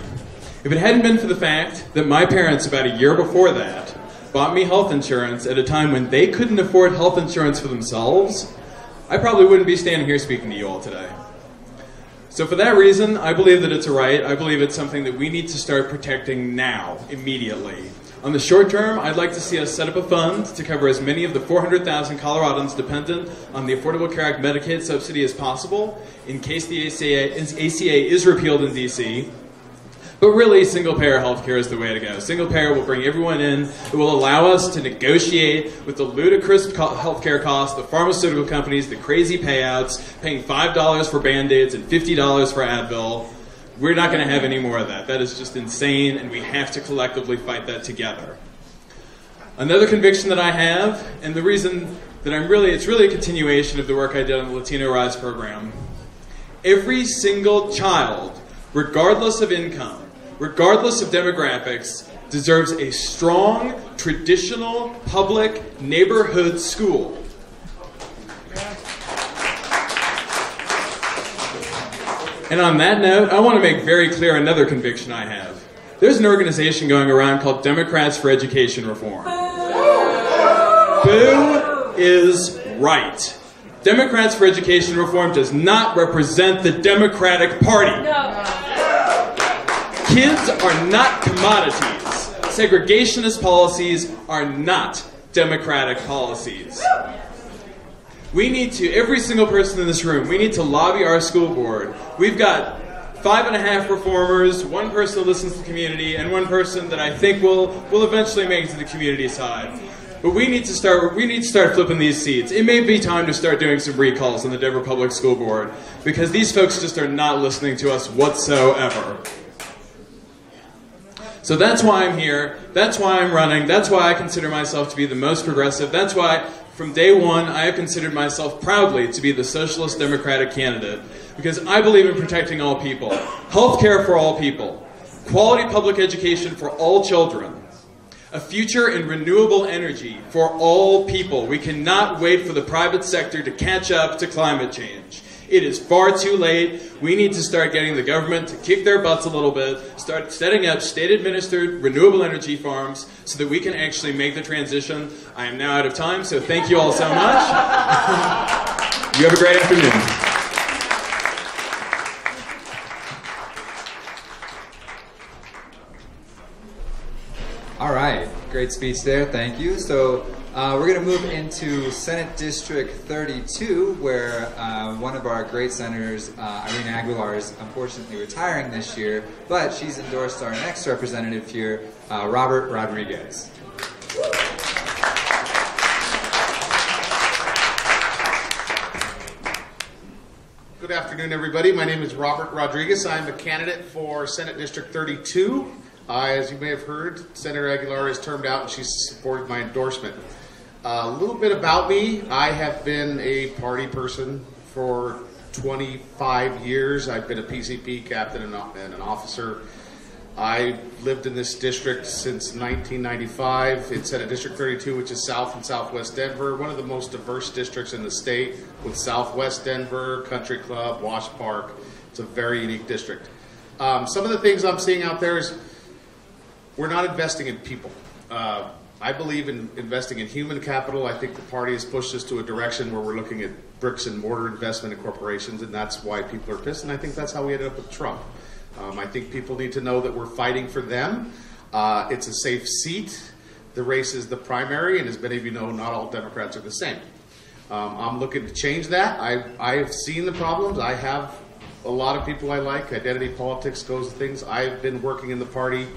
If it hadn't been for the fact that my parents about a year before that bought me health insurance at a time when they couldn't afford health insurance for themselves, I probably wouldn't be standing here speaking to you all today. So for that reason, I believe that it's a right. I believe it's something that we need to start protecting now, immediately. On the short term, I'd like to see us set up a fund to cover as many of the 400,000 Coloradans dependent on the Affordable Care Act Medicaid subsidy as possible in case the ACA is repealed in D.C. But really, single-payer healthcare is the way to go. Single-payer will bring everyone in. It will allow us to negotiate with the ludicrous healthcare costs, the pharmaceutical companies, the crazy payouts, paying $5 for Band-Aids and $50 for Advil. We're not going to have any more of that. That is just insane, and we have to collectively fight that together. Another conviction that I have, and the reason that it's really a continuation of the work I did on the Latino Rise program. Every single child, regardless of income, regardless of demographics, deserves a strong, traditional, public, neighborhood school. And on that note, I want to make very clear another conviction I have. There's an organization going around called Democrats for Education Reform. Boo is right. Democrats for Education Reform does not represent the Democratic Party. No. Kids are not commodities. Segregationist policies are not democratic policies. We need to, every single person in this room, we need to lobby our school board. We've got 5.5 reformers, one person who listens to the community, and one person that I think will eventually make it to the community side. But we need to start flipping these seats. It may be time to start doing some recalls on the Denver Public School Board, because these folks just are not listening to us whatsoever. So that's why I'm here, that's why I'm running, that's why I consider myself to be the most progressive, that's why from day one I have considered myself proudly to be the Socialist Democratic candidate, because I believe in protecting all people, health care for all people, quality public education for all children, a future in renewable energy for all people. We cannot wait for the private sector to catch up to climate change. It is far too late. We need to start getting the government to kick their butts a little bit, start setting up state-administered renewable energy farms so that we can actually make the transition. I am now out of time, so thank you all so much. You have a great afternoon. All right, great speech there, thank you. So we're going to move into Senate District 32, where one of our great senators, Irene Aguilar, is unfortunately retiring this year, but she's endorsed our next representative here, Robert Rodriguez. Good afternoon, everybody. My name is Robert Rodriguez. I'm a candidate for Senate District 32. As you may have heard, Senator Aguilar is termed out and she's supported my endorsement. A little bit about me. I have been a party person for 25 years. I've been a PCP captain and an officer. I lived in this district since 1995. It's Senate District 32, which is South and Southwest Denver, one of the most diverse districts in the state, with Southwest Denver, Country Club, Wash Park. It's a very unique district. Some of the things I'm seeing out there is we're not investing in people. I believe in investing in human capital. I think the party has pushed us to a direction where we're looking at bricks and mortar investment in corporations, and that's why people are pissed, and I think that's how we ended up with Trump. I think people need to know that we're fighting for them. It's a safe seat. The race is the primary, and as many of you know, not all Democrats are the same. I'm looking to change that. I have seen the problems. I have a lot of people I like. Identity politics goes to things. I've been working in the party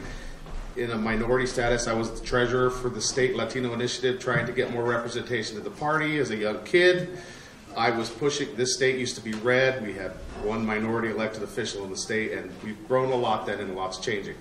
in a minority status. I was the treasurer for the state Latino initiative, trying to get more representation of the party as a young kid. I was pushing, this state used to be red. We had one minority elected official in the state, and we've grown a lot then, and a lot's changing.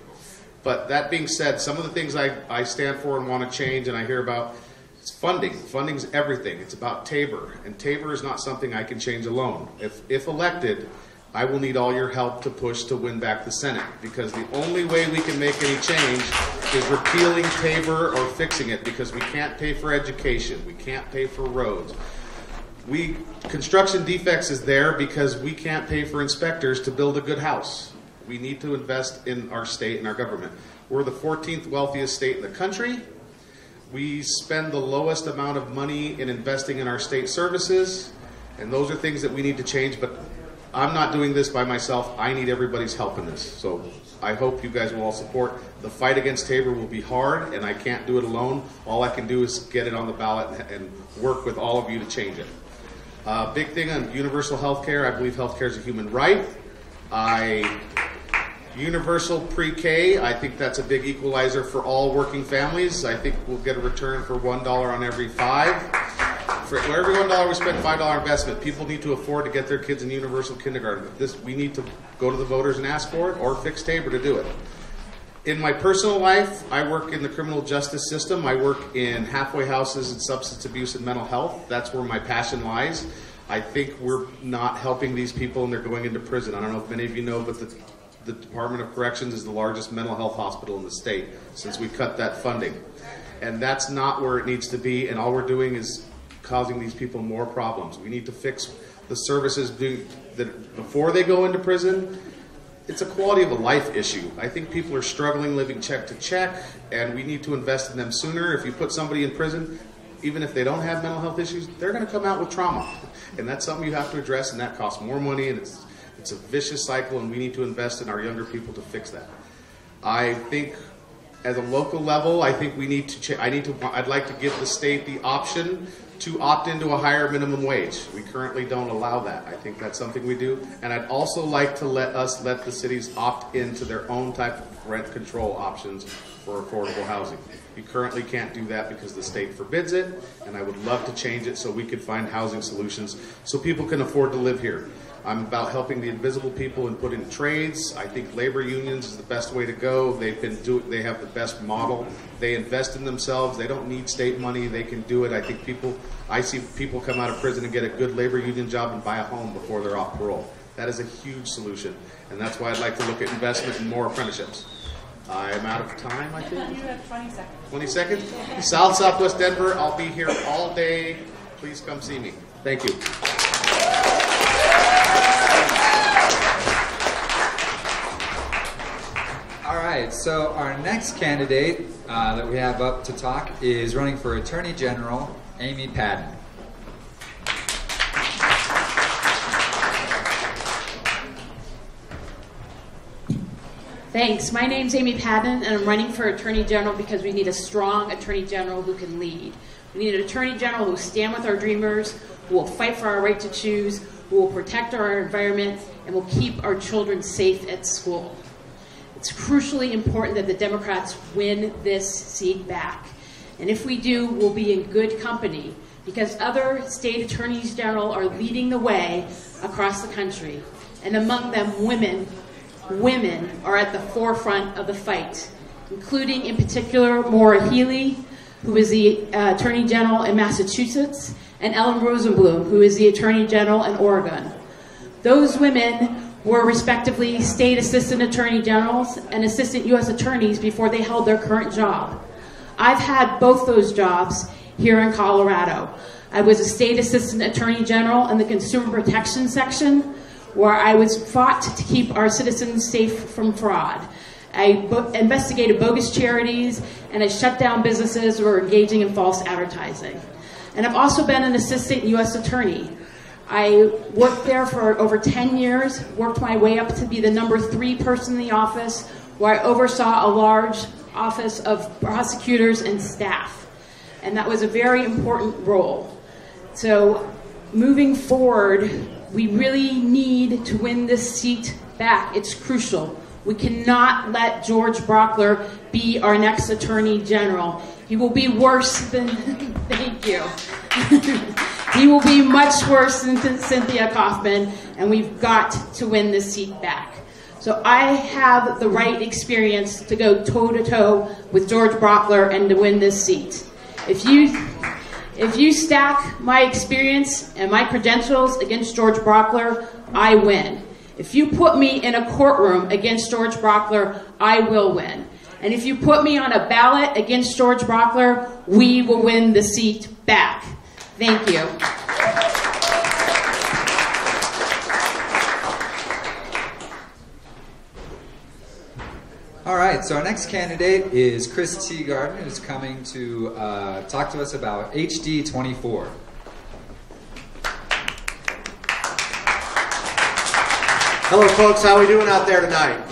But that being said, some of the things I stand for and want to change, and I hear about, it's funding. Funding's everything. It's about Tabor, and Tabor is not something I can change alone. If elected, I will need all your help to push to win back the Senate, because the only way we can make any change is repealing Tabor or fixing it, because we can't pay for education, we can't pay for roads. Construction defects is there because we can't pay for inspectors to build a good house. We need to invest in our state and our government. We're the 14th wealthiest state in the country. We spend the lowest amount of money in investing in our state services, and those are things that we need to change. But I'm not doing this by myself. I need everybody's help in this. So I hope you guys will all support. The fight against Tabor will be hard, and I can't do it alone. All I can do is get it on the ballot and work with all of you to change it. Big thing on universal health care. I believe health care is a human right. Universal pre-K, I think that's a big equalizer for all working families. I think we'll get a return for $1 on every 5. For every $1 we spend, $5 investment. People need to afford to get their kids in universal kindergarten. We need to go to the voters and ask for it, or fix Tabor to do it. In my personal life, I work in the criminal justice system. I work in halfway houses and substance abuse and mental health. That's where my passion lies. I think we're not helping these people and they're going into prison. I don't know if many of you know, but the Department of Corrections is the largest mental health hospital in the state since we cut that funding. And that's not where it needs to be, and all we're doing is causing these people more problems. We need to fix the services before they go into prison. It's a quality of a life issue. I think people are struggling living check to check, and we need to invest in them sooner. If you put somebody in prison, even if they don't have mental health issues, they're going to come out with trauma. And that's something you have to address, and that costs more money, and it's a vicious cycle, and we need to invest in our younger people to fix that. I think at a local level, I think we need to I'd like to give the state the option to opt into a higher minimum wage. We currently don't allow that. I think that's something we do. And I'd also like to let the cities opt into their own type of rent control options for affordable housing. You currently can't do that because the state forbids it, and I would love to change it so we could find housing solutions so people can afford to live here. I'm about helping the invisible people and put in trades. I think labor unions is the best way to go. They have the best model. They invest in themselves. They don't need state money. They can do it. I see people come out of prison and get a good labor union job and buy a home before they're off parole. That is a huge solution, and that's why I'd like to look at investment in more apprenticeships. I'm out of time, I think. You have 20 seconds. 20 seconds? Southwest Denver. I'll be here all day. Please come see me. Thank you. All right, so our next candidate that we have up to talk is running for Attorney General, Amy Padden. Thanks. My name's Amy Padden, and I'm running for Attorney General because we need a strong Attorney General who can lead. We need an Attorney General who will stand with our dreamers, who will fight for our right to choose, who will protect our environment, and will keep our children safe at school. It's crucially important that the Democrats win this seat back. And if we do, we'll be in good company because other state attorneys general are leading the way across the country. And among them, women are at the forefront of the fight, including in particular Maura Healey, who is the Attorney General in Massachusetts, and Ellen Rosenblum, who is the Attorney General in Oregon. Those women were respectively state assistant attorney generals and assistant U.S. attorneys before they held their current job. I've had both those jobs here in Colorado. I was a state assistant attorney general in the consumer protection section, where I was fought to keep our citizens safe from fraud. I investigated bogus charities, and I shut down businesses who were engaging in false advertising. And I've also been an assistant U.S. attorney. I worked there for over 10 years, worked my way up to be the number 3 person in the office, where I oversaw a large office of prosecutors and staff. And that was a very important role. So moving forward, we really need to win this seat back. It's crucial. We cannot let George Brockler be our next Attorney General. He will be worse than, thank you. He will be much worse than Cynthia Kaufman, and we've got to win this seat back. So I have the right experience to go toe-to-toe with George Brockler and to win this seat. If you stack my experience and my credentials against George Brockler, I win. If you put me in a courtroom against George Brockler, I will win. And if you put me on a ballot against George Brockler, we will win the seat back. Thank you. All right, so our next candidate is Chris Teagarden, who's coming to talk to us about HD 24. Hello, folks. How are we doing out there tonight?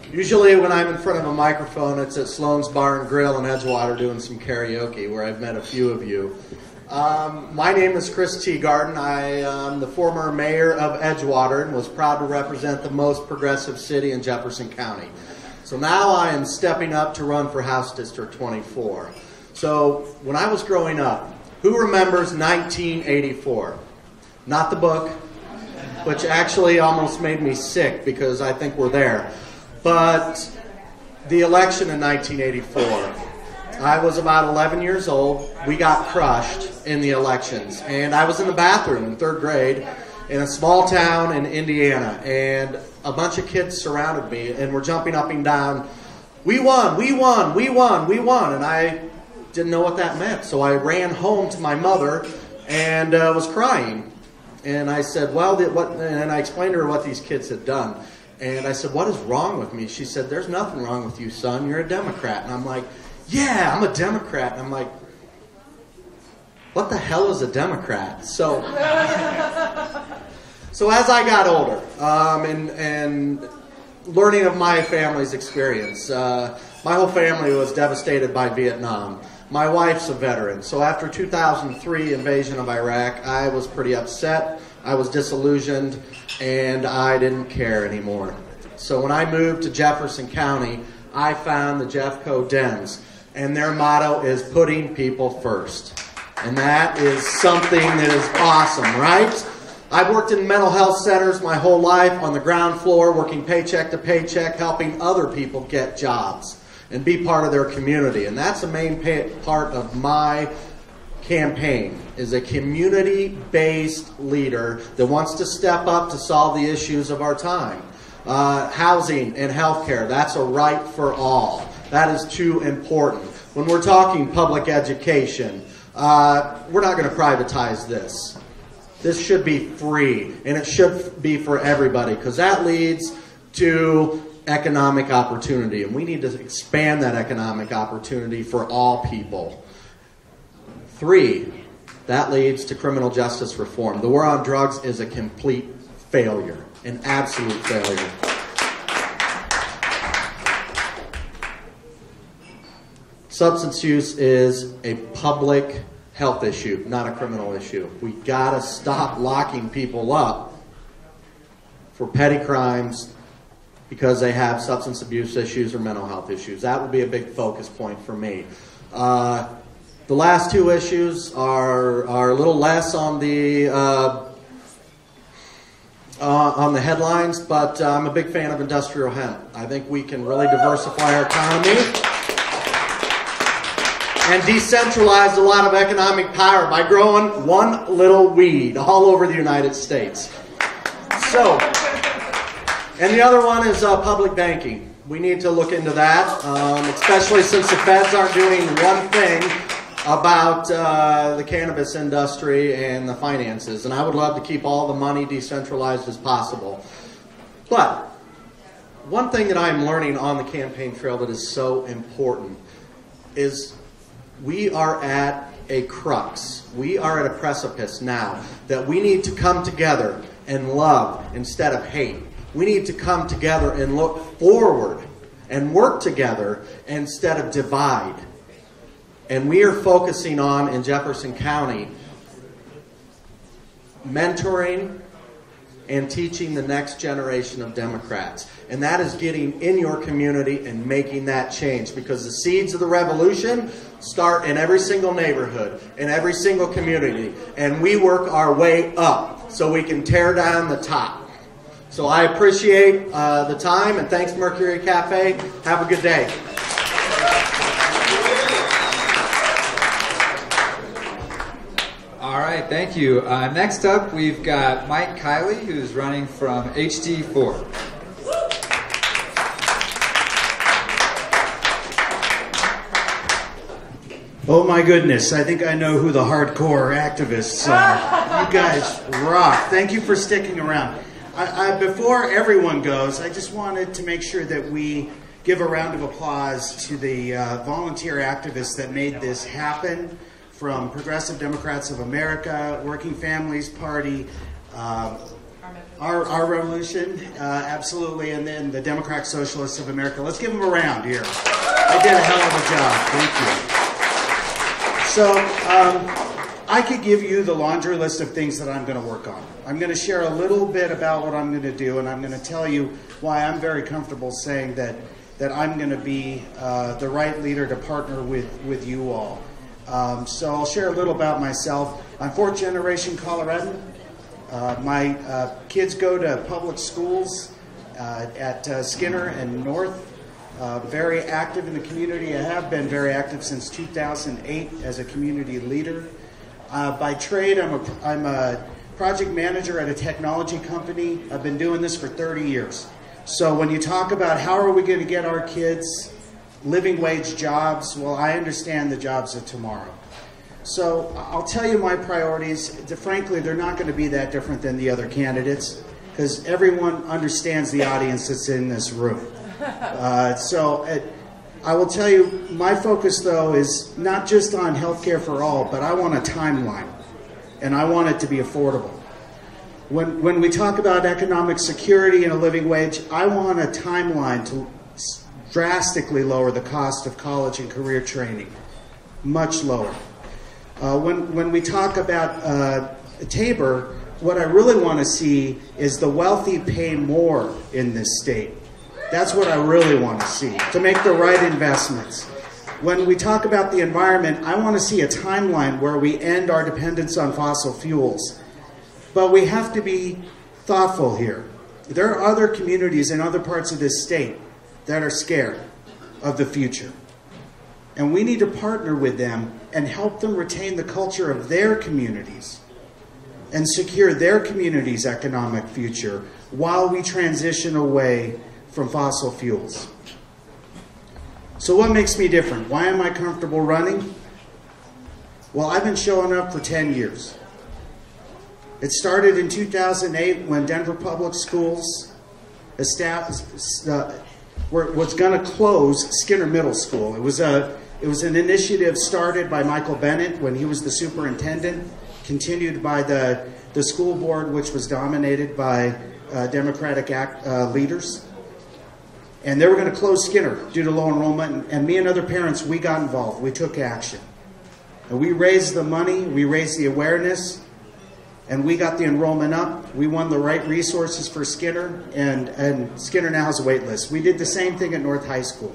Usually when I'm in front of a microphone, it's at Sloan's Bar and Grill in Edgewater doing some karaoke, where I've met a few of you. My name is Chris Teagarden. I am the former mayor of Edgewater and was proud to represent the most progressive city in Jefferson County. So now I am stepping up to run for House District 24. So when I was growing up, who remembers 1984? Not the book, which actually almost made me sick because I think we're there. But the election in 1984. I was about 11 years old. We got crushed in the elections. And I was in the bathroom in 3rd grade in a small town in Indiana. And a bunch of kids surrounded me and were jumping up and down. We won, we won, we won, we won. And I didn't know what that meant. So I ran home to my mother and was crying. And I said, well, and I explained to her what these kids had done. And I said, what is wrong with me? She said, there's nothing wrong with you, son. You're a Democrat. And I'm like, yeah, I'm a Democrat. And I'm like, what the hell is a Democrat? So as I got older and learning of my family's experience, my whole family was devastated by Vietnam. My wife's a veteran. So after 2003 invasion of Iraq, I was pretty upset. I was disillusioned, and I didn't care anymore. So when I moved to Jefferson County, I found the Jeffco Dems, and their motto is putting people first. And that is something that is awesome, right? I've worked in mental health centers my whole life on the ground floor, working paycheck to paycheck, helping other people get jobs and be part of their community. And that's a main part of my campaign, is a community-based leader that wants to step up to solve the issues of our time. Housing and healthcare, that's a right for all. That is too important. When we're talking public education, we're not going to privatize this. This should be free, and it should be for everybody, because that leads to economic opportunity, and we need to expand that economic opportunity for all people. 3, that leads to criminal justice reform. The war on drugs is a complete failure, an absolute failure. Substance use is a public health issue, not a criminal issue. We gotta stop locking people up for petty crimes because they have substance abuse issues or mental health issues. That would be a big focus point for me. The last 2 issues are a little less on the headlines, but I'm a big fan of industrial hemp. I think we can really diversify our economy and decentralize a lot of economic power by growing one little weed all over the United States. So, and the other one is public banking. We need to look into that, especially since the feds aren't doing one thing about the cannabis industry and the finances. And I would love to keep all the money decentralized as possible. But one thing that I'm learning on the campaign trail that is so important is we are at a crux. We are at a precipice now that we need to come together and love instead of hate. We need to come together and look forward and work together instead of divide. And we are focusing on, in Jefferson County, mentoring and teaching the next generation of Democrats. And that is getting in your community and making that change, because the seeds of the revolution start in every single neighborhood, in every single community, and we work our way up so we can tear down the top. So I appreciate the time, and thanks Mercury Cafe. Have a good day. All right, thank you. Next up, we've got Mike Kiley, who's running from HD4. Oh my goodness, I think I know who the hardcore activists are. You guys rock. Thank you for sticking around. Before everyone goes, I just wanted to make sure that we give a round of applause to the volunteer activists that made this happen, from Progressive Democrats of America, Working Families Party, Our revolution, absolutely, and then the Democratic Socialists of America. Let's give them a round here. They did a hell of a job. Thank you. So, I could give you the laundry list of things that I'm going to work on. I'm going to share a little bit about what I'm going to do, and I'm going to tell you why I'm very comfortable saying that I'm going to be the right leader to partner with you all. So I'll share a little about myself. I'm fourth generation Coloradan. My kids go to public schools at Skinner and North. Very active in the community. I have been very active since 2008 as a community leader. By trade, I'm a project manager at a technology company. I've been doing this for 30 years. So when you talk about how are we going to get our kids living wage jobs, well, I understand the jobs of tomorrow. So I'll tell you my priorities. Frankly, they're not going to be that different than the other candidates because everyone understands the audience that's in this room. I will tell you my focus, though, is not just on healthcare for all, but I want a timeline, and I want it to be affordable. When we talk about economic security and a living wage, I want a timeline to drastically lower the cost of college and career training, much lower. When we talk about Tabor, what I really want to see is the wealthy pay more in this state. That's what I really want to see, to make the right investments. When we talk about the environment, I want to see a timeline where we end our dependence on fossil fuels. But we have to be thoughtful here. There are other communities in other parts of this state that are scared of the future. And we need to partner with them and help them retain the culture of their communities and secure their community's economic future while we transition away from fossil fuels. So what makes me different? Why am I comfortable running? Well, I've been showing up for 10 years. It started in 2008 when Denver Public Schools was going to close Skinner Middle School. It was an initiative started by Michael Bennett when he was the superintendent, continued by the school board, which was dominated by Democratic leaders. And they were going to close Skinner due to low enrollment. And me and other parents, we got involved. We took action. And we raised the money. We raised the awareness. And we got the enrollment up. We won the right resources for Skinner. And Skinner now has a wait list. We did the same thing at North High School.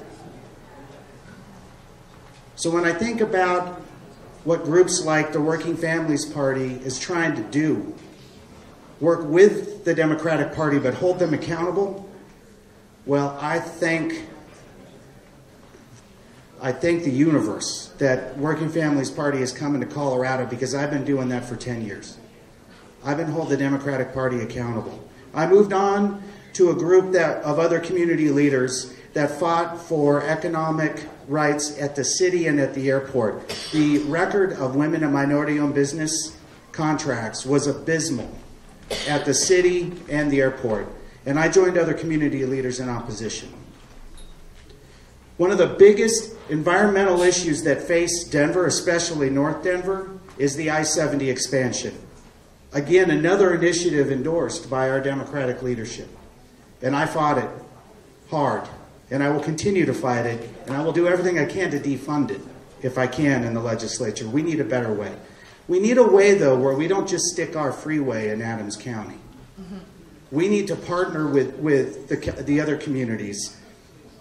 So when I think about what groups like the Working Families Party is trying to do, work with the Democratic Party but hold them accountable, well, I thank the universe that Working Families Party is coming to Colorado because I've been doing that for 10 years. I've been holding the Democratic Party accountable. I moved on to a group of other community leaders that fought for economic rights at the city and at the airport. The record of women and minority-owned business contracts was abysmal at the city and the airport. And I joined other community leaders in opposition. One of the biggest environmental issues that face Denver, especially North Denver, is the I-70 expansion. Again, another initiative endorsed by our Democratic leadership. And I fought it hard. And I will continue to fight it. And I will do everything I can to defund it, if I can, in the legislature. We need a better way. We need a way, though, where we don't just stick our freeway in Adams County. We need to partner with the other communities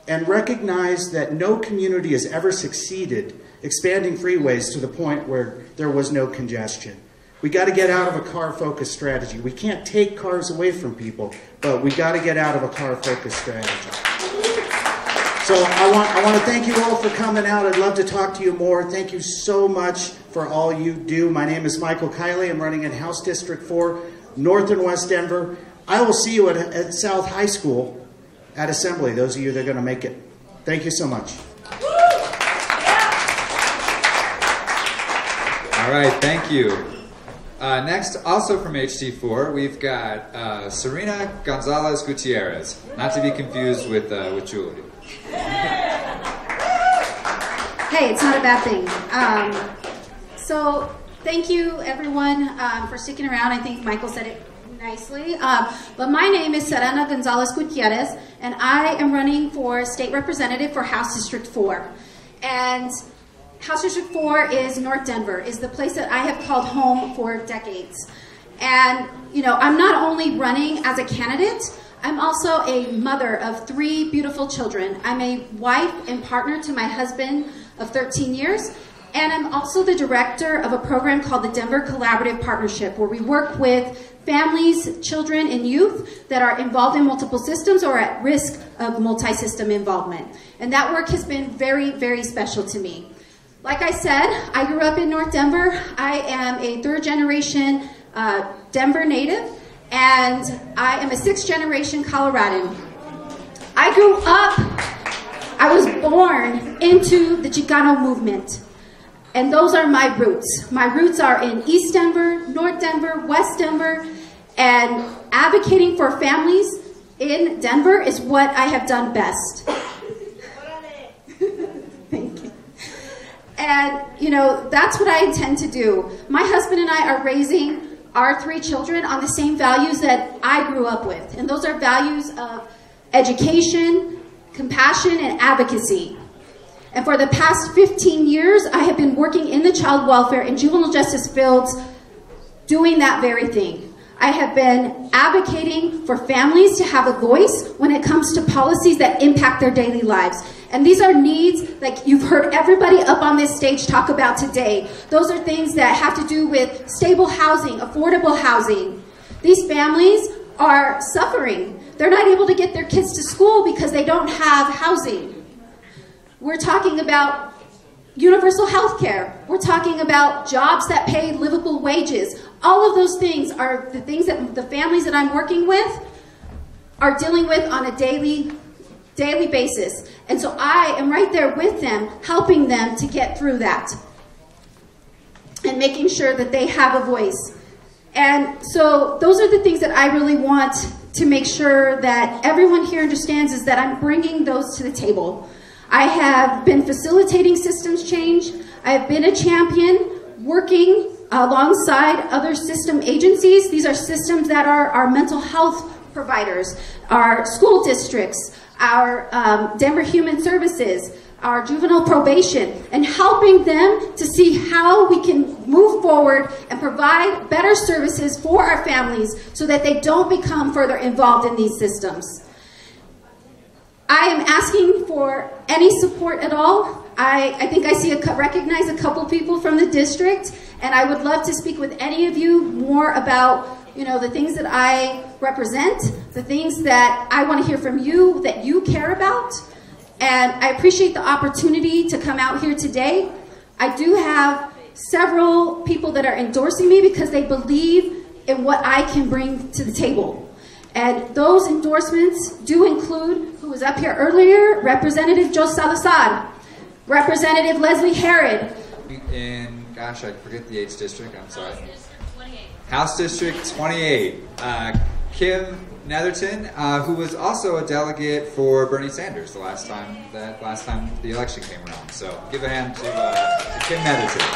and recognize that no community has ever succeeded expanding freeways to the point where there was no congestion. We got to get out of a car-focused strategy. We can't take cars away from people, but we got to get out of a car-focused strategy. So I want to thank you all for coming out. I'd love to talk to you more. Thank you so much for all you do. My name is Michael Kiley. I'm running in House District 4, North and West Denver. I will see you at South High School at Assembly, those of you that are going to make it. Thank you so much. All right, thank you. Next, also from HT4, we've got Serena Gonzales-Gutierrez, not to be confused with Julie. Hey, it's not a bad thing. So thank you, everyone, for sticking around. I think Michael said it nicely. But my name is Serena Gonzales-Gutierrez, and I am running for state representative for House District 4. And House District 4 is North Denver, is the place that I have called home for decades. And, you know, I'm not only running as a candidate, I'm also a mother of 3 beautiful children. I'm a wife and partner to my husband of 13 years, and I'm also the director of a program called the Denver Collaborative Partnership, where we work with families, children, and youth that are involved in multiple systems or at risk of multi-system involvement. And that work has been very, very special to me. Like I said, I grew up in North Denver. I am a 3rd-generation Denver native, and I am a 6th-generation Coloradan. I grew up, I was born into the Chicano movement, and those are my roots. My roots are in East Denver, North Denver, West Denver, and advocating for families in Denver is what I have done best. Thank you. And, you know, that's what I intend to do. My husband and I are raising our 3 children on the same values that I grew up with. And those are values of education, compassion, and advocacy. And for the past 15 years, I have been working in the child welfare and juvenile justice fields doing that very thing. I have been advocating for families to have a voice when it comes to policies that impact their daily lives. And these are needs like you've heard everybody up on this stage talk about today. Those are things that have to do with stable housing, affordable housing. These families are suffering. They're not able to get their kids to school because they don't have housing. We're talking about universal health care. We're talking about jobs that pay livable wages. All of those things are the things that the families that I'm working with are dealing with on a daily basis. And so I am right there with them, helping them to get through that and making sure that they have a voice. And so those are the things that I really want to make sure that everyone here understands, is that I'm bringing those to the table. I have been facilitating systems change. I have been a champion working alongside other system agencies. These are systems that are our mental health providers, our school districts, our Denver Human Services, our juvenile probation, and helping them to see how we can move forward and provide better services for our families so that they don't become further involved in these systems. I am asking for any support at all. I think I recognize a couple people from the district, and I would love to speak with any of you more about, you know, the things that I represent, the things that I want to hear from you that you care about. And I appreciate the opportunity to come out here today. I do have several people that are endorsing me because they believe in what I can bring to the table. And those endorsements do include, who was up here earlier, Representative Joe Salazar, Representative Leslie Herod. In, gosh, I forget the 8th district, I'm sorry. House District 28. Kim Netherton, who was also a delegate for Bernie Sanders the last time the election came around. So give a hand to Kim Netherton.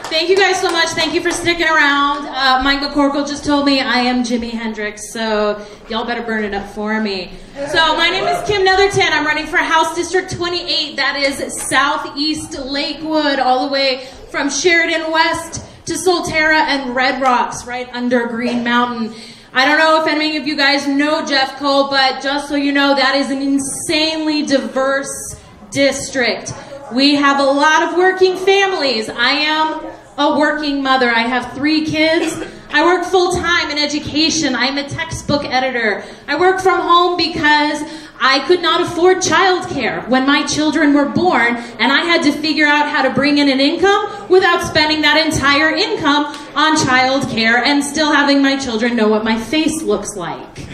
Thank you guys so much. Thank you for sticking around. Mike McCorkle just told me I am Jimi Hendrix, so y'all better burn it up for me. So my name is Kim Netherton. I'm running for House District 28. That is southeast Lakewood, all the way from Sheridan West to Solterra and Red Rocks, right under Green Mountain. I don't know if any of you guys know Jeff Cole, but just so you know, that is an insanely diverse district. We have a lot of working families. I am a working mother. I have 3 kids. I work full-time in education. I'm a textbook editor. I work from home because I could not afford childcare when my children were born, and I had to figure out how to bring in an income without spending that entire income on childcare and still having my children know what my face looks like.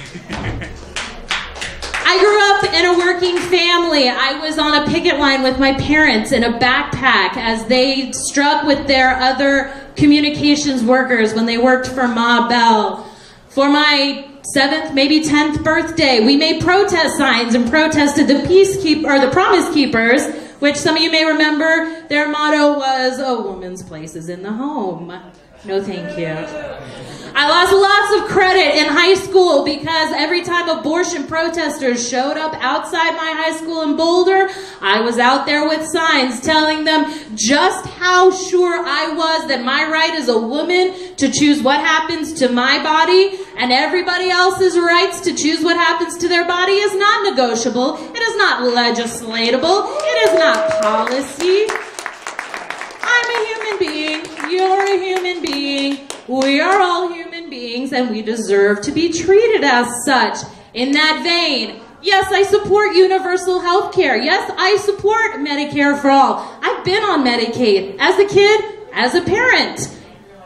I grew up in a working family. I was on a picket line with my parents in a backpack as they struck with their other communications workers when they worked for Ma Bell. For my 7th, maybe 10th birthday, we made protest signs and protested the Promise Keepers, which some of you may remember, their motto was, "A woman's place is in the home." No thank you. I lost lots of credit in high school because every time abortion protesters showed up outside my high school in Boulder, I was out there with signs telling them just how sure I was that my right as a woman to choose what happens to my body and everybody else's rights to choose what happens to their body is not negotiable. It is not legislatable. It is not policy. I'm a human being. You're a human being. We are all human beings, and we deserve to be treated as such. In that vein, yes, I support universal health care. Yes, I support Medicare for all. I've been on Medicaid as a kid, as a parent.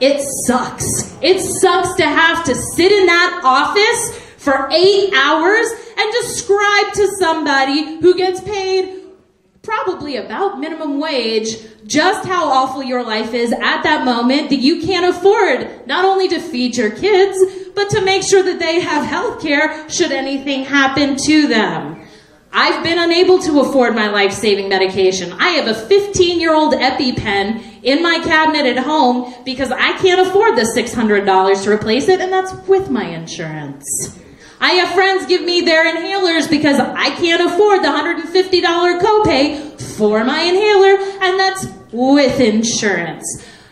It sucks. It sucks to have to sit in that office for 8 hours and describe to somebody who gets paid probably about minimum wage just how awful your life is at that moment, that you can't afford not only to feed your kids, but to make sure that they have health care should anything happen to them. I've been unable to afford my life-saving medication. I have a 15-year-old EpiPen in my cabinet at home because I can't afford the $600 to replace it, and that's with my insurance. I have friends give me their inhalers because I can't afford the $150 copay for my inhaler, and that's with insurance.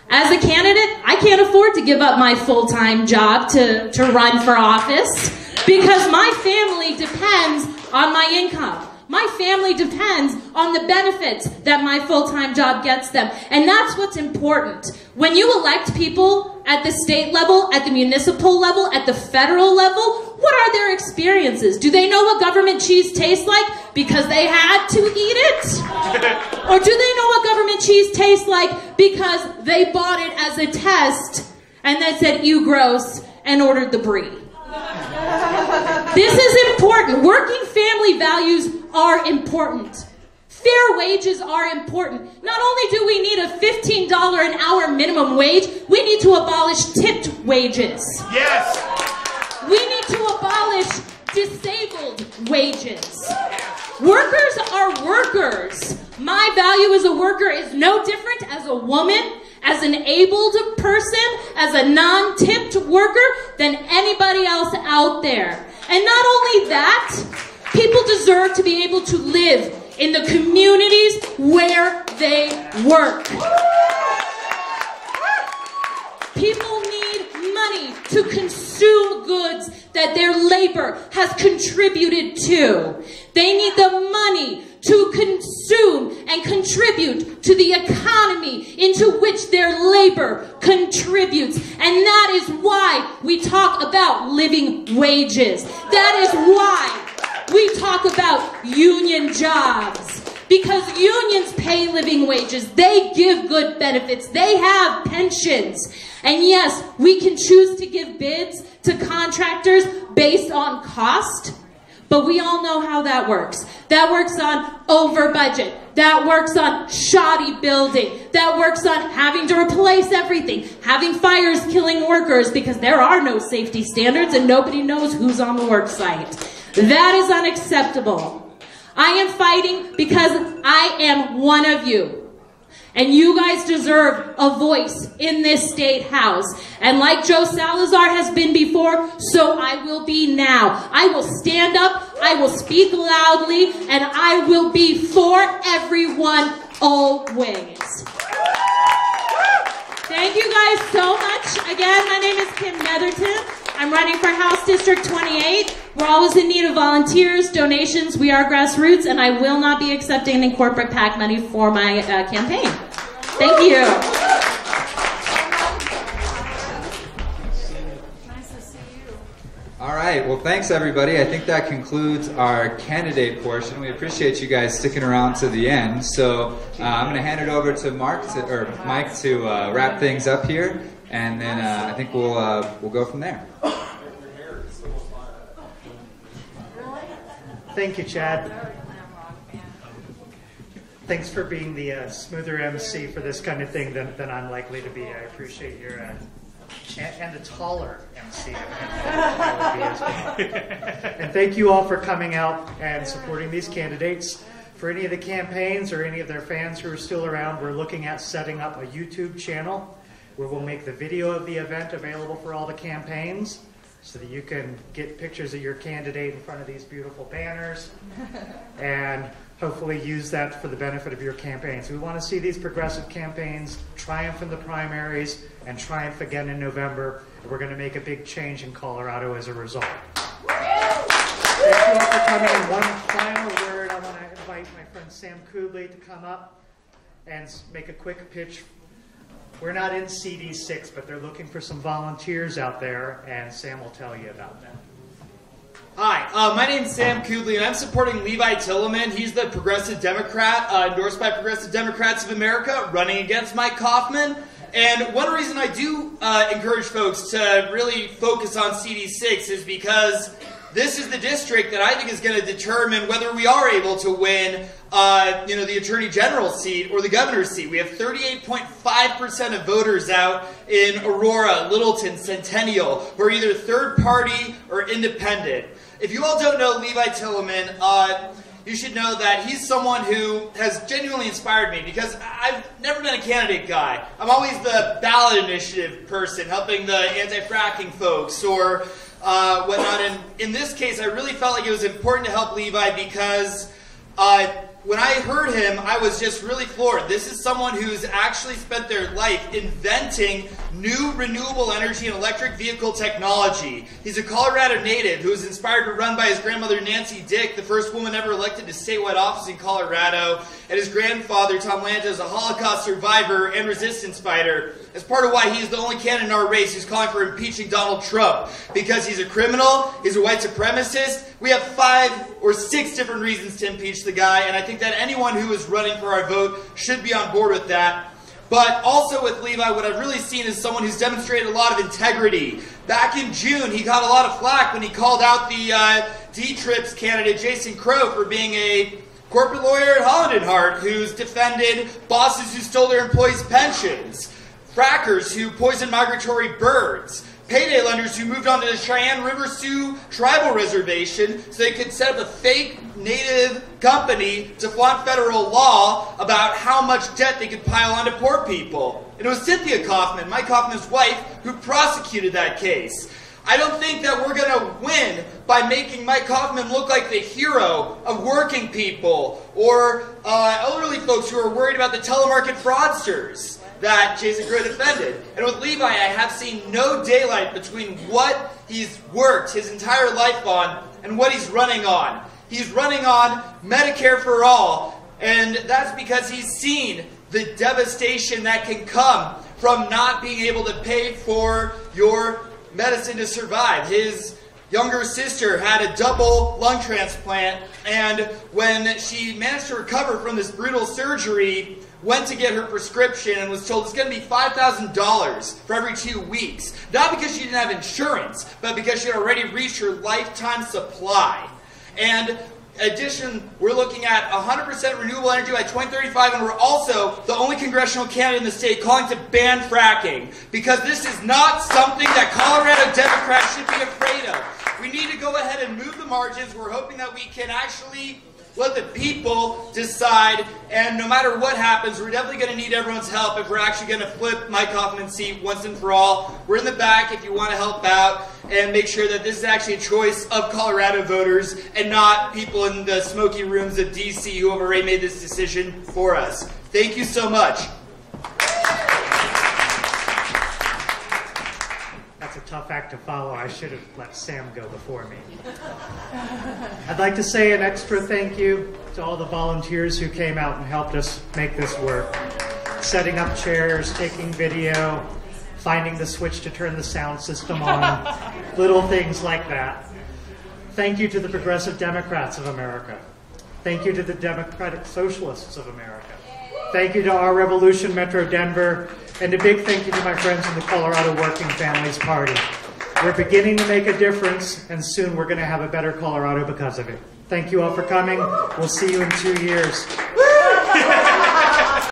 As a candidate, I can't afford to give up my full-time job to run for office because my family depends on my income. My family depends on the benefits that my full-time job gets them. And that's what's important. When you elect people at the state level, at the municipal level, at the federal level, what are their experiences? Do they know what government cheese tastes like because they had to eat it? Or do they know what government cheese tastes like because they bought it as a test and then said, "Ew, gross," and ordered the brie? This is important. Working family values are important. Fair wages are important. Not only do we need a $15 an hour minimum wage, we need to abolish tipped wages. Yes! We need to abolish disabled wages. Workers are workers. My value as a worker is no different as a woman, as an abled person, as a non-tipped worker than anybody else out there. And not only that, people deserve to be able to live in the communities where they work. People need money to consume goods that their labor has contributed to. They need the money to consume and contribute to the economy into which their labor contributes. And that is why we talk about living wages. That is why we talk about union jobs. Because unions pay living wages. They give good benefits. They have pensions. And yes, we can choose to give bids to contractors based on cost. But we all know how that works. That works on over budget. That works on shoddy building. That works on having to replace everything. Having fires killing workers because there are no safety standards and nobody knows who's on the work site. That is unacceptable. I am fighting because I am one of you. And you guys deserve a voice in this state house. And like Joe Salazar has been before, so I will be now. I will stand up, I will speak loudly, and I will be for everyone always. Thank you guys so much. Again, my name is Kim Netherton. I'm running for House District 28. We're always in need of volunteers, donations. We are grassroots, and I will not be accepting any corporate PAC money for my campaign. Thank you. All right, well, thanks, everybody. I think that concludes our candidate portion. We appreciate you guys sticking around to the end. So I'm going to hand it over to Mike to wrap things up here, and then I think we'll go from there. Thank you, Chad. Thanks for being the smoother MC for this kind of thing than I'm likely to be. I appreciate your and the taller MC. And thank you all for coming out and supporting these candidates. For any of the campaigns or any of their fans who are still around, we're looking at setting up a YouTube channel where we'll make the video of the event available for all the campaigns so that you can get pictures of your candidate in front of these beautiful banners and hopefully use that for the benefit of your campaigns. We want to see these progressive campaigns triumph in the primaries and triumph again in November. And we're going to make a big change in Colorado as a result. Thank you all for coming. And one final word, I want to invite my friend Sam Kudley to come up and make a quick pitch. We're not in CD6, but they're looking for some volunteers out there, and Sam will tell you about that. Hi, my name's Sam Kudley, and I'm supporting Levi Tilleman. He's the Progressive Democrat, endorsed by Progressive Democrats of America, running against Mike Kaufman. And one reason I do encourage folks to really focus on CD6 is because this is the district that I think is going to determine whether we are able to win the Attorney General's seat or the Governor's seat. We have 38.5% of voters out in Aurora, Littleton, Centennial, who are either third party or independent. If you all don't know Levi Tilleman, you should know that he's someone who has genuinely inspired me because I've never been a candidate guy. I'm always the ballot initiative person, helping the anti-fracking folks or whatnot. And in this case, I really felt like it was important to help Levi because when I heard him, I was just really floored. This is someone who's actually spent their life inventing new renewable energy and electric vehicle technology. He's a Colorado native who was inspired to run by his grandmother, Nancy Dick, the first woman ever elected to statewide office in Colorado, and his grandfather, Tom Lanta, is a Holocaust survivor and resistance fighter. That's part of why he's the only candidate in our race who's calling for impeaching Donald Trump, because he's a criminal, he's a white supremacist. We have 5 or 6 different reasons to impeach the guy, and I think that anyone who is running for our vote should be on board with that. But also with Levi, what I've really seen is someone who's demonstrated a lot of integrity. Back in June, he got a lot of flack when he called out the D-Trips candidate, Jason Crow, for being a corporate lawyer at Holland & Hart who's defended bosses who stole their employees' pensions, frackers who poisoned migratory birds, payday lenders who moved onto the Cheyenne River Sioux tribal reservation so they could set up a fake native company to flaunt federal law about how much debt they could pile onto poor people. And it was Cynthia Kaufman, Mike Kaufman's wife, who prosecuted that case. I don't think that we're going to win by making Mike Kaufman look like the hero of working people or elderly folks who are worried about the telemarket fraudsters that Jason Crow defended. And with Levi, I have seen no daylight between what he's worked his entire life on and what he's running on. He's running on Medicare for all, and that's because he's seen the devastation that can come from not being able to pay for your medicine to survive. His younger sister had a double lung transplant, and when she managed to recover from this brutal surgery, went to get her prescription and was told it's going to be $5,000 for every 2 weeks. Not because she didn't have insurance, but because she had already reached her lifetime supply. And in addition, we're looking at 100% renewable energy by 2035, and we're also the only congressional candidate in the state calling to ban fracking, because this is not something that Colorado Democrats should be afraid of. We need to go ahead and move the margins. We're hoping that we can actually let the people decide, and no matter what happens, we're definitely going to need everyone's help if we're actually going to flip Mike Kaufman's seat once and for all. We're in the back if you want to help out and make sure that this is actually a choice of Colorado voters and not people in the smoky rooms of D.C. who have already made this decision for us. Thank you so much. That's a tough act to follow. I should have let Sam go before me. I'd like to say an extra thank you to all the volunteers who came out and helped us make this work. Setting up chairs, taking video, finding the switch to turn the sound system on, little things like that. Thank you to the Progressive Democrats of America. Thank you to the Democratic Socialists of America. Thank you to Our Revolution Metro Denver, and a big thank you to my friends in the Colorado Working Families Party. We're beginning to make a difference, and soon we're going to have a better Colorado because of it. Thank you all for coming. We'll see you in 2 years.